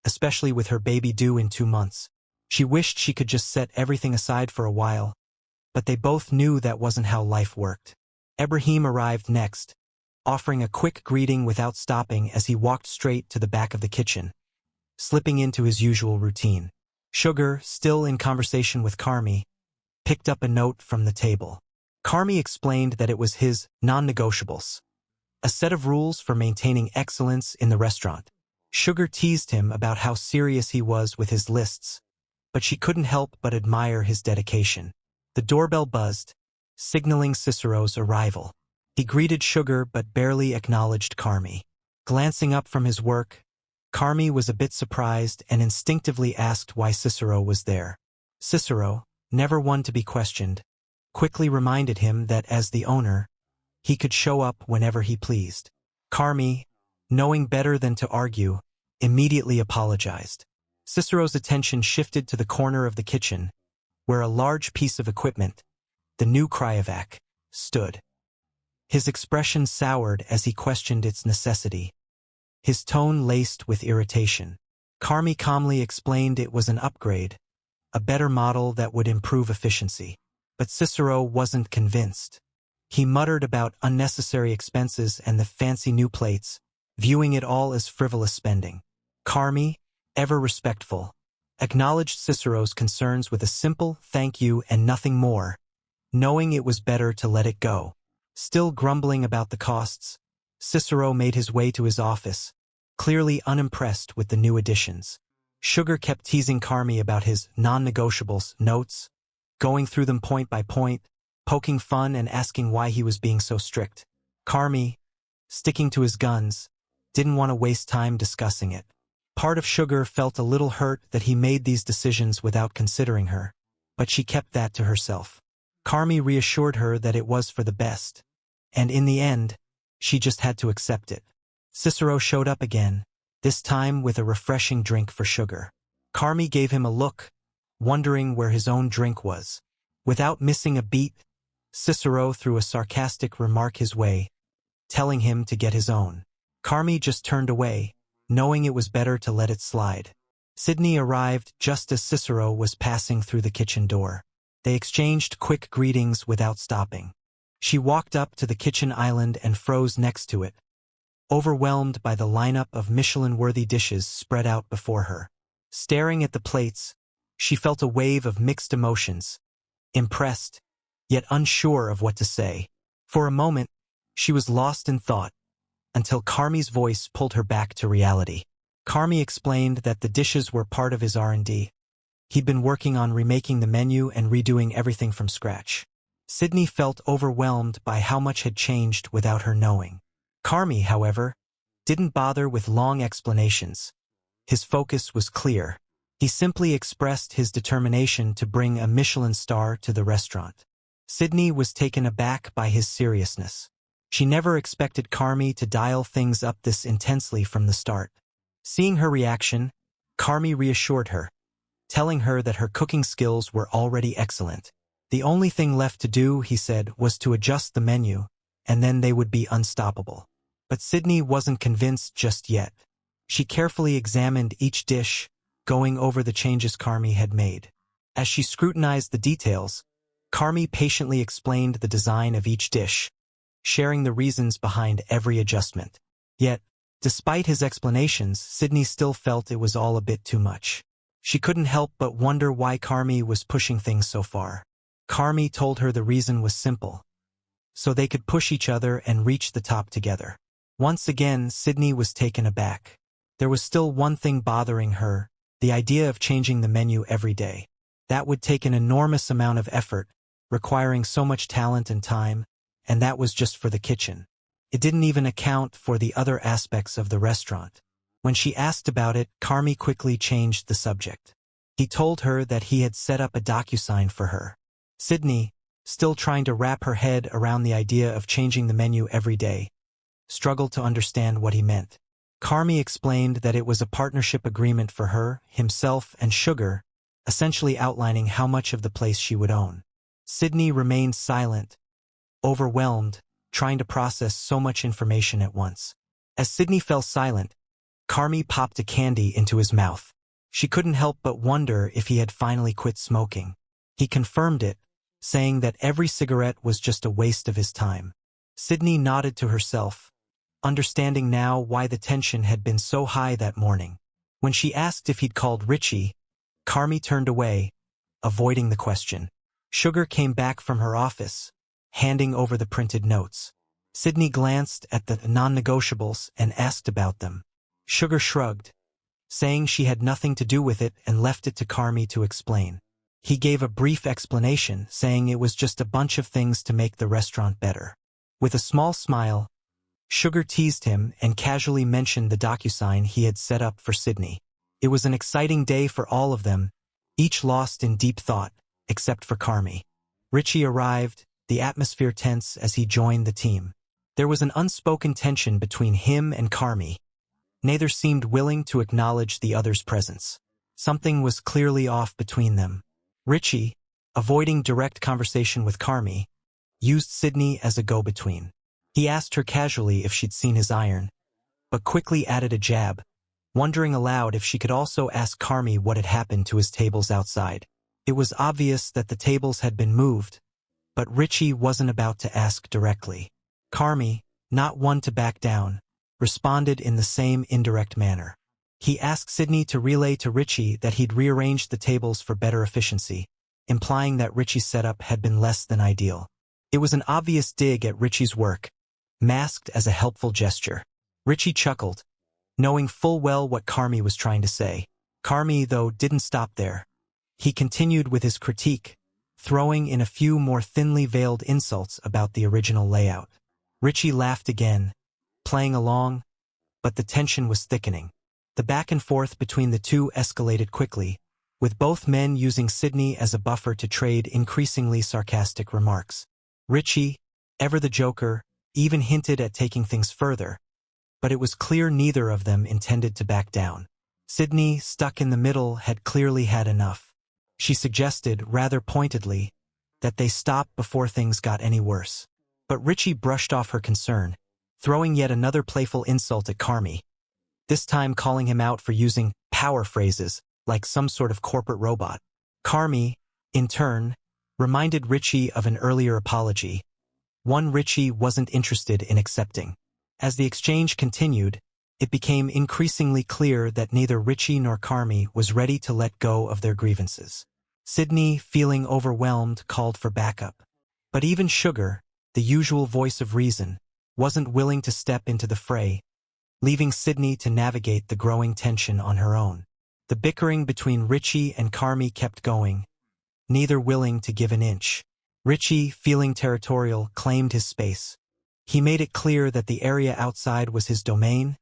S1: especially with her baby due in 2 months. She wished she could just set everything aside for a while, but they both knew that wasn't how life worked. Ibrahim arrived next, offering a quick greeting without stopping as he walked straight to the back of the kitchen, slipping into his usual routine. Sugar, still in conversation with Carmy, picked up a note from the table. Carmy explained that it was his non-negotiables, a set of rules for maintaining excellence in the restaurant. Sugar teased him about how serious he was with his lists, but she couldn't help but admire his dedication. The doorbell buzzed, signaling Cicero's arrival. He greeted Sugar but barely acknowledged Carmy. Glancing up from his work, Carmy was a bit surprised and instinctively asked why Cicero was there. Cicero, never one to be questioned, quickly reminded him that as the owner, he could show up whenever he pleased. Carmy, knowing better than to argue, immediately apologized. Cicero's attention shifted to the corner of the kitchen, where a large piece of equipment, the new cryovac, stood. His expression soured as he questioned its necessity, his tone laced with irritation. Carmy calmly explained it was an upgrade, a better model that would improve efficiency. But Cicero wasn't convinced. He muttered about unnecessary expenses and the fancy new plates, viewing it all as frivolous spending. Carmy, ever respectful, acknowledged Cicero's concerns with a simple thank you and nothing more, knowing it was better to let it go. Still grumbling about the costs, Cicero made his way to his office, clearly unimpressed with the new additions. Sugar kept teasing Carmy about his non-negotiables notes, going through them point by point, poking fun and asking why he was being so strict. Carmy, sticking to his guns, didn't want to waste time discussing it. Part of Sugar felt a little hurt that he made these decisions without considering her, but she kept that to herself. Carmy reassured her that it was for the best, and in the end, she just had to accept it. Cicero showed up again, this time with a refreshing drink for Sugar. Carmy gave him a look, wondering where his own drink was. Without missing a beat, Cicero threw a sarcastic remark his way, telling him to get his own. Carmy just turned away, knowing it was better to let it slide. Sydney arrived just as Cicero was passing through the kitchen door. They exchanged quick greetings without stopping. She walked up to the kitchen island and froze next to it, overwhelmed by the lineup of Michelin-worthy dishes spread out before her. Staring at the plates, she felt a wave of mixed emotions, impressed, yet unsure of what to say. For a moment, she was lost in thought, until Carmy's voice pulled her back to reality. Carmy explained that the dishes were part of his R&D. He'd been working on remaking the menu and redoing everything from scratch. Sydney felt overwhelmed by how much had changed without her knowing. Carmy, however, didn't bother with long explanations. His focus was clear. He simply expressed his determination to bring a Michelin star to the restaurant. Sydney was taken aback by his seriousness. She never expected Carmy to dial things up this intensely from the start. Seeing her reaction, Carmy reassured her, telling her that her cooking skills were already excellent. The only thing left to do, he said, was to adjust the menu, and then they would be unstoppable. But Sydney wasn't convinced just yet. She carefully examined each dish, going over the changes Carmy had made. As she scrutinized the details, Carmy patiently explained the design of each dish, sharing the reasons behind every adjustment. Yet, despite his explanations, Sydney still felt it was all a bit too much. She couldn't help but wonder why Carmy was pushing things so far. Carmy told her the reason was simple, so they could push each other and reach the top together. Once again, Sydney was taken aback. There was still one thing bothering her, the idea of changing the menu every day. That would take an enormous amount of effort, requiring so much talent and time, and that was just for the kitchen. It didn't even account for the other aspects of the restaurant. When she asked about it, Carmy quickly changed the subject. He told her that he had set up a DocuSign for her. Sydney, still trying to wrap her head around the idea of changing the menu every day, struggled to understand what he meant. Carmy explained that it was a partnership agreement for her, himself, and Sugar, essentially outlining how much of the place she would own. Sydney remained silent, overwhelmed, trying to process so much information at once. As Sydney fell silent, Carmy popped a candy into his mouth. She couldn't help but wonder if he had finally quit smoking. He confirmed it, saying that every cigarette was just a waste of his time. Sydney nodded to herself, understanding now why the tension had been so high that morning. When she asked if he'd called Richie, Carmy turned away, avoiding the question. Sugar came back from her office, handing over the printed notes. Sydney glanced at the non-negotiables and asked about them. Sugar shrugged, saying she had nothing to do with it and left it to Carmy to explain. He gave a brief explanation, saying it was just a bunch of things to make the restaurant better. With a small smile, Sugar teased him and casually mentioned the DocuSign he had set up for Sydney. It was an exciting day for all of them, each lost in deep thought, except for Carmy. Richie arrived, the atmosphere tense as he joined the team. There was an unspoken tension between him and Carmy. Neither seemed willing to acknowledge the other's presence. Something was clearly off between them. Richie, avoiding direct conversation with Carmy, used Sydney as a go-between. He asked her casually if she'd seen his iron, but quickly added a jab, wondering aloud if she could also ask Carmy what had happened to his tables outside. It was obvious that the tables had been moved, but Richie wasn't about to ask directly. Carmy, not one to back down, responded in the same indirect manner. He asked Sydney to relay to Richie that he'd rearranged the tables for better efficiency, implying that Richie's setup had been less than ideal. It was an obvious dig at Richie's work, masked as a helpful gesture. Richie chuckled, knowing full well what Carmy was trying to say. Carmy, though, didn't stop there. He continued with his critique, throwing in a few more thinly veiled insults about the original layout. Richie laughed again, playing along, but the tension was thickening. The back and forth between the two escalated quickly, with both men using Sydney as a buffer to trade increasingly sarcastic remarks. Richie, ever the joker, even hinted at taking things further, but it was clear neither of them intended to back down. Sydney, stuck in the middle, had clearly had enough. She suggested, rather pointedly, that they stop before things got any worse. But Richie brushed off her concern, throwing yet another playful insult at Carmy, this time calling him out for using power phrases like some sort of corporate robot. Carmy, in turn, reminded Richie of an earlier apology, one Richie wasn't interested in accepting. As the exchange continued, it became increasingly clear that neither Richie nor Carmy was ready to let go of their grievances. Sydney, feeling overwhelmed, called for backup. But even Sugar, the usual voice of reason, wasn't willing to step into the fray, leaving Sydney to navigate the growing tension on her own. The bickering between Richie and Carmy kept going, neither willing to give an inch. Richie, feeling territorial, claimed his space. He made it clear that the area outside was his domain,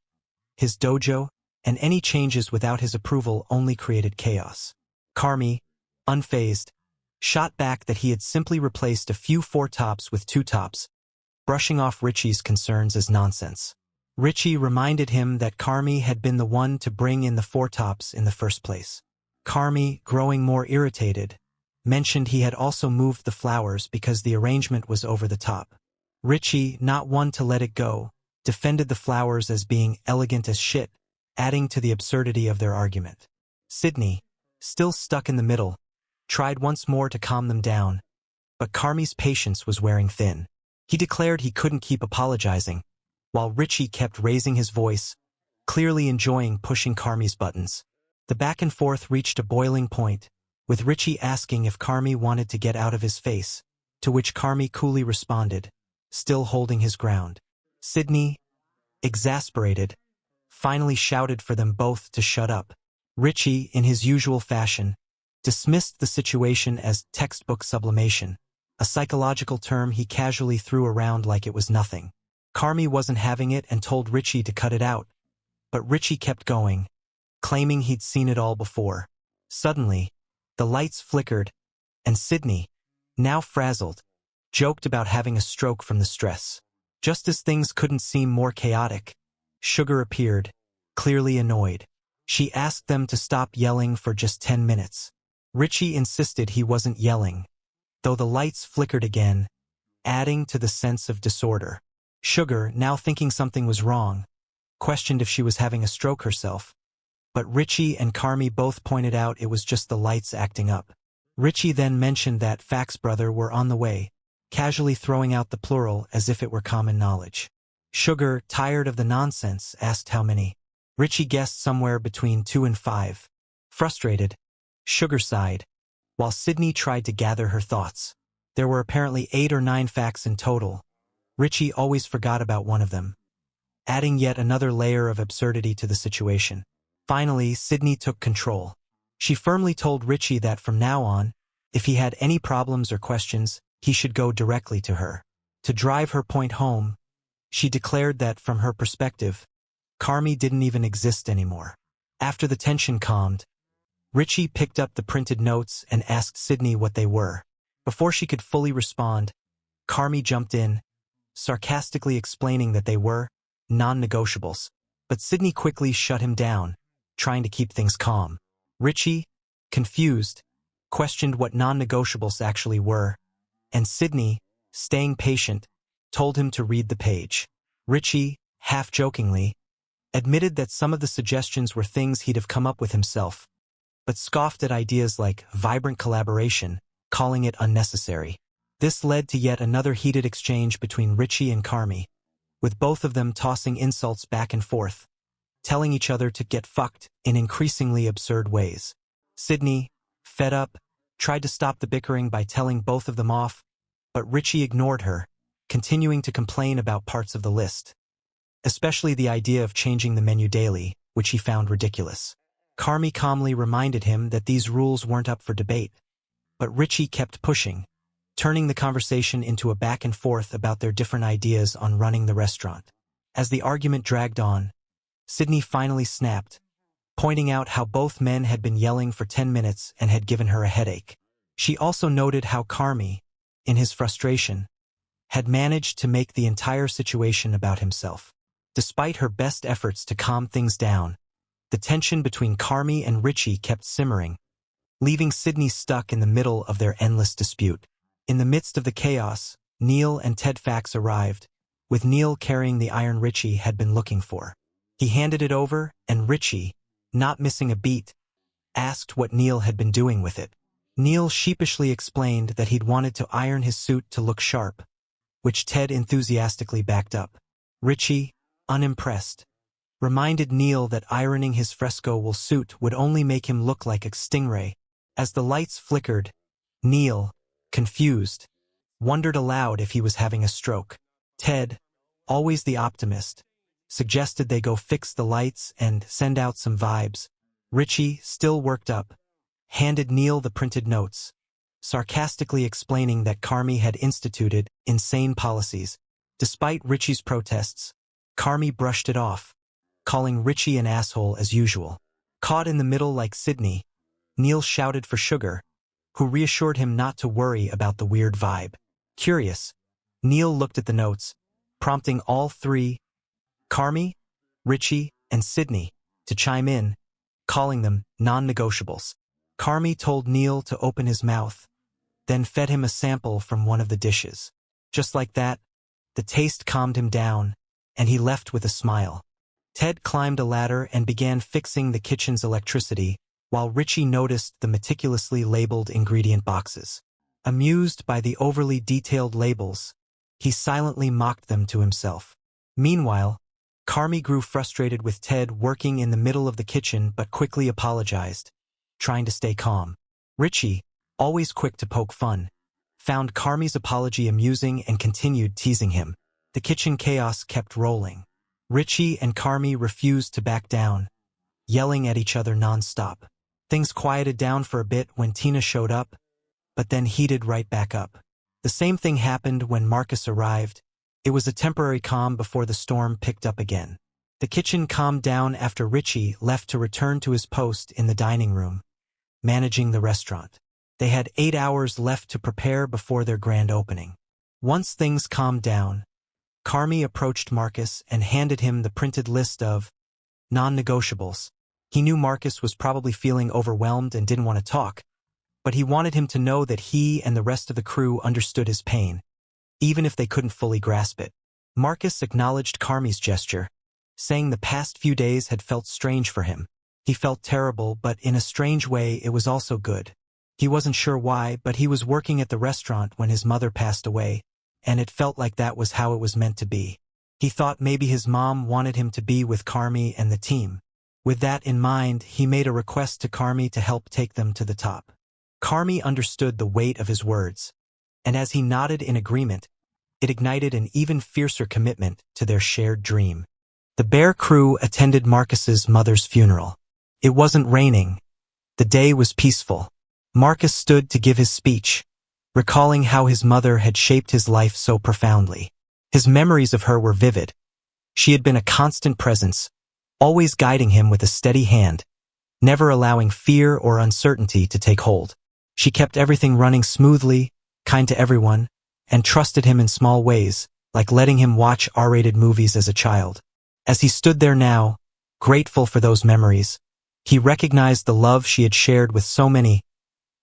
S1: his dojo, and any changes without his approval only created chaos. Carmy, unfazed, shot back that he had simply replaced a few 4-tops with 2-tops, brushing off Richie's concerns as nonsense. Richie reminded him that Carmy had been the one to bring in the 4-tops in the first place. Carmy, growing more irritated, mentioned he had also moved the flowers because the arrangement was over the top. Richie, not one to let it go, defended the flowers as being elegant as shit, adding to the absurdity of their argument. Sydney, still stuck in the middle, tried once more to calm them down, but Carmy's patience was wearing thin. He declared he couldn't keep apologizing, while Richie kept raising his voice, clearly enjoying pushing Carmy's buttons. The back and forth reached a boiling point, with Richie asking if Carmy wanted to get out of his face, to which Carmy coolly responded, still holding his ground. Sydney, exasperated, finally shouted for them both to shut up. Richie, in his usual fashion, dismissed the situation as textbook sublimation, a psychological term he casually threw around like it was nothing. Carmy wasn't having it and told Richie to cut it out, but Richie kept going, claiming he'd seen it all before. Suddenly, the lights flickered, and Sydney, now frazzled, joked about having a stroke from the stress. Just as things couldn't seem more chaotic, Sugar appeared, clearly annoyed. She asked them to stop yelling for just 10 minutes. Richie insisted he wasn't yelling, though the lights flickered again, adding to the sense of disorder. Sugar, now thinking something was wrong, questioned if she was having a stroke herself, but Richie and Carmy both pointed out it was just the lights acting up. Richie then mentioned that Fax brother were on the way, casually throwing out the plural as if it were common knowledge. Sugar, tired of the nonsense, asked how many. Richie guessed somewhere between 2 and 5. Frustrated, Sugar sighed, while Sydney tried to gather her thoughts. There were apparently 8 or 9 Fax in total. Richie always forgot about one of them, adding yet another layer of absurdity to the situation. Finally, Sydney took control. She firmly told Richie that from now on, if he had any problems or questions, he should go directly to her. To drive her point home, she declared that, from her perspective, Carmy didn't even exist anymore. After the tension calmed, Richie picked up the printed notes and asked Sydney what they were. Before she could fully respond, Carmy jumped in, sarcastically explaining that they were non-negotiables. But Sydney quickly shut him down, trying to keep things calm. Richie, confused, questioned what non-negotiables actually were, and Sydney, staying patient, told him to read the page. Richie, half-jokingly, admitted that some of the suggestions were things he'd have come up with himself, but scoffed at ideas like vibrant collaboration, calling it unnecessary. This led to yet another heated exchange between Richie and Carmy, with both of them tossing insults back and forth, telling each other to get fucked in increasingly absurd ways. Sydney, fed up, tried to stop the bickering by telling both of them off, but Richie ignored her, continuing to complain about parts of the list, especially the idea of changing the menu daily, which he found ridiculous. Carmy calmly reminded him that these rules weren't up for debate, but Richie kept pushing, turning the conversation into a back and forth about their different ideas on running the restaurant. As the argument dragged on, Sydney finally snapped, pointing out how both men had been yelling for 10 minutes and had given her a headache. She also noted how Carmy, in his frustration, had managed to make the entire situation about himself. Despite her best efforts to calm things down, the tension between Carmy and Richie kept simmering, leaving Sydney stuck in the middle of their endless dispute. In the midst of the chaos, Neil and Ted Fax arrived, with Neil carrying the iron Richie had been looking for. He handed it over, and Richie, not missing a beat, asked what Neil had been doing with it. Neil sheepishly explained that he'd wanted to iron his suit to look sharp, which Ted enthusiastically backed up. Richie, unimpressed, reminded Neil that ironing his fresco wool suit would only make him look like a stingray. As the lights flickered, Neil, confused, wondered aloud if he was having a stroke. Ted, always the optimist, suggested they go fix the lights and send out some vibes. Richie, still worked up, handed Neil the printed notes, sarcastically explaining that Carmy had instituted insane policies. Despite Richie's protests, Carmy brushed it off, calling Richie an asshole as usual. Caught in the middle like Sydney, Neil shouted for Sugar, who reassured him not to worry about the weird vibe. Curious, Neil looked at the notes, prompting all three, Carmy, Richie, and Sydney, to chime in, calling them non-negotiables. Carmy told Neil to open his mouth, then fed him a sample from one of the dishes. Just like that, the taste calmed him down, and he left with a smile. Ted climbed a ladder and began fixing the kitchen's electricity, while Richie noticed the meticulously labeled ingredient boxes. Amused by the overly detailed labels, he silently mocked them to himself. Meanwhile, Carmy grew frustrated with Ted working in the middle of the kitchen but quickly apologized, trying to stay calm. Richie, always quick to poke fun, found Carmy's apology amusing and continued teasing him. The kitchen chaos kept rolling. Richie and Carmy refused to back down, yelling at each other non-stop. Things quieted down for a bit when Tina showed up, but then heated right back up. The same thing happened when Marcus arrived. It was a temporary calm before the storm picked up again. The kitchen calmed down after Richie left to return to his post in the dining room, managing the restaurant. They had 8 hours left to prepare before their grand opening. Once things calmed down, Carmy approached Marcus and handed him the printed list of non-negotiables. He knew Marcus was probably feeling overwhelmed and didn't want to talk, but he wanted him to know that he and the rest of the crew understood his pain, even if they couldn't fully grasp it. Marcus acknowledged Carmy's gesture, saying the past few days had felt strange for him. He felt terrible, but in a strange way it was also good. He wasn't sure why, but he was working at the restaurant when his mother passed away, and it felt like that was how it was meant to be. He thought maybe his mom wanted him to be with Carmy and the team. With that in mind, he made a request to Carmy to help take them to the top. Carmy understood the weight of his words, and as he nodded in agreement, it ignited an even fiercer commitment to their shared dream. The Bear crew attended Marcus's mother's funeral. It wasn't raining. The day was peaceful. Marcus stood to give his speech, recalling how his mother had shaped his life so profoundly. His memories of her were vivid. She had been a constant presence, always guiding him with a steady hand, never allowing fear or uncertainty to take hold. She kept everything running smoothly, kind to everyone, and trusted him in small ways, like letting him watch R-rated movies as a child. As he stood there now, grateful for those memories, he recognized the love she had shared with so many,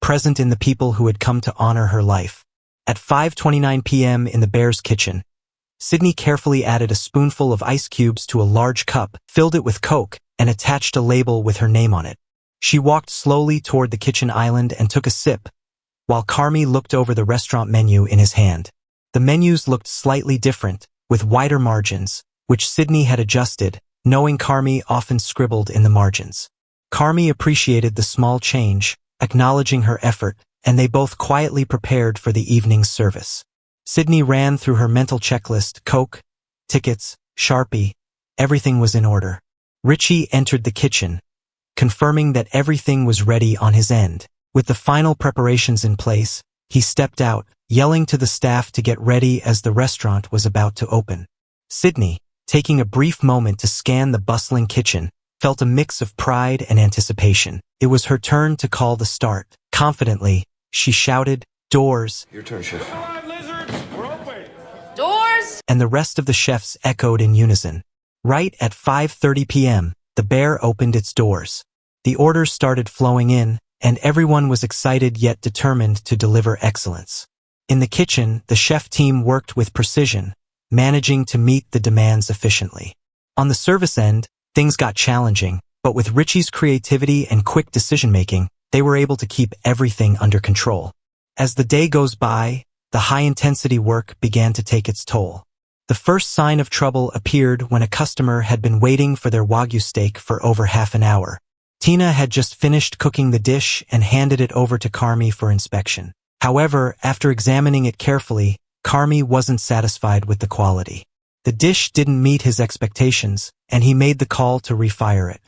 S1: present in the people who had come to honor her life. At 5:29 p.m. in the Bear's kitchen, Sydney carefully added a spoonful of ice cubes to a large cup, filled it with Coke, and attached a label with her name on it. She walked slowly toward the kitchen island and took a sip, while Carmy looked over the restaurant menu in his hand. The menus looked slightly different, with wider margins, which Sydney had adjusted, knowing Carmy often scribbled in the margins. Carmy appreciated the small change, acknowledging her effort, and they both quietly prepared for the evening's service. Sydney ran through her mental checklist: Coke, tickets, Sharpie, everything was in order. Richie entered the kitchen, confirming that everything was ready on his end. With the final preparations in place, he stepped out, yelling to the staff to get ready as the restaurant was about to open. Sydney, taking a brief moment to scan the bustling kitchen, felt a mix of pride and anticipation. It was her turn to call the start. Confidently, she shouted, "Doors!"
S2: Your turn, chef.
S3: Come on, lizards! We're open!
S4: Doors!
S1: And the rest of the chefs echoed in unison. Right at 5:30 p.m., the Bear opened its doors. The orders started flowing in, and everyone was excited yet determined to deliver excellence. In the kitchen, the chef team worked with precision, managing to meet the demands efficiently. On the service end, things got challenging, but with Richie's creativity and quick decision-making, they were able to keep everything under control. As the day goes by, the high-intensity work began to take its toll. The first sign of trouble appeared when a customer had been waiting for their Wagyu steak for over half an hour. Tina had just finished cooking the dish and handed it over to Carmy for inspection. However, after examining it carefully, Carmy wasn't satisfied with the quality. The dish didn't meet his expectations, and he made the call to refire it.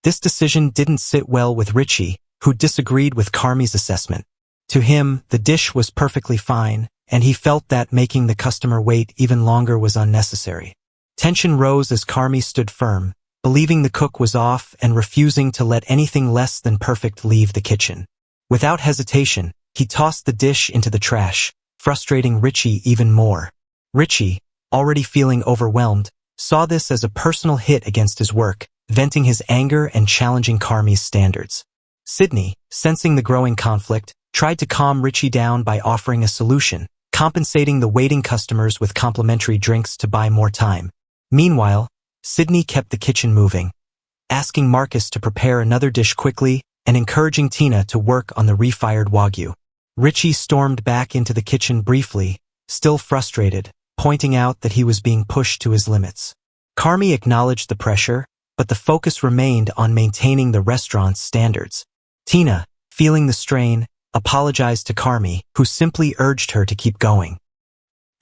S1: This decision didn't sit well with Richie, who disagreed with Carmy's assessment. To him, the dish was perfectly fine, and he felt that making the customer wait even longer was unnecessary. Tension rose as Carmy stood firm, believing the cook was off and refusing to let anything less than perfect leave the kitchen. Without hesitation, he tossed the dish into the trash, frustrating Richie even more. Richie, already feeling overwhelmed, saw this as a personal hit against his work, venting his anger and challenging Carmy's standards. Sydney, sensing the growing conflict, tried to calm Richie down by offering a solution, compensating the waiting customers with complimentary drinks to buy more time. Meanwhile, Sydney kept the kitchen moving, asking Marcus to prepare another dish quickly and encouraging Tina to work on the refired Wagyu. Richie stormed back into the kitchen briefly, still frustrated, pointing out that he was being pushed to his limits. Carmy acknowledged the pressure, but the focus remained on maintaining the restaurant's standards. Tina, feeling the strain, apologized to Carmy, who simply urged her to keep going.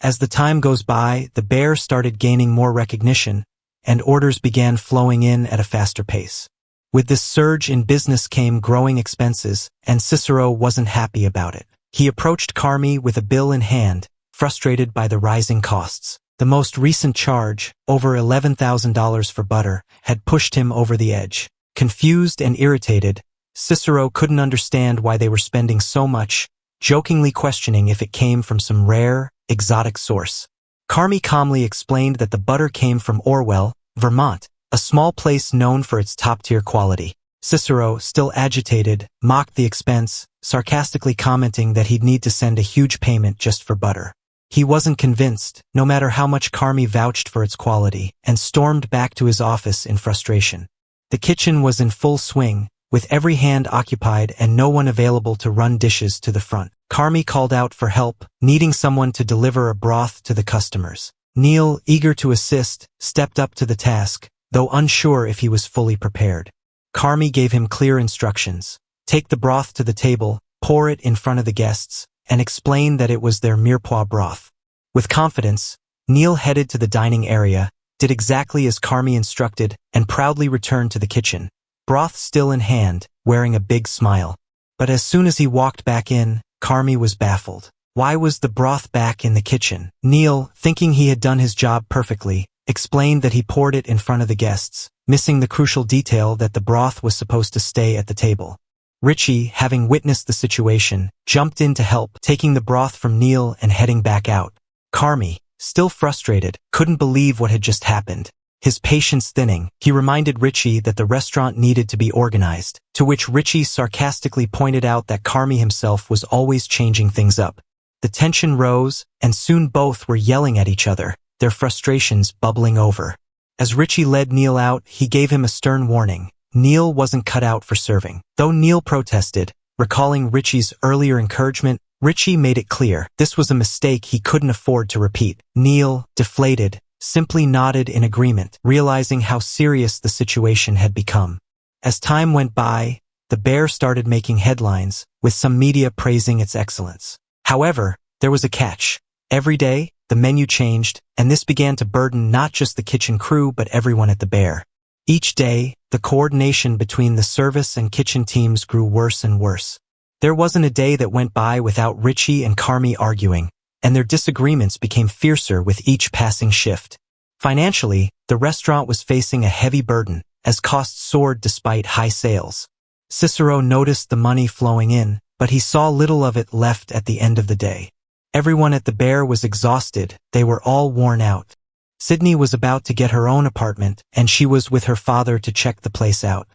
S1: As the time goes by, the Bear started gaining more recognition, and orders began flowing in at a faster pace. With this surge in business came growing expenses, and Cicero wasn't happy about it. He approached Carmy with a bill in hand, frustrated by the rising costs. The most recent charge, over $11,000 for butter, had pushed him over the edge. Confused and irritated, Cicero couldn't understand why they were spending so much, jokingly questioning if it came from some rare, exotic source. Carmy calmly explained that the butter came from Orwell, Vermont, a small place known for its top-tier quality. Cicero, still agitated, mocked the expense, sarcastically commenting that he'd need to send a huge payment just for butter. He wasn't convinced, no matter how much Carmy vouched for its quality, and stormed back to his office in frustration. The kitchen was in full swing, with every hand occupied and no one available to run dishes to the front. Carmy called out for help, needing someone to deliver a broth to the customers. Neil, eager to assist, stepped up to the task, though unsure if he was fully prepared. Carmy gave him clear instructions. Take the broth to the table, pour it in front of the guests, and explain that it was their mirepoix broth. With confidence, Neil headed to the dining area, did exactly as Carmy instructed, and proudly returned to the kitchen, broth still in hand, wearing a big smile. But as soon as he walked back in, Carmy was baffled. Why was the broth back in the kitchen? Neil, thinking he had done his job perfectly, explained that he poured it in front of the guests, missing the crucial detail that the broth was supposed to stay at the table. Richie, having witnessed the situation, jumped in to help, taking the broth from Neil and heading back out. Carmy, still frustrated, couldn't believe what had just happened. His patience thinning, he reminded Richie that the restaurant needed to be organized, to which Richie sarcastically pointed out that Carmy himself was always changing things up. The tension rose, and soon both were yelling at each other, their frustrations bubbling over. As Richie led Neil out, he gave him a stern warning. Neil wasn't cut out for serving. Though Neil protested, recalling Richie's earlier encouragement, Richie made it clear this was a mistake he couldn't afford to repeat. Neil, deflated, simply nodded in agreement, realizing how serious the situation had become. As time went by, the bear started making headlines, with some media praising its excellence. However, there was a catch. Every day, the menu changed, and this began to burden not just the kitchen crew but everyone at the bear. Each day, the coordination between the service and kitchen teams grew worse and worse. There wasn't a day that went by without Richie and Carmy arguing, and their disagreements became fiercer with each passing shift. Financially, the restaurant was facing a heavy burden, as costs soared despite high sales. Cicero noticed the money flowing in, but he saw little of it left at the end of the day. Everyone at the bear was exhausted, they were all worn out. Sydney was about to get her own apartment, and she was with her father to check the place out.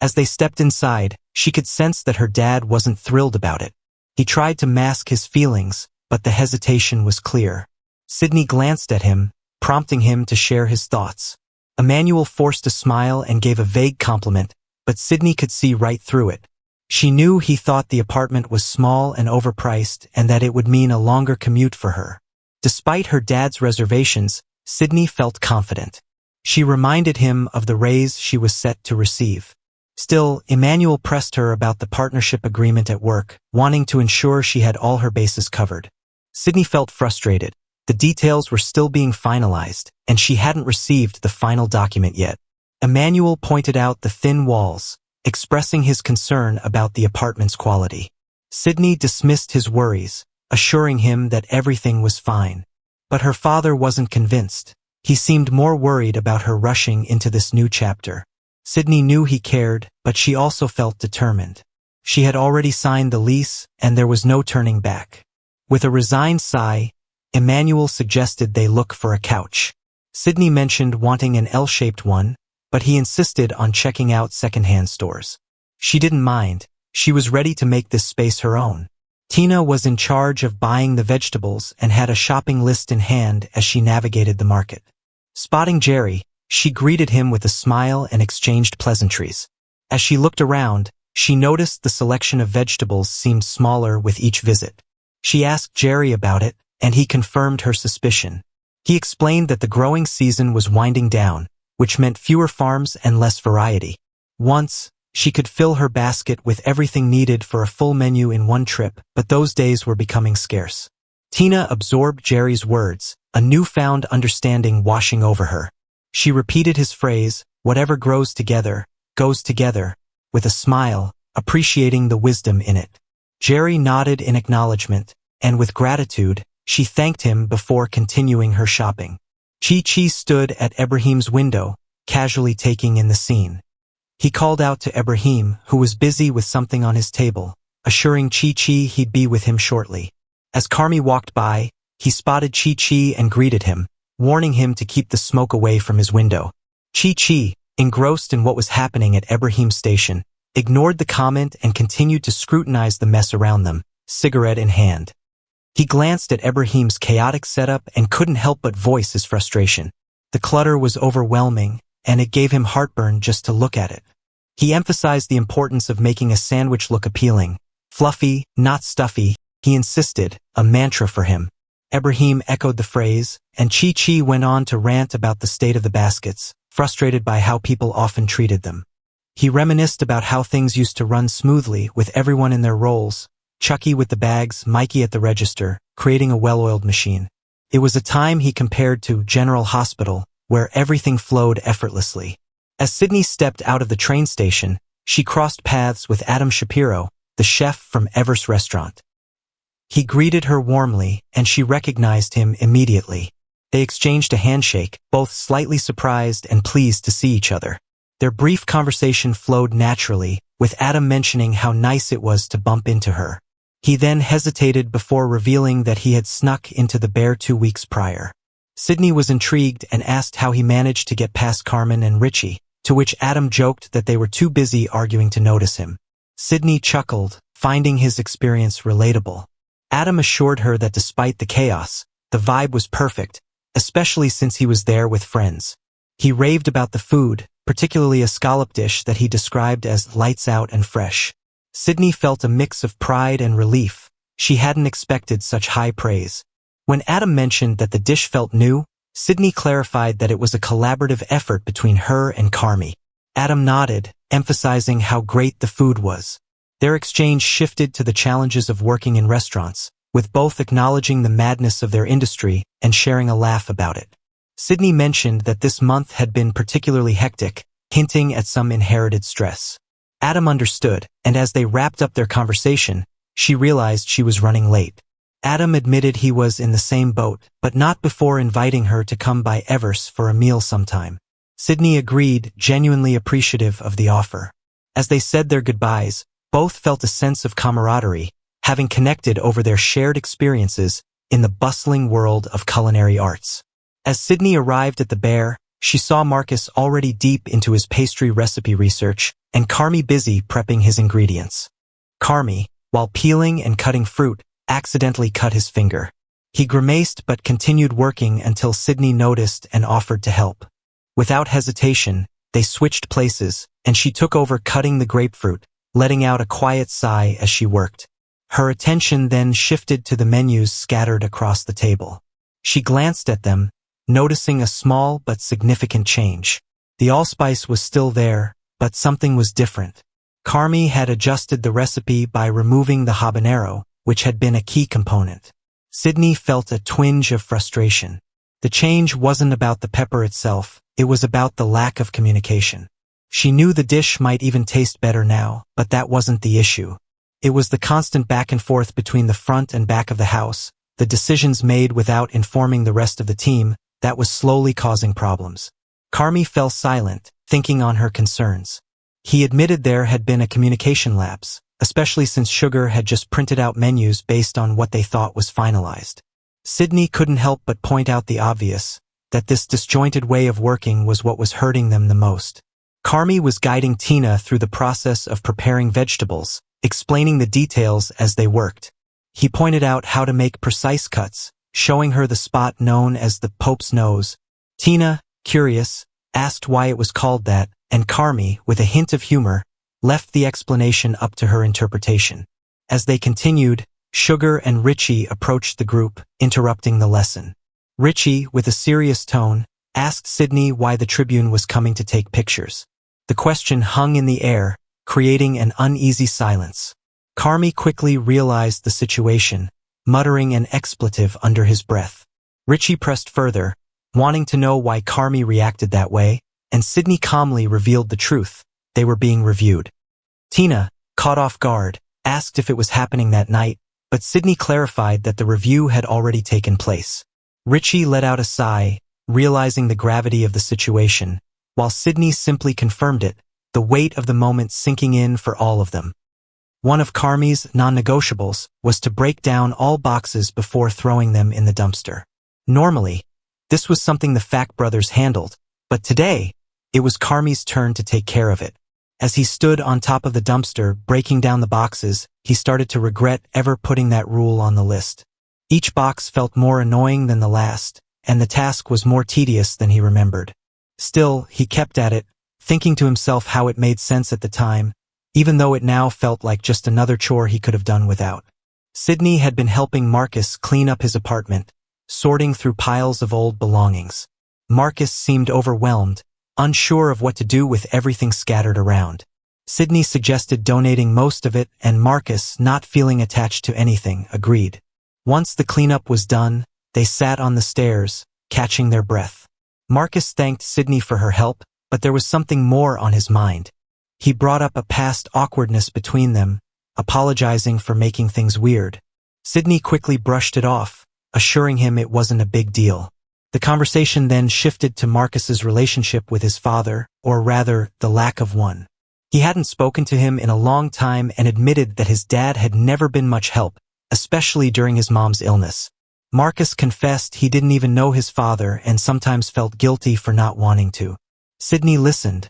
S1: As they stepped inside, she could sense that her dad wasn't thrilled about it. He tried to mask his feelings, but the hesitation was clear. Sydney glanced at him, prompting him to share his thoughts. Emmanuel forced a smile and gave a vague compliment, but Sydney could see right through it. She knew he thought the apartment was small and overpriced and that it would mean a longer commute for her. Despite her dad's reservations, Sydney felt confident. She reminded him of the raise she was set to receive. Still, Emmanuel pressed her about the partnership agreement at work, wanting to ensure she had all her bases covered. Sydney felt frustrated. The details were still being finalized, and she hadn't received the final document yet. Emmanuel pointed out the thin walls, expressing his concern about the apartment's quality. Sydney dismissed his worries, assuring him that everything was fine. But her father wasn't convinced. He seemed more worried about her rushing into this new chapter. Sydney knew he cared, but she also felt determined. She had already signed the lease, and there was no turning back. With a resigned sigh, Emmanuel suggested they look for a couch. Sydney mentioned wanting an L-shaped one, but he insisted on checking out secondhand stores. She didn't mind. She was ready to make this space her own. Tina was in charge of buying the vegetables and had a shopping list in hand as she navigated the market. Spotting Jerry, she greeted him with a smile and exchanged pleasantries. As she looked around, she noticed the selection of vegetables seemed smaller with each visit. She asked Jerry about it, and he confirmed her suspicion. He explained that the growing season was winding down, which meant fewer farms and less variety. Once, she could fill her basket with everything needed for a full menu in one trip, but those days were becoming scarce. Tina absorbed Jerry's words, a newfound understanding washing over her. She repeated his phrase, "Whatever grows together, goes together," with a smile, appreciating the wisdom in it. Jerry nodded in acknowledgement, and with gratitude, she thanked him before continuing her shopping. Chi-Chi stood at Ibrahim's window, casually taking in the scene. He called out to Ibrahim, who was busy with something on his table, assuring Chi-Chi he'd be with him shortly. As Carmy walked by, he spotted Chi-Chi and greeted him, warning him to keep the smoke away from his window. Chi-Chi, engrossed in what was happening at Ibrahim's station, ignored the comment and continued to scrutinize the mess around them, cigarette in hand. He glanced at Ibrahim's chaotic setup and couldn't help but voice his frustration. The clutter was overwhelming, and it gave him heartburn just to look at it. He emphasized the importance of making a sandwich look appealing. Fluffy, not stuffy, he insisted, a mantra for him. Ibrahim echoed the phrase, and Chi-Chi went on to rant about the state of the baskets, frustrated by how people often treated them. He reminisced about how things used to run smoothly with everyone in their roles, Chucky with the bags, Mikey at the register, creating a well-oiled machine. It was a time he compared to General Hospital, where everything flowed effortlessly. As Sydney stepped out of the train station, she crossed paths with Adam Shapiro, the chef from Ever's restaurant. He greeted her warmly, and she recognized him immediately. They exchanged a handshake, both slightly surprised and pleased to see each other. Their brief conversation flowed naturally, with Adam mentioning how nice it was to bump into her. He then hesitated before revealing that he had snuck into the bear 2 weeks prior. Sydney was intrigued and asked how he managed to get past Carmen and Richie, to which Adam joked that they were too busy arguing to notice him. Sydney chuckled, finding his experience relatable. Adam assured her that despite the chaos, the vibe was perfect, especially since he was there with friends. He raved about the food, particularly a scallop dish that he described as lights out and fresh. Sydney felt a mix of pride and relief. She hadn't expected such high praise. When Adam mentioned that the dish felt new, Sydney clarified that it was a collaborative effort between her and Carmy. Adam nodded, emphasizing how great the food was. Their exchange shifted to the challenges of working in restaurants, with both acknowledging the madness of their industry and sharing a laugh about it. Sydney mentioned that this month had been particularly hectic, hinting at some inherited stress. Adam understood, and as they wrapped up their conversation, she realized she was running late. Adam admitted he was in the same boat, but not before inviting her to come by Evers for a meal sometime. Sydney agreed, genuinely appreciative of the offer. As they said their goodbyes, both felt a sense of camaraderie, having connected over their shared experiences in the bustling world of culinary arts. As Sydney arrived at the Bear, she saw Marcus already deep into his pastry recipe research and Carmy busy prepping his ingredients. Carmy, while peeling and cutting fruit, accidentally cut his finger. He grimaced but continued working until Sydney noticed and offered to help. Without hesitation, they switched places, and she took over cutting the grapefruit, letting out a quiet sigh as she worked. Her attention then shifted to the menus scattered across the table. She glanced at them, noticing a small but significant change. The allspice was still there, but something was different. Carmy had adjusted the recipe by removing the habanero, which had been a key component. Sydney felt a twinge of frustration. The change wasn't about the pepper itself, it was about the lack of communication. She knew the dish might even taste better now, but that wasn't the issue. It was the constant back and forth between the front and back of the house, the decisions made without informing the rest of the team, that was slowly causing problems. Carmy fell silent, thinking on her concerns. He admitted there had been a communication lapse, especially since Sugar had just printed out menus based on what they thought was finalized. Sydney couldn't help but point out the obvious, that this disjointed way of working was what was hurting them the most. Carmy was guiding Tina through the process of preparing vegetables, explaining the details as they worked. He pointed out how to make precise cuts, showing her the spot known as the Pope's nose. Tina, curious, asked why it was called that, and Carmy, with a hint of humor, left the explanation up to her interpretation. As they continued, Sugar and Richie approached the group, interrupting the lesson. Richie, with a serious tone, asked Sydney why the Tribune was coming to take pictures. The question hung in the air, creating an uneasy silence. Carmy quickly realized the situation, muttering an expletive under his breath. Richie pressed further, wanting to know why Carmy reacted that way, and Sydney calmly revealed the truth. They were being reviewed. Tina, caught off guard, asked if it was happening that night, but Sydney clarified that the review had already taken place. Richie let out a sigh, realizing the gravity of the situation, while Sydney simply confirmed it, the weight of the moment sinking in for all of them. One of Carmy's non-negotiables was to break down all boxes before throwing them in the dumpster. Normally, this was something the Fack brothers handled, but today, it was Carmy's turn to take care of it. As he stood on top of the dumpster breaking down the boxes, he started to regret ever putting that rule on the list. Each box felt more annoying than the last, and the task was more tedious than he remembered. Still, he kept at it, thinking to himself how it made sense at the time, even though it now felt like just another chore he could have done without. Sydney had been helping Marcus clean up his apartment, sorting through piles of old belongings. Marcus seemed overwhelmed, unsure of what to do with everything scattered around. Sydney suggested donating most of it, and Marcus, not feeling attached to anything, agreed. Once the cleanup was done, they sat on the stairs, catching their breath. Marcus thanked Sydney for her help, but there was something more on his mind. He brought up a past awkwardness between them, apologizing for making things weird. Sydney quickly brushed it off, assuring him it wasn't a big deal. The conversation then shifted to Marcus's relationship with his father, or rather, the lack of one. He hadn't spoken to him in a long time and admitted that his dad had never been much help, especially during his mom's illness. Marcus confessed he didn't even know his father and sometimes felt guilty for not wanting to. Sydney listened,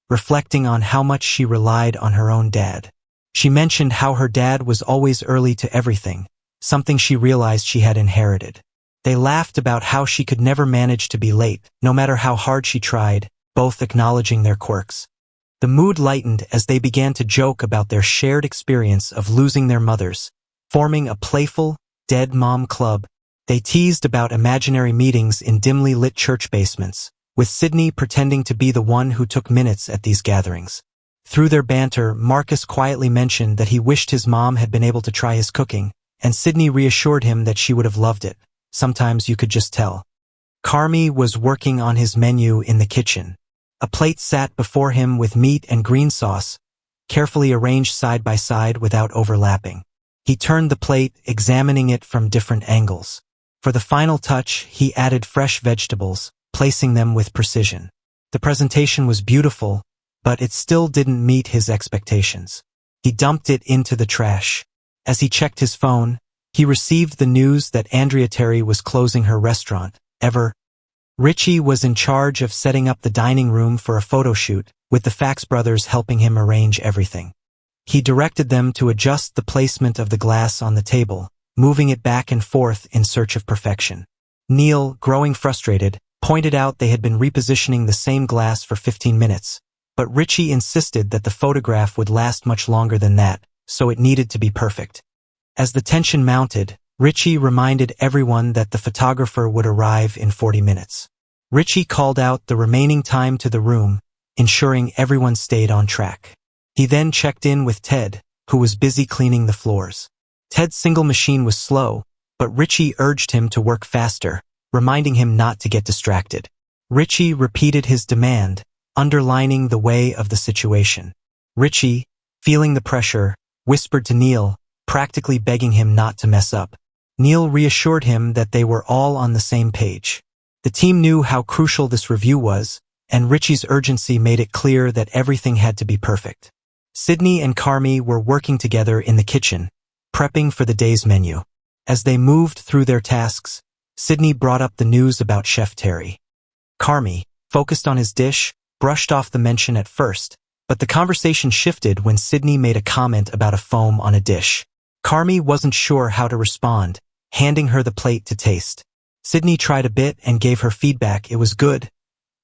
S1: reflecting on how much she relied on her own dad. She mentioned how her dad was always early to everything, something she realized she had inherited. They laughed about how she could never manage to be late, no matter how hard she tried, both acknowledging their quirks. The mood lightened as they began to joke about their shared experience of losing their mothers, forming a playful, dead mom club They teased about imaginary meetings in dimly lit church basements, with Sydney pretending to be the one who took minutes at these gatherings. Through their banter, Marcus quietly mentioned that he wished his mom had been able to try his cooking, and Sydney reassured him that she would have loved it. Sometimes you could just tell. Carmy was working on his menu in the kitchen. A plate sat before him with meat and green sauce, carefully arranged side by side without overlapping. He turned the plate, examining it from different angles. For the final touch, he added fresh vegetables, placing them with precision. The presentation was beautiful, but it still didn't meet his expectations. He dumped it into the trash. As he checked his phone, he received the news that Andrea Terry was closing her restaurant. Richie was in charge of setting up the dining room for a photo shoot, with the Fax brothers helping him arrange everything. He directed them to adjust the placement of the glass on the table, moving it back and forth in search of perfection. Neil, growing frustrated, pointed out they had been repositioning the same glass for 15 minutes, but Richie insisted that the photograph would last much longer than that, so it needed to be perfect. As the tension mounted, Richie reminded everyone that the photographer would arrive in 40 minutes. Richie called out the remaining time to the room, ensuring everyone stayed on track. He then checked in with Ted, who was busy cleaning the floors. Ted's single machine was slow, but Richie urged him to work faster, reminding him not to get distracted. Richie repeated his demand, underlining the way of the situation. Richie, feeling the pressure, whispered to Neil, practically begging him not to mess up. Neil reassured him that they were all on the same page. The team knew how crucial this review was, and Richie's urgency made it clear that everything had to be perfect. Sydney and Carmy were working together in the kitchen, prepping for the day's menu. As they moved through their tasks, Sydney brought up the news about Chef Terry. Carmy, focused on his dish, brushed off the mention at first, but the conversation shifted when Sydney made a comment about a foam on a dish. Carmy wasn't sure how to respond, handing her the plate to taste. Sydney tried a bit and gave her feedback. It was good,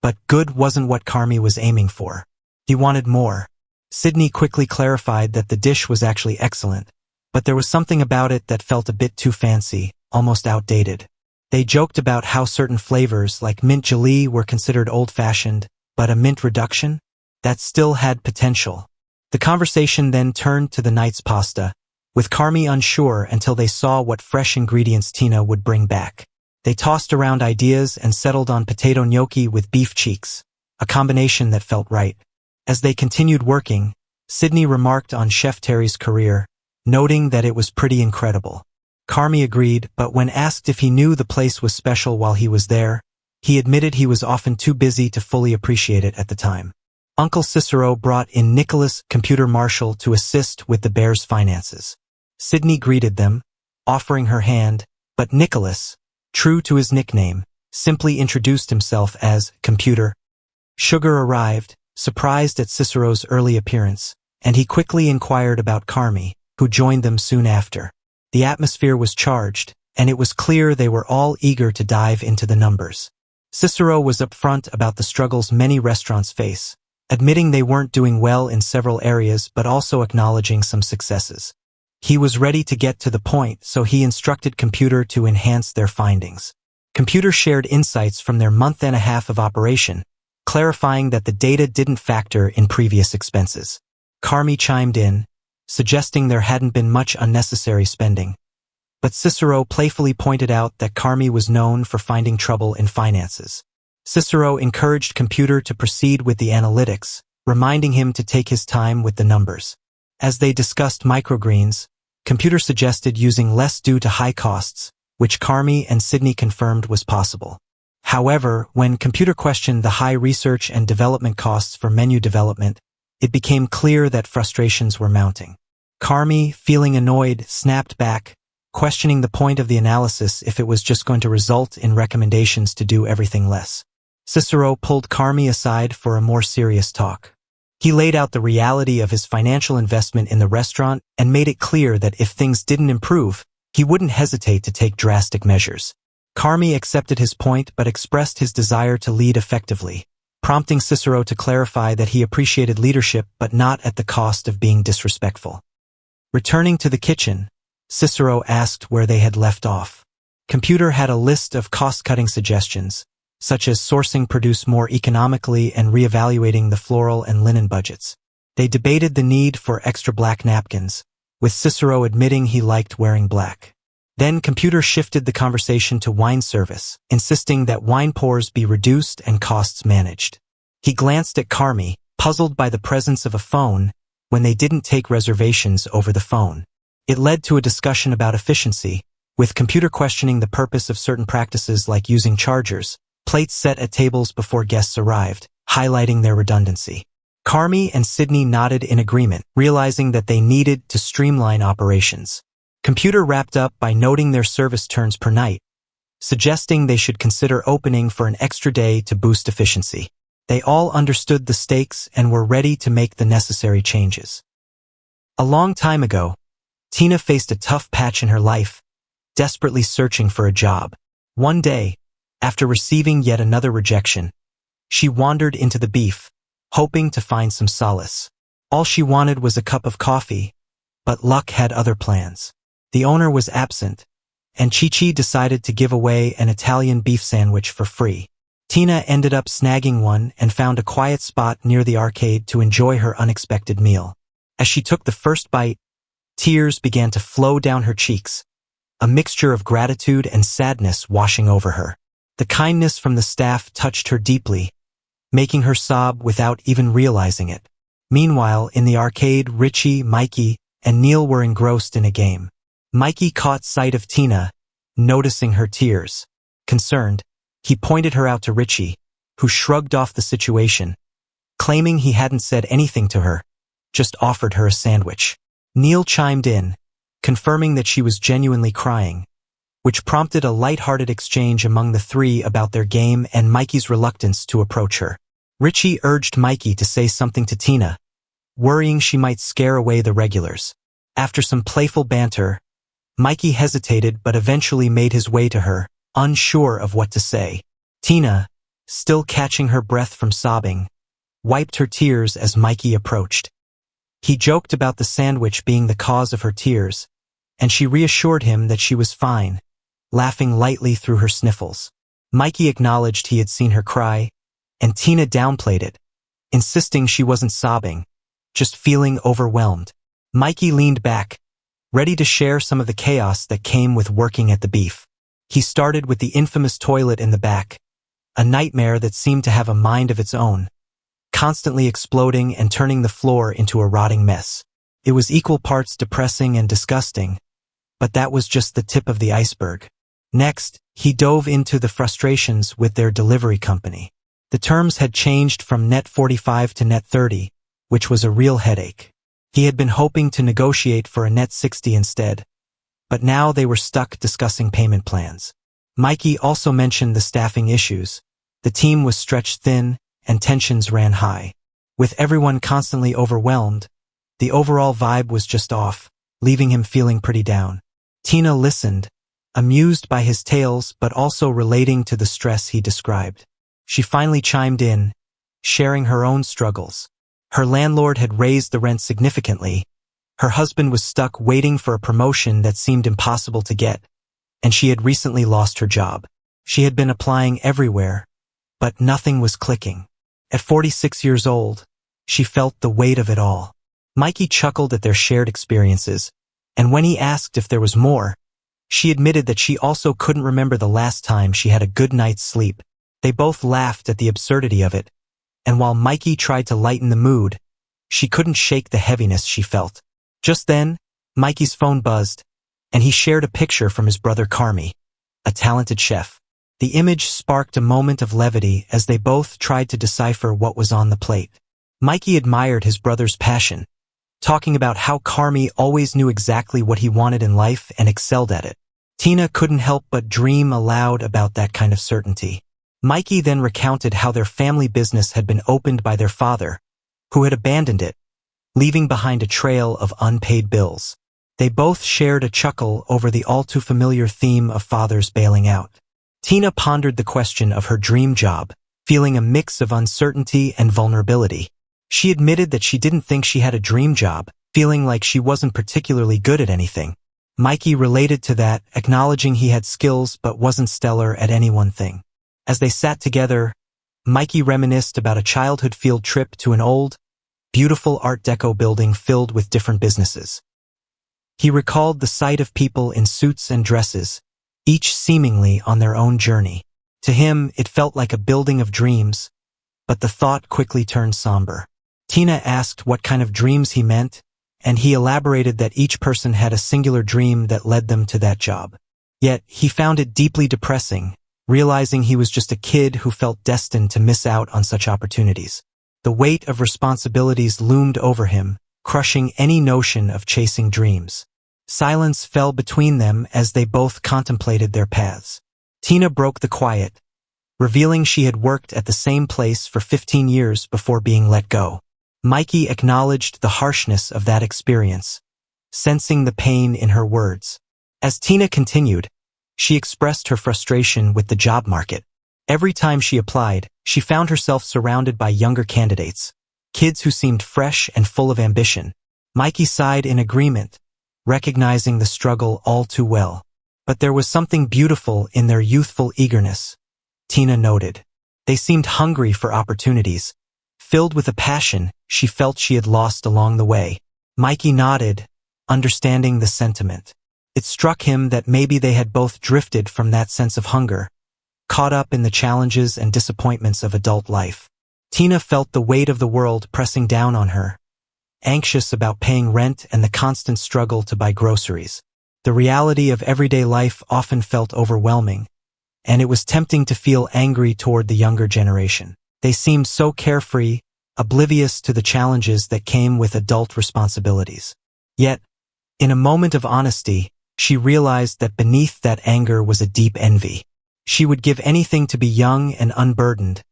S1: but good wasn't what Carmy was aiming for. He wanted more. Sydney quickly clarified that the dish was actually excellent, but there was something about it that felt a bit too fancy, almost outdated. They joked about how certain flavors like mint jelly were considered old-fashioned, but a mint reduction? That still had potential. The conversation then turned to the night's pasta, with Carmy unsure until they saw what fresh ingredients Tina would bring back. They tossed around ideas and settled on potato gnocchi with beef cheeks, a combination that felt right. As they continued working, Sydney remarked on Chef Terry's career, noting that it was pretty incredible. Carmy agreed, but when asked if he knew the place was special while he was there, he admitted he was often too busy to fully appreciate it at the time. Uncle Cicero brought in Nicholas, computer marshal, to assist with the Bears' finances. Sydney greeted them, offering her hand, but Nicholas, true to his nickname, simply introduced himself as Computer. Sugar arrived, surprised at Cicero's early appearance, and he quickly inquired about Carmy, who joined them soon after. The atmosphere was charged, and it was clear they were all eager to dive into the numbers. Cicero was upfront about the struggles many restaurants face, admitting they weren't doing well in several areas but also acknowledging some successes. He was ready to get to the point, so he instructed Computer to enhance their findings. Computer shared insights from their month-and-a-half of operation, clarifying that the data didn't factor in previous expenses. Carmy chimed in, suggesting there hadn't been much unnecessary spending. But Cicero playfully pointed out that Carmy was known for finding trouble in finances. Cicero encouraged Computer to proceed with the analytics, reminding him to take his time with the numbers. As they discussed microgreens, Computer suggested using less due to high costs, which Carmy and Sydney confirmed was possible. However, when Computer questioned the high research and development costs for menu development, it became clear that frustrations were mounting. Carmy, feeling annoyed, snapped back, questioning the point of the analysis if it was just going to result in recommendations to do everything less. Cicero pulled Carmy aside for a more serious talk. He laid out the reality of his financial investment in the restaurant and made it clear that if things didn't improve, he wouldn't hesitate to take drastic measures. Carmy accepted his point but expressed his desire to lead effectively, prompting Cicero to clarify that he appreciated leadership but not at the cost of being disrespectful. Returning to the kitchen, Cicero asked where they had left off. Computer had a list of cost-cutting suggestions, such as sourcing produce more economically and reevaluating the floral and linen budgets. They debated the need for extra black napkins, with Cicero admitting he liked wearing black. Then Computer shifted the conversation to wine service, insisting that wine pours be reduced and costs managed. He glanced at Carmy, puzzled by the presence of a phone when they didn't take reservations over the phone. It led to a discussion about efficiency, with Computer questioning the purpose of certain practices like using chargers, plates set at tables before guests arrived, highlighting their redundancy. Carmy and Sydney nodded in agreement, realizing that they needed to streamline operations. Computer wrapped up by noting their service turns per night, suggesting they should consider opening for an extra day to boost efficiency. They all understood the stakes and were ready to make the necessary changes. A long time ago, Tina faced a tough patch in her life, desperately searching for a job. One day, after receiving yet another rejection, she wandered into the beef, hoping to find some solace. All she wanted was a cup of coffee, but luck had other plans. The owner was absent, and Chi-Chi decided to give away an Italian beef sandwich for free. Tina ended up snagging one and found a quiet spot near the arcade to enjoy her unexpected meal. As she took the first bite, tears began to flow down her cheeks, a mixture of gratitude and sadness washing over her. The kindness from the staff touched her deeply, making her sob without even realizing it. Meanwhile, in the arcade, Richie, Mikey, and Neil were engrossed in a game. Mikey caught sight of Tina, noticing her tears. Concerned, he pointed her out to Richie, who shrugged off the situation, claiming he hadn't said anything to her, just offered her a sandwich. Neil chimed in, confirming that she was genuinely crying, which prompted a light-hearted exchange among the three about their game and Mikey's reluctance to approach her. Richie urged Mikey to say something to Tina, worrying she might scare away the regulars. After some playful banter, Mikey hesitated but eventually made his way to her, unsure of what to say. Tina, still catching her breath from sobbing, wiped her tears as Mikey approached. He joked about the sandwich being the cause of her tears, and she reassured him that she was fine, laughing lightly through her sniffles. Mikey acknowledged he had seen her cry, and Tina downplayed it, insisting she wasn't sobbing, just feeling overwhelmed. Mikey leaned back, ready to share some of the chaos that came with working at the beef. He started with the infamous toilet in the back, a nightmare that seemed to have a mind of its own, constantly exploding and turning the floor into a rotting mess. It was equal parts depressing and disgusting, but that was just the tip of the iceberg. Next, he dove into the frustrations with their delivery company. The terms had changed from net 45 to net 30, which was a real headache. He had been hoping to negotiate for a net 60 instead, but now they were stuck discussing payment plans. Mikey also mentioned the staffing issues. The team was stretched thin, and tensions ran high. With everyone constantly overwhelmed, the overall vibe was just off, leaving him feeling pretty down. Tina listened, amused by his tales but also relating to the stress he described. She finally chimed in, sharing her own struggles. Her landlord had raised the rent significantly, her husband was stuck waiting for a promotion that seemed impossible to get, and she had recently lost her job. She had been applying everywhere, but nothing was clicking. At 46 years old, she felt the weight of it all. Mikey chuckled at their shared experiences, and when he asked if there was more, she admitted that she also couldn't remember the last time she had a good night's sleep. They both laughed at the absurdity of it, and while Mikey tried to lighten the mood, she couldn't shake the heaviness she felt. Just then, Mikey's phone buzzed, and he shared a picture from his brother Carmy, a talented chef. The image sparked a moment of levity as they both tried to decipher what was on the plate. Mikey admired his brother's passion, talking about how Carmy always knew exactly what he wanted in life and excelled at it. Tina couldn't help but dream aloud about that kind of certainty. Mikey then recounted how their family business had been opened by their father, who had abandoned it, leaving behind a trail of unpaid bills. They both shared a chuckle over the all-too-familiar theme of fathers bailing out. Tina pondered the question of her dream job, feeling a mix of uncertainty and vulnerability. She admitted that she didn't think she had a dream job, feeling like she wasn't particularly good at anything. Mikey related to that, acknowledging he had skills but wasn't stellar at any one thing. As they sat together, Mikey reminisced about a childhood field trip to an old, beautiful Art Deco building filled with different businesses. He recalled the sight of people in suits and dresses, each seemingly on their own journey. To him, it felt like a building of dreams, but the thought quickly turned somber. Tina asked what kind of dreams he meant, and he elaborated that each person had a singular dream that led them to that job. Yet, he found it deeply depressing, realizing he was just a kid who felt destined to miss out on such opportunities. The weight of responsibilities loomed over him, crushing any notion of chasing dreams. Silence fell between them as they both contemplated their paths. Tina broke the quiet, revealing she had worked at the same place for 15 years before being let go. Mikey acknowledged the harshness of that experience, sensing the pain in her words. As Tina continued, she expressed her frustration with the job market. Every time she applied, she found herself surrounded by younger candidates, kids who seemed fresh and full of ambition. Mikey sighed in agreement, recognizing the struggle all too well. But there was something beautiful in their youthful eagerness, Tina noted. They seemed hungry for opportunities, filled with a passion she felt she had lost along the way. Mikey nodded, understanding the sentiment. It struck him that maybe they had both drifted from that sense of hunger, caught up in the challenges and disappointments of adult life. Tina felt the weight of the world pressing down on her, anxious about paying rent and the constant struggle to buy groceries. The reality of everyday life often felt overwhelming, and it was tempting to feel angry toward the younger generation. They seemed so carefree, oblivious to the challenges that came with adult responsibilities. Yet, in a moment of honesty, she realized that beneath that anger was a deep envy. She would give anything to be young and unburdened,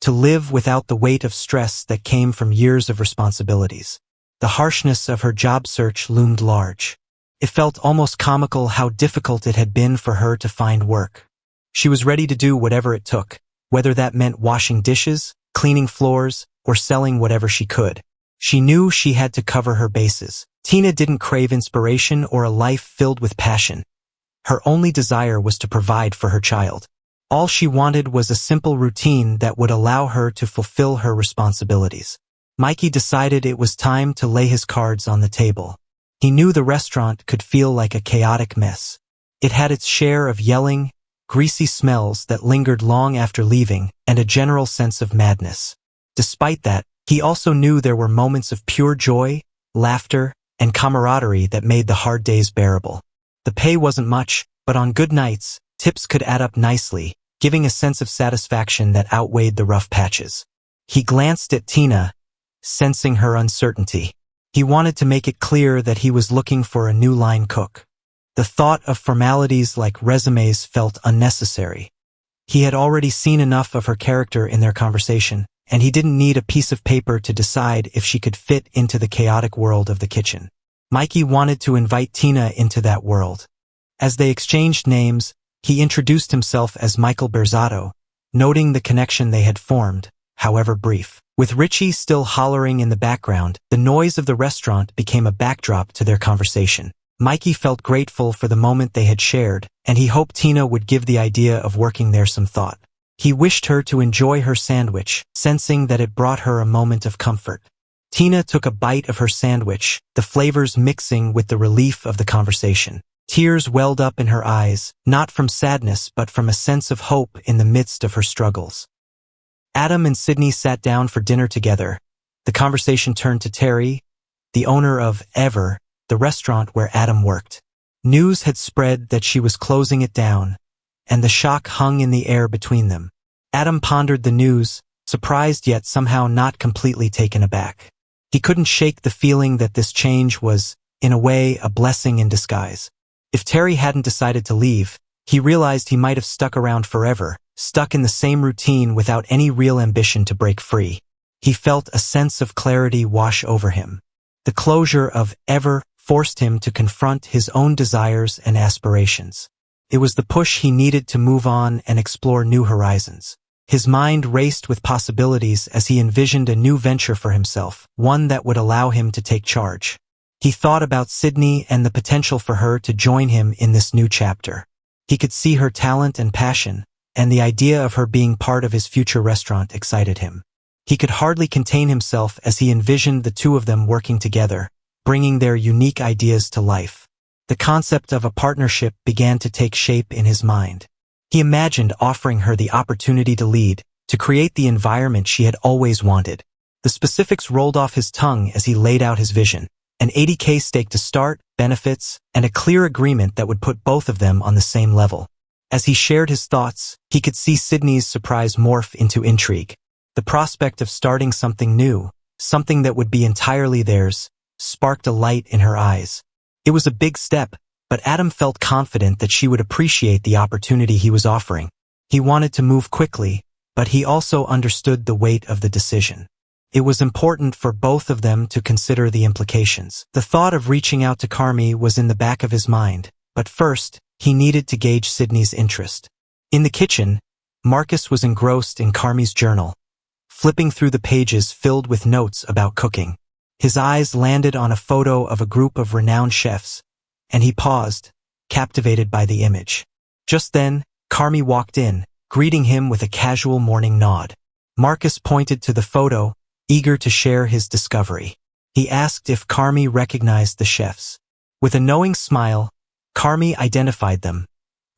S1: to live without the weight of stress that came from years of responsibilities. The harshness of her job search loomed large. It felt almost comical how difficult it had been for her to find work. She was ready to do whatever it took, whether that meant washing dishes, cleaning floors, or selling whatever she could. She knew she had to cover her bases. Tina didn't crave inspiration or a life filled with passion. Her only desire was to provide for her child. All she wanted was a simple routine that would allow her to fulfill her responsibilities. Mikey decided it was time to lay his cards on the table. He knew the restaurant could feel like a chaotic mess. It had its share of yelling, greasy smells that lingered long after leaving, and a general sense of madness. Despite that, he also knew there were moments of pure joy, laughter, and camaraderie that made the hard days bearable. The pay wasn't much, but on good nights, tips could add up nicely, giving a sense of satisfaction that outweighed the rough patches. He glanced at Tina, sensing her uncertainty. He wanted to make it clear that he was looking for a new line cook. The thought of formalities like resumes felt unnecessary. He had already seen enough of her character in their conversation, and he didn't need a piece of paper to decide if she could fit into the chaotic world of the kitchen. Mikey wanted to invite Tina into that world. As they exchanged names, he introduced himself as Michael Berzatto, noting the connection they had formed, however brief. With Richie still hollering in the background, the noise of the restaurant became a backdrop to their conversation. Mikey felt grateful for the moment they had shared, and he hoped Tina would give the idea of working there some thought. He wished her to enjoy her sandwich, sensing that it brought her a moment of comfort. Tina took a bite of her sandwich, the flavors mixing with the relief of the conversation. Tears welled up in her eyes, not from sadness but from a sense of hope in the midst of her struggles. Adam and Sydney sat down for dinner together. The conversation turned to Terry, the owner of Ever, the restaurant where Adam worked. News had spread that she was closing it down, and the shock hung in the air between them. Adam pondered the news, surprised yet somehow not completely taken aback. He couldn't shake the feeling that this change was, in a way, a blessing in disguise. If Terry hadn't decided to leave, he realized he might have stuck around forever, stuck in the same routine without any real ambition to break free. He felt a sense of clarity wash over him. The closure of Ever forced him to confront his own desires and aspirations. It was the push he needed to move on and explore new horizons. His mind raced with possibilities as he envisioned a new venture for himself, one that would allow him to take charge. He thought about Sydney and the potential for her to join him in this new chapter. He could see her talent and passion, and the idea of her being part of his future restaurant excited him. He could hardly contain himself as he envisioned the two of them working together, bringing their unique ideas to life. The concept of a partnership began to take shape in his mind. He imagined offering her the opportunity to lead, to create the environment she had always wanted. The specifics rolled off his tongue as he laid out his vision. An $80K stake to start, benefits, and a clear agreement that would put both of them on the same level. As he shared his thoughts, he could see Sydney's surprise morph into intrigue. The prospect of starting something new, something that would be entirely theirs, sparked a light in her eyes. It was a big step, but Adam felt confident that she would appreciate the opportunity he was offering. He wanted to move quickly, but he also understood the weight of the decision. It was important for both of them to consider the implications. The thought of reaching out to Carmy was in the back of his mind, but first, he needed to gauge Sydney's interest. In the kitchen, Marcus was engrossed in Carmy's journal, flipping through the pages filled with notes about cooking. His eyes landed on a photo of a group of renowned chefs, and he paused, captivated by the image. Just then, Carmy walked in, greeting him with a casual morning nod. Marcus pointed to the photo, eager to share his discovery. He asked if Carmy recognized the chefs. With a knowing smile, Carmy identified them: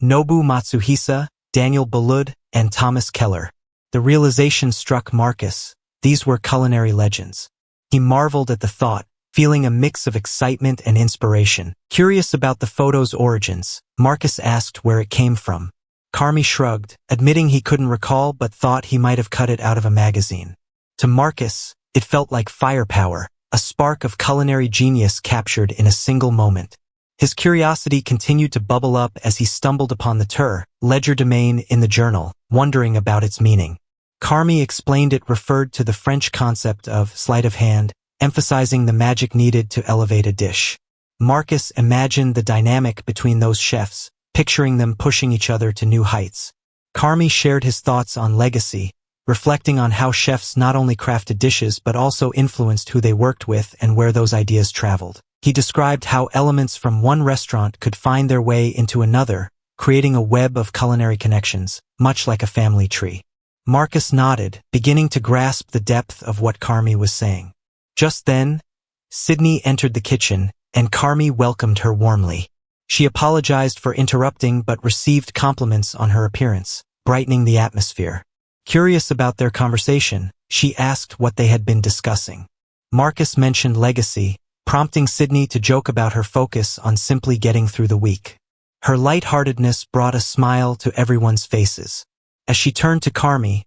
S1: Nobu Matsuhisa, Daniel Boulud, and Thomas Keller. The realization struck Marcus. These were culinary legends. He marveled at the thought, feeling a mix of excitement and inspiration. Curious about the photo's origins, Marcus asked where it came from. Carmy shrugged, admitting he couldn't recall but thought he might have cut it out of a magazine. To Marcus, it felt like firepower, a spark of culinary genius captured in a single moment. His curiosity continued to bubble up as he stumbled upon the legerdemain in the journal, wondering about its meaning. Carmy explained it referred to the French concept of sleight of hand, emphasizing the magic needed to elevate a dish. Marcus imagined the dynamic between those chefs, picturing them pushing each other to new heights. Carmy shared his thoughts on legacy, reflecting on how chefs not only crafted dishes but also influenced who they worked with and where those ideas traveled. He described how elements from one restaurant could find their way into another, creating a web of culinary connections, much like a family tree. Marcus nodded, beginning to grasp the depth of what Carmy was saying. Just then, Sydney entered the kitchen, and Carmy welcomed her warmly. She apologized for interrupting but received compliments on her appearance, brightening the atmosphere. Curious about their conversation, she asked what they had been discussing. Marcus mentioned legacy, prompting Sydney to joke about her focus on simply getting through the week. Her lightheartedness brought a smile to everyone's faces. As she turned to Carmy,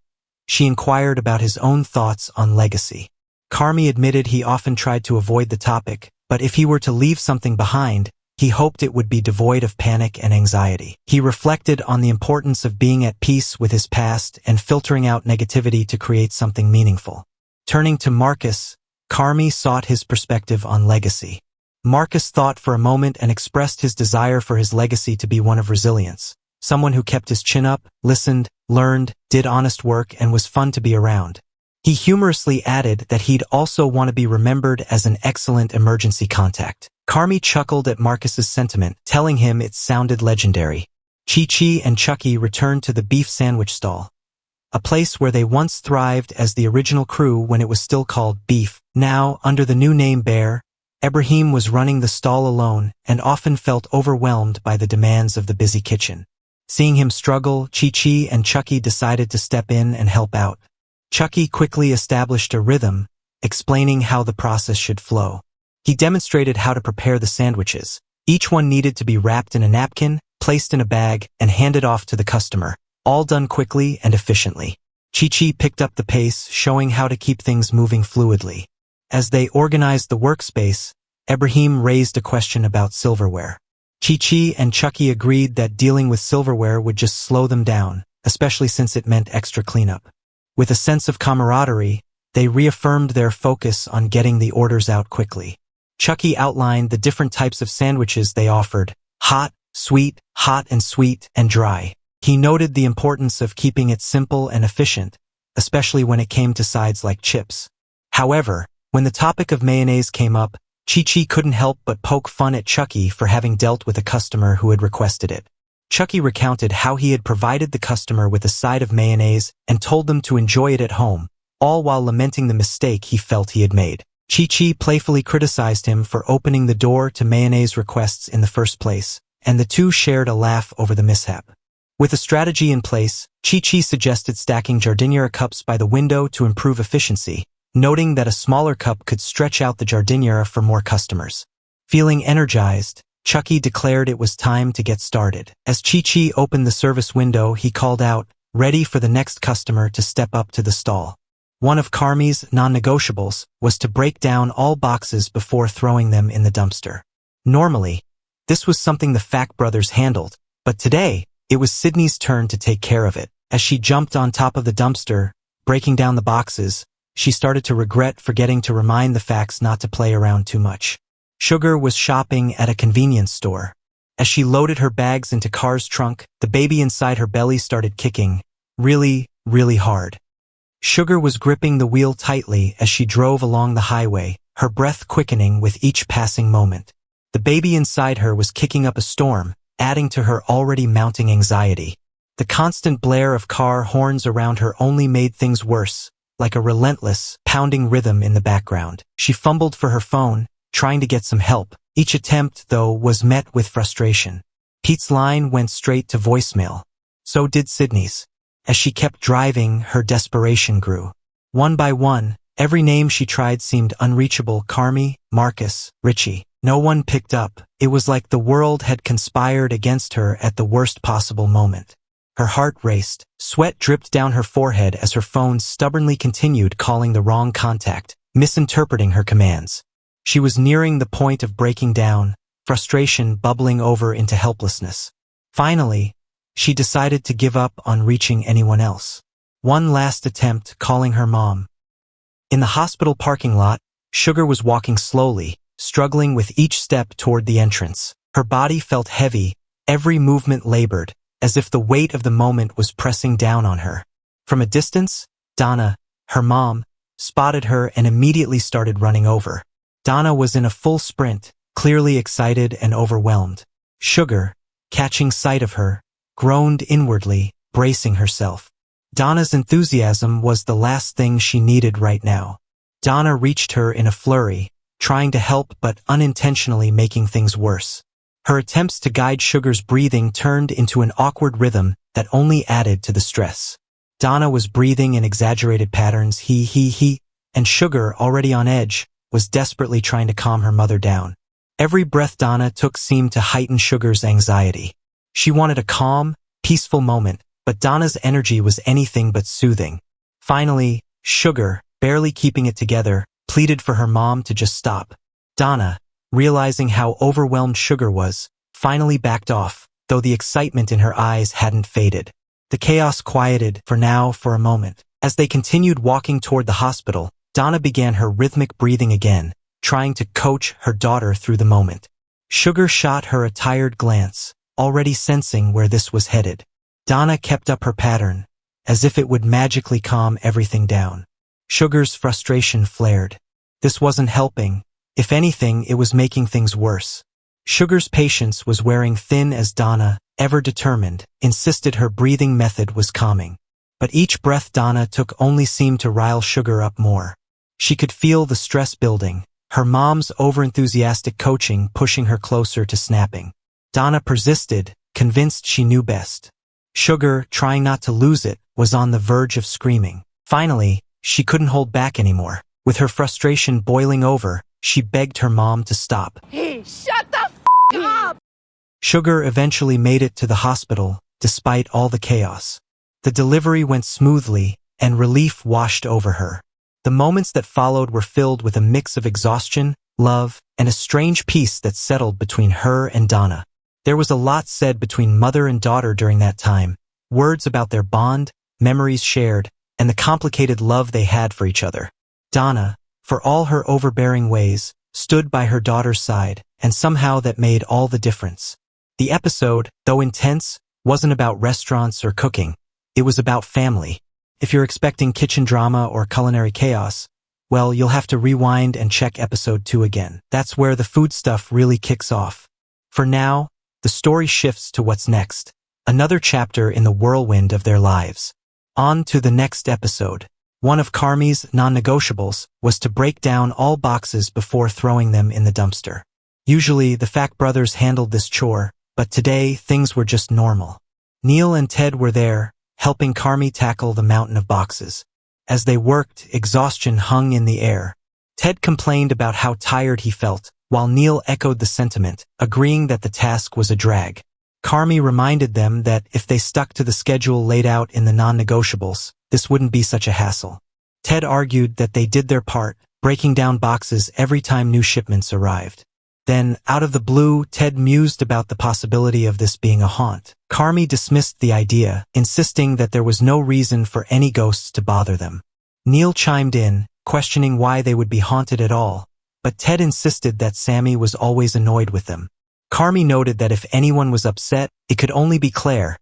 S1: she inquired about his own thoughts on legacy. Carmy admitted he often tried to avoid the topic, but if he were to leave something behind, he hoped it would be devoid of panic and anxiety. He reflected on the importance of being at peace with his past and filtering out negativity to create something meaningful. Turning to Marcus, Carmy sought his perspective on legacy. Marcus thought for a moment and expressed his desire for his legacy to be one of resilience. Someone who kept his chin up, listened, learned, did honest work, and was fun to be around. He humorously added that he'd also want to be remembered as an excellent emergency contact. Carmy chuckled at Marcus's sentiment, telling him it sounded legendary. Chi-Chi and Chucky returned to the beef sandwich stall, a place where they once thrived as the original crew when it was still called Beef. Now, under the new name Bear, Ibrahim was running the stall alone and often felt overwhelmed by the demands of the busy kitchen. Seeing him struggle, Chi-Chi and Chucky decided to step in and help out. Chucky quickly established a rhythm, explaining how the process should flow. He demonstrated how to prepare the sandwiches. Each one needed to be wrapped in a napkin, placed in a bag, and handed off to the customer, all done quickly and efficiently. Chi-Chi picked up the pace, showing how to keep things moving fluidly. As they organized the workspace, Ibrahim raised a question about silverware. Chi-Chi and Chucky agreed that dealing with silverware would just slow them down, especially since it meant extra cleanup. With a sense of camaraderie, they reaffirmed their focus on getting the orders out quickly. Chucky outlined the different types of sandwiches they offered: hot and sweet, and dry. He noted the importance of keeping it simple and efficient, especially when it came to sides like chips. However, when the topic of mayonnaise came up, Chi-Chi couldn't help but poke fun at Chucky for having dealt with a customer who had requested it. Chucky recounted how he had provided the customer with a side of mayonnaise and told them to enjoy it at home, all while lamenting the mistake he felt he had made. Chi-Chi playfully criticized him for opening the door to mayonnaise requests in the first place, and the two shared a laugh over the mishap. With a strategy in place, Chi-Chi suggested stacking jardiniere cups by the window to improve efficiency, noting that a smaller cup could stretch out the jardiniere for more customers. Feeling energized, Chucky declared it was time to get started. As Chi-Chi opened the service window, he called out, ready for the next customer to step up to the stall. One of Carmy's non-negotiables was to break down all boxes before throwing them in the dumpster. Normally, this was something the Fack brothers handled, but today, it was Sydney's turn to take care of it. As she jumped on top of the dumpster, breaking down the boxes, she started to regret forgetting to remind the Facks not to play around too much. Sugar was shopping at a convenience store. As she loaded her bags into Car's trunk, the baby inside her belly started kicking, really, really hard. Sugar was gripping the wheel tightly as she drove along the highway, her breath quickening with each passing moment. The baby inside her was kicking up a storm, adding to her already mounting anxiety. The constant blare of car horns around her only made things worse, like a relentless, pounding rhythm in the background. She fumbled for her phone, trying to get some help. Each attempt, though, was met with frustration. Pete's line went straight to voicemail. So did Sydney's. As she kept driving, her desperation grew. One by one, every name she tried seemed unreachable. Carmy, Marcus, Richie. No one picked up. It was like the world had conspired against her at the worst possible moment. Her heart raced, sweat dripped down her forehead as her phone stubbornly continued calling the wrong contact, misinterpreting her commands. She was nearing the point of breaking down, frustration bubbling over into helplessness. Finally, she decided to give up on reaching anyone else. One last attempt, calling her mom. In the hospital parking lot, Sugar was walking slowly, struggling with each step toward the entrance. Her body felt heavy, every movement labored, as if the weight of the moment was pressing down on her. From a distance, Donna, her mom, spotted her and immediately started running over. Donna was in a full sprint, clearly excited and overwhelmed. Sugar, catching sight of her, groaned inwardly, bracing herself. Donna's enthusiasm was the last thing she needed right now. Donna reached her in a flurry, trying to help but unintentionally making things worse. Her attempts to guide Sugar's breathing turned into an awkward rhythm that only added to the stress. Donna was breathing in exaggerated patterns, he, and Sugar, already on edge, was desperately trying to calm her mother down. Every breath Donna took seemed to heighten Sugar's anxiety. She wanted a calm, peaceful moment, but Donna's energy was anything but soothing. Finally, Sugar, barely keeping it together, pleaded for her mom to just stop. Donna, realizing how overwhelmed Sugar was, finally backed off, though the excitement in her eyes hadn't faded. The chaos quieted, for a moment. As they continued walking toward the hospital, Donna began her rhythmic breathing again, trying to coach her daughter through the moment. Sugar shot her a tired glance, already sensing where this was headed. Donna kept up her pattern, as if it would magically calm everything down. Sugar's frustration flared. This wasn't helping. If anything, it was making things worse. Sugar's patience was wearing thin as Donna, ever determined, insisted her breathing method was calming. But each breath Donna took only seemed to rile Sugar up more. She could feel the stress building, her mom's overenthusiastic coaching pushing her closer to snapping. Donna persisted, convinced she knew best. Sugar, trying not to lose it, was on the verge of screaming. Finally, she couldn't hold back anymore. With her frustration boiling over, she begged her mom to stop.
S2: Hey, shut the f*** up!
S1: Sugar eventually made it to the hospital, despite all the chaos. The delivery went smoothly, and relief washed over her. The moments that followed were filled with a mix of exhaustion, love, and a strange peace that settled between her and Donna. There was a lot said between mother and daughter during that time, words about their bond, memories shared, and the complicated love they had for each other. Donna, for all her overbearing ways, stood by her daughter's side, and somehow that made all the difference. The episode, though intense, wasn't about restaurants or cooking. It was about family. If you're expecting kitchen drama or culinary chaos, well, you'll have to rewind and check episode 2 again. That's where the food stuff really kicks off. For now, the story shifts to what's next. Another chapter in the whirlwind of their lives. On to the next episode. One of Carmy's non-negotiables was to break down all boxes before throwing them in the dumpster. Usually, the Fact brothers handled this chore, but today, things were just normal. Neil and Ted were there, helping Carmy tackle the mountain of boxes. As they worked, exhaustion hung in the air. Ted complained about how tired he felt, while Neil echoed the sentiment, agreeing that the task was a drag. Carmy reminded them that if they stuck to the schedule laid out in the non-negotiables, this wouldn't be such a hassle. Ted argued that they did their part, breaking down boxes every time new shipments arrived. Then, out of the blue, Ted mused about the possibility of this being a haunt. Carmy dismissed the idea, insisting that there was no reason for any ghosts to bother them. Neil chimed in, questioning why they would be haunted at all, but Ted insisted that Sammy was always annoyed with them. Carmy noted that if anyone was upset, it could only be Claire,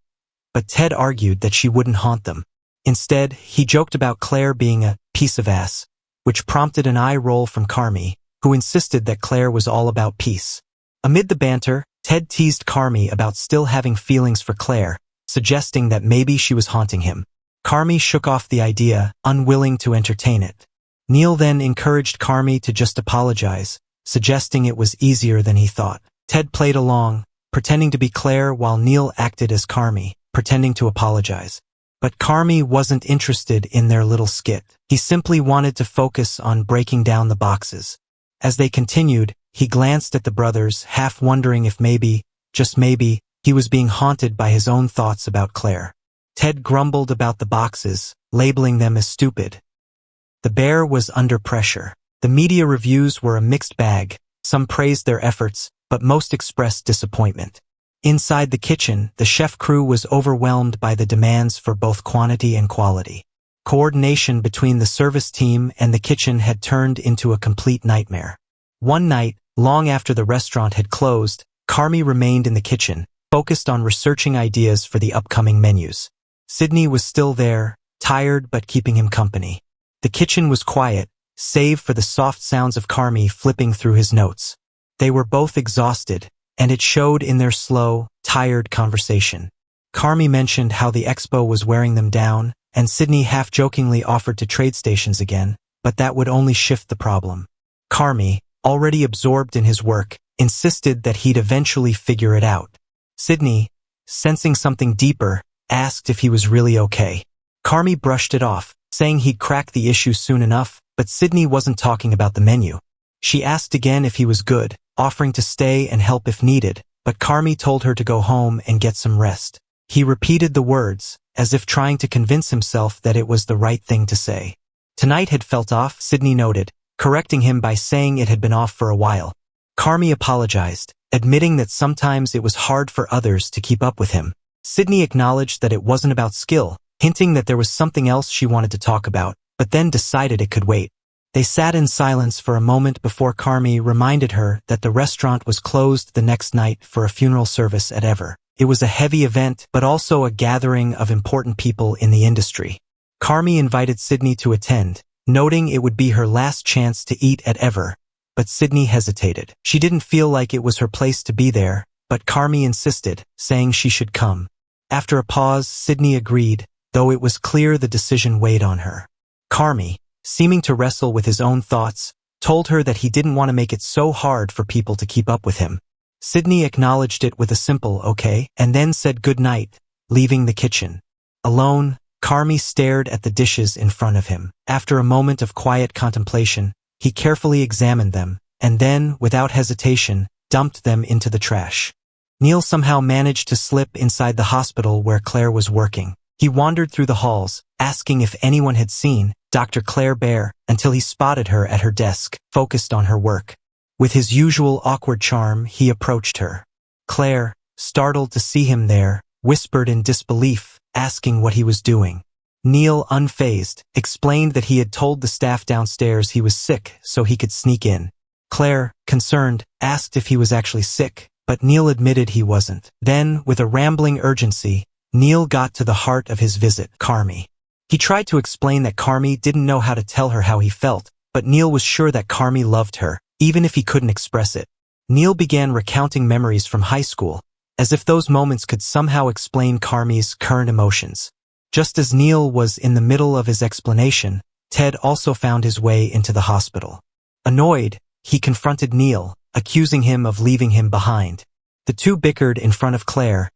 S1: but Ted argued that she wouldn't haunt them. Instead, he joked about Claire being a piece of ass, which prompted an eye roll from Carmy, who insisted that Claire was all about peace. Amid the banter, Ted teased Carmy about still having feelings for Claire, suggesting that maybe she was haunting him. Carmy shook off the idea, unwilling to entertain it. Neil then encouraged Carmy to just apologize, suggesting it was easier than he thought. Ted played along, pretending to be Claire while Neil acted as Carmy, pretending to apologize. But Carmy wasn't interested in their little skit. He simply wanted to focus on breaking down the boxes. As they continued, he glanced at the brothers, half wondering if maybe, just maybe, he was being haunted by his own thoughts about Claire. Ted grumbled about the boxes, labeling them as stupid. The Bear was under pressure. The media reviews were a mixed bag. Some praised their efforts, but most expressed disappointment. Inside the kitchen, the chef crew was overwhelmed by the demands for both quantity and quality. Coordination between the service team and the kitchen had turned into a complete nightmare. One night, long after the restaurant had closed, Carmy remained in the kitchen, focused on researching ideas for the upcoming menus. Sydney was still there, tired but keeping him company. The kitchen was quiet, save for the soft sounds of Carmy flipping through his notes. They were both exhausted, and it showed in their slow, tired conversation. Carmy mentioned how the expo was wearing them down, and Sydney half-jokingly offered to trade stations again, but that would only shift the problem. Carmy, already absorbed in his work, insisted that he'd eventually figure it out. Sydney, sensing something deeper, asked if he was really okay. Carmy brushed it off, saying he'd crack the issue soon enough, but Sydney wasn't talking about the menu. She asked again if he was good, offering to stay and help if needed, but Carmy told her to go home and get some rest. He repeated the words, as if trying to convince himself that it was the right thing to say. Tonight had felt off, Sydney noted, correcting him by saying it had been off for a while. Carmy apologized, admitting that sometimes it was hard for others to keep up with him. Sydney acknowledged that it wasn't about skill, hinting that there was something else she wanted to talk about, but then decided it could wait. They sat in silence for a moment before Carmy reminded her that the restaurant was closed the next night for a funeral service at Ever. It was a heavy event, but also a gathering of important people in the industry. Carmy invited Sydney to attend, noting it would be her last chance to eat at Ever, but Sydney hesitated. She didn't feel like it was her place to be there, but Carmy insisted, saying she should come. After a pause, Sydney agreed, though it was clear the decision weighed on her. Carmy, seeming to wrestle with his own thoughts, told her that he didn't want to make it so hard for people to keep up with him. Sydney acknowledged it with a simple okay, and then said good night, leaving the kitchen. Alone, Carmy stared at the dishes in front of him. After a moment of quiet contemplation, he carefully examined them, and then, without hesitation, dumped them into the trash. Neil somehow managed to slip inside the hospital where Claire was working. He wandered through the halls, asking if anyone had seen Dr. Claire Bear, until he spotted her at her desk, focused on her work. With his usual awkward charm, he approached her. Claire, startled to see him there, whispered in disbelief, asking what he was doing. Neil, unfazed, explained that he had told the staff downstairs he was sick so he could sneak in. Claire, concerned, asked if he was actually sick, but Neil admitted he wasn't. Then, with a rambling urgency, Neil got to the heart of his visit, Carmy. He tried to explain that Carmy didn't know how to tell her how he felt, but Neil was sure that Carmy loved her, even if he couldn't express it. Neil began recounting memories from high school, as if those moments could somehow explain Carmy's current emotions. Just as Neil was in the middle of his explanation, Ted also found his way into the hospital. Annoyed, he confronted Neil, accusing him of leaving him behind. The two bickered in front of Claire,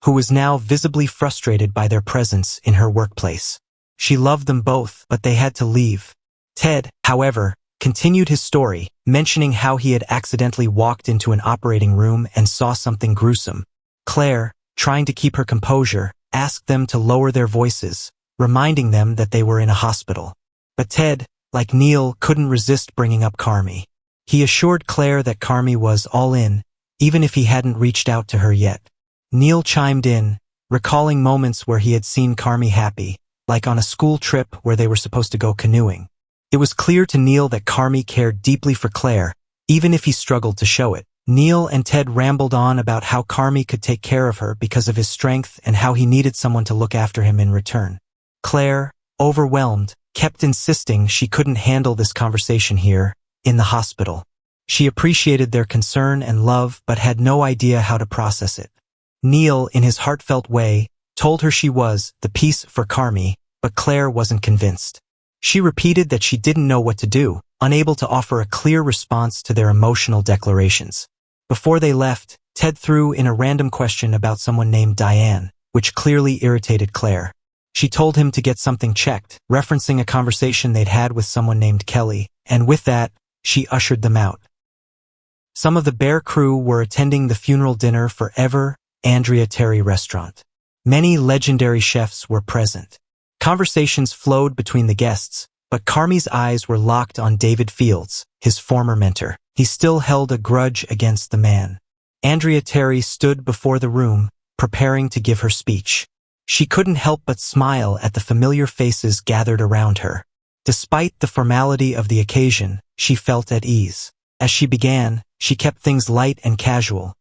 S1: who was now visibly frustrated by their presence in her workplace. She loved them both, but they had to leave. Ted, however, continued his story, mentioning how he had accidentally walked into an operating room and saw something gruesome. Claire, trying to keep her composure, asked them to lower their voices, reminding them that they were in a hospital. But Ted, like Neil, couldn't resist bringing up Carmy. He assured Claire that Carmy was all in, even if he hadn't reached out to her yet. Neil chimed in, recalling moments where he had seen Carmy happy, like on a school trip where they were supposed to go canoeing. It was clear to Neil that Carmy cared deeply for Claire, even if he struggled to show it. Neil and Ted rambled on about how Carmy could take care of her because of his strength and how he needed someone to look after him in return. Claire, overwhelmed, kept insisting she couldn't handle this conversation here, in the hospital. She appreciated their concern and love but had no idea how to process it. Neil, in his heartfelt way, told her she was the piece for Carmy, but Claire wasn't convinced. She repeated that she didn't know what to do, unable to offer a clear response to their emotional declarations. Before they left, Ted threw in a random question about someone named Diane, which clearly irritated Claire. She told him to get something checked, referencing a conversation they'd had with someone named Kelly, and with that, she ushered them out. Some of the Bear crew were attending the funeral dinner for Andrea Terry restaurant. Many legendary chefs were present. Conversations flowed between the guests, but Carmy's eyes were locked on David Fields, his former mentor. He still held a grudge against the man. Andrea Terry stood before the room, preparing to give her speech. She couldn't help but smile at the familiar faces gathered around her. Despite the formality of the occasion, she felt at ease. As she began, she kept things light and casual,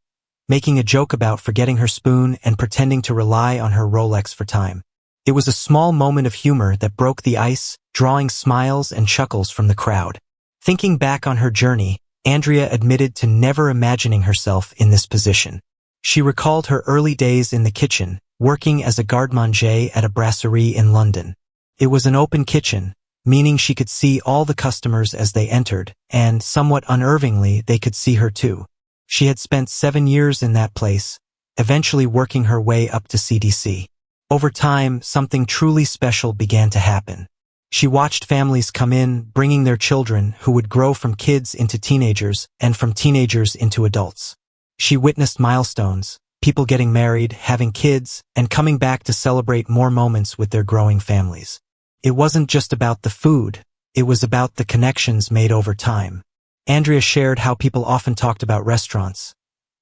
S1: making a joke about forgetting her spoon and pretending to rely on her Rolex for time. It was a small moment of humor that broke the ice, drawing smiles and chuckles from the crowd. Thinking back on her journey, Andrea admitted to never imagining herself in this position. She recalled her early days in the kitchen, working as a garde-manger at a brasserie in London. It was an open kitchen, meaning she could see all the customers as they entered, and, somewhat unnervingly, they could see her too. She had spent 7 years in that place, eventually working her way up to CDC. Over time, something truly special began to happen. She watched families come in, bringing their children, who would grow from kids into teenagers, and from teenagers into adults. She witnessed milestones, people getting married, having kids, and coming back to celebrate more moments with their growing families. It wasn't just about the food, it was about the connections made over time. Andrea shared how people often talked about restaurants,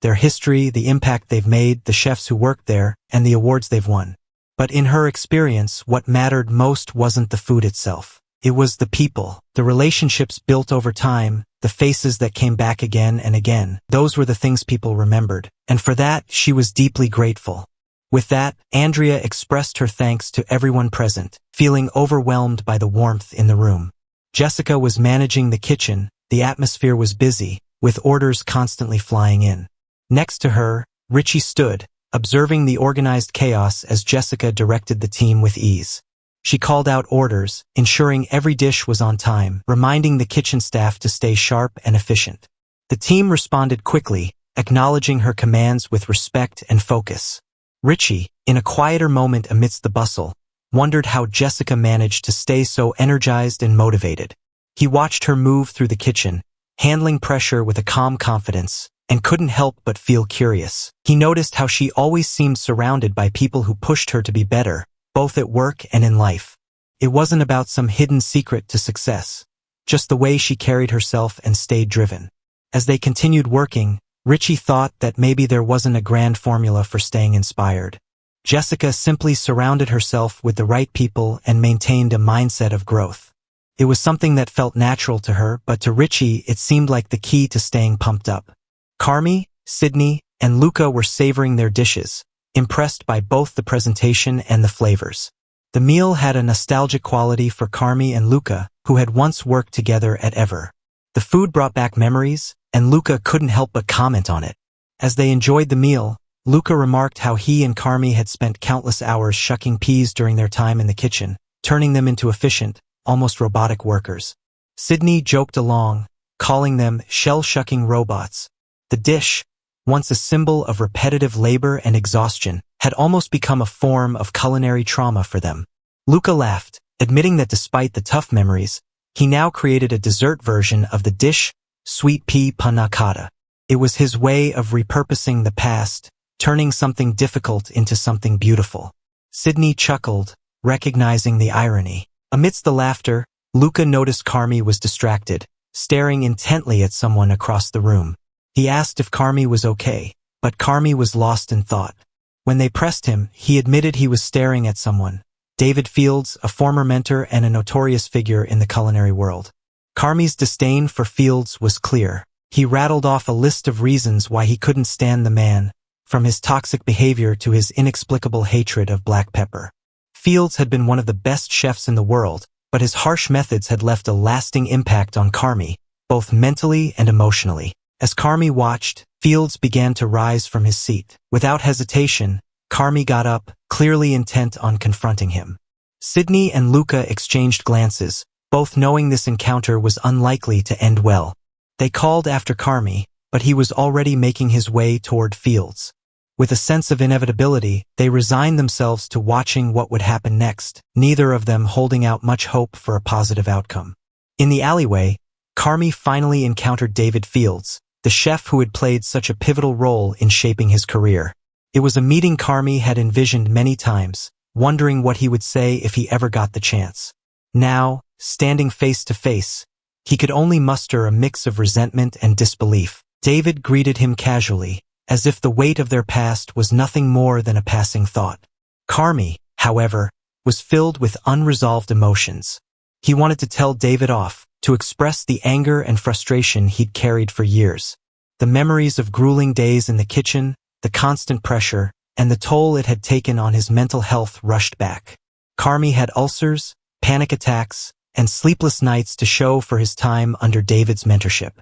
S1: their history, the impact they've made, the chefs who worked there, and the awards they've won. But in her experience, what mattered most wasn't the food itself. It was the people, the relationships built over time, the faces that came back again and again. Those were the things people remembered, and for that, she was deeply grateful. With that, Andrea expressed her thanks to everyone present, feeling overwhelmed by the warmth in the room. Jessica was managing the kitchen, the atmosphere was busy, with orders constantly flying in. Next to her, Richie stood, observing the organized chaos as Jessica directed the team with ease. She called out orders, ensuring every dish was on time, reminding the kitchen staff to stay sharp and efficient. The team responded quickly, acknowledging her commands with respect and focus. Richie, in a quieter moment amidst the bustle, wondered how Jessica managed to stay so energized and motivated. He watched her move through the kitchen, handling pressure with a calm confidence, and couldn't help but feel curious. He noticed how she always seemed surrounded by people who pushed her to be better, both at work and in life. It wasn't about some hidden secret to success, just the way she carried herself and stayed driven. As they continued working, Richie thought that maybe there wasn't a grand formula for staying inspired. Jessica simply surrounded herself with the right people and maintained a mindset of growth. It was something that felt natural to her, but to Richie it seemed like the key to staying pumped up. Carmy, Sydney, and Luca were savoring their dishes, impressed by both the presentation and the flavors. The meal had a nostalgic quality for Carmy and Luca, who had once worked together at Ever. The food brought back memories, and Luca couldn't help but comment on it. As they enjoyed the meal, Luca remarked how he and Carmy had spent countless hours shucking peas during their time in the kitchen, turning them into efficient, almost robotic workers. Sydney joked along, calling them shell-shucking robots. The dish, once a symbol of repetitive labor and exhaustion, had almost become a form of culinary trauma for them. Luca laughed, admitting that despite the tough memories, he now created a dessert version of the dish, sweet pea panna cotta. It was his way of repurposing the past, turning something difficult into something beautiful. Sydney chuckled, recognizing the irony. Amidst the laughter, Luca noticed Carmy was distracted, staring intently at someone across the room. He asked if Carmy was okay, but Carmy was lost in thought. When they pressed him, he admitted he was staring at someone. David Fields, a former mentor and a notorious figure in the culinary world. Carmy's disdain for Fields was clear. He rattled off a list of reasons why he couldn't stand the man, from his toxic behavior to his inexplicable hatred of black pepper. Fields had been one of the best chefs in the world, but his harsh methods had left a lasting impact on Carmy, both mentally and emotionally. As Carmy watched, Fields began to rise from his seat. Without hesitation, Carmy got up, clearly intent on confronting him. Sydney and Luca exchanged glances, both knowing this encounter was unlikely to end well. They called after Carmy, but he was already making his way toward Fields. With a sense of inevitability, they resigned themselves to watching what would happen next, neither of them holding out much hope for a positive outcome. In the alleyway, Carmy finally encountered David Fields, the chef who had played such a pivotal role in shaping his career. It was a meeting Carmy had envisioned many times, wondering what he would say if he ever got the chance. Now, standing face to face, he could only muster a mix of resentment and disbelief. David greeted him casually, as if the weight of their past was nothing more than a passing thought. Carmy, however, was filled with unresolved emotions. He wanted to tell David off, to express the anger and frustration he'd carried for years. The memories of grueling days in the kitchen, the constant pressure, and the toll it had taken on his mental health rushed back. Carmy had ulcers, panic attacks, and sleepless nights to show for his time under David's mentorship.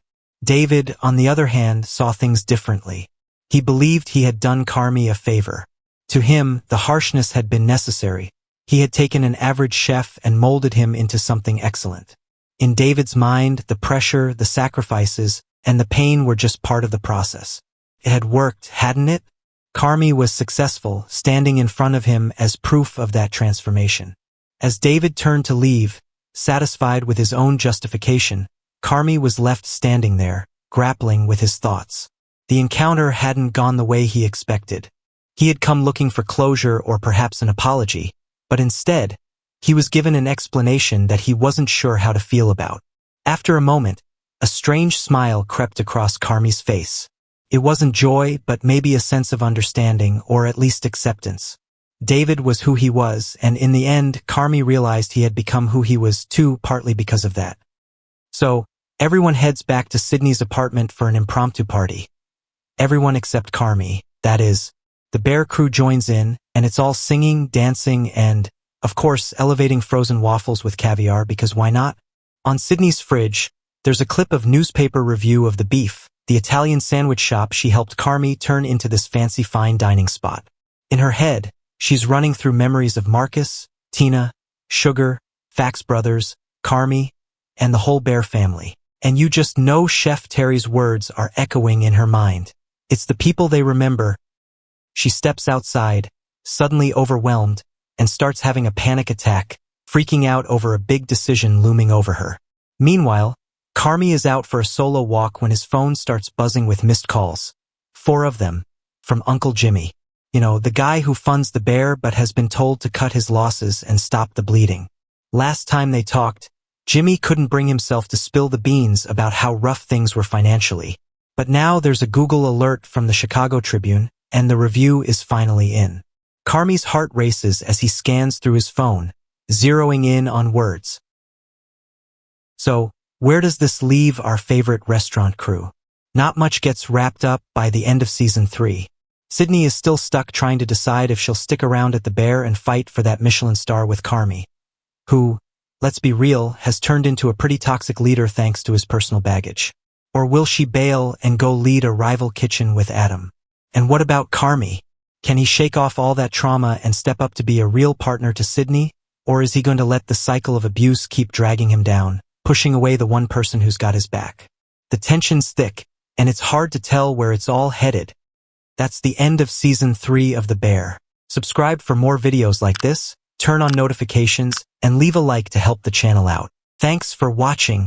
S1: David, on the other hand, saw things differently. He believed he had done Carmy a favor. To him, the harshness had been necessary. He had taken an average chef and molded him into something excellent. In David's mind, the pressure, the sacrifices, and the pain were just part of the process. It had worked, hadn't it? Carmy was successful, standing in front of him as proof of that transformation. As David turned to leave, satisfied with his own justification, Carmy was left standing there, grappling with his thoughts. The encounter hadn't gone the way he expected. He had come looking for closure or perhaps an apology, but instead, he was given an explanation that he wasn't sure how to feel about. After a moment, a strange smile crept across Carmy's face. It wasn't joy, but maybe a sense of understanding, or at least acceptance. David was who he was, and in the end, Carmy realized he had become who he was too, partly because of that. So, everyone heads back to Sydney's apartment for an impromptu party. Everyone except Carmy, that is. The Bear crew joins in, and it's all singing, dancing, and, of course, elevating frozen waffles with caviar, because why not? On Sydney's fridge, there's a clip of newspaper review of the Beef, the Italian sandwich shop she helped Carmy turn into this fancy fine dining spot. In her head, she's running through memories of Marcus, Tina, Sugar, Fax Brothers, Carmy, and the whole Bear family. And you just know Chef Terry's words are echoing in her mind. It's the people they remember. She steps outside, suddenly overwhelmed, and starts having a panic attack, freaking out over a big decision looming over her. Meanwhile, Carmy is out for a solo walk when his phone starts buzzing with missed calls. 4 of them, from Uncle Jimmy. You know, the guy who funds the Bear but has been told to cut his losses and stop the bleeding. Last time they talked, Jimmy couldn't bring himself to spill the beans about how rough things were financially. But now there's a Google alert from the Chicago Tribune, and the review is finally in. Carmy's heart races as he scans through his phone, zeroing in on words. So, where does this leave our favorite restaurant crew? Not much gets wrapped up by the end of season 3. Sydney is still stuck trying to decide if she'll stick around at the Bear and fight for that Michelin star with Carmy, who, let's be real, has turned into a pretty toxic leader thanks to his personal baggage? Or will she bail and go lead a rival kitchen with Adam? And what about Carmy? Can he shake off all that trauma and step up to be a real partner to Sydney? Or is he going to let the cycle of abuse keep dragging him down, pushing away the one person who's got his back? The tension's thick, and it's hard to tell where it's all headed. That's the end of Season 3 of The Bear. Subscribe for more videos like this, turn on notifications, and leave a like to help the channel out. Thanks for watching.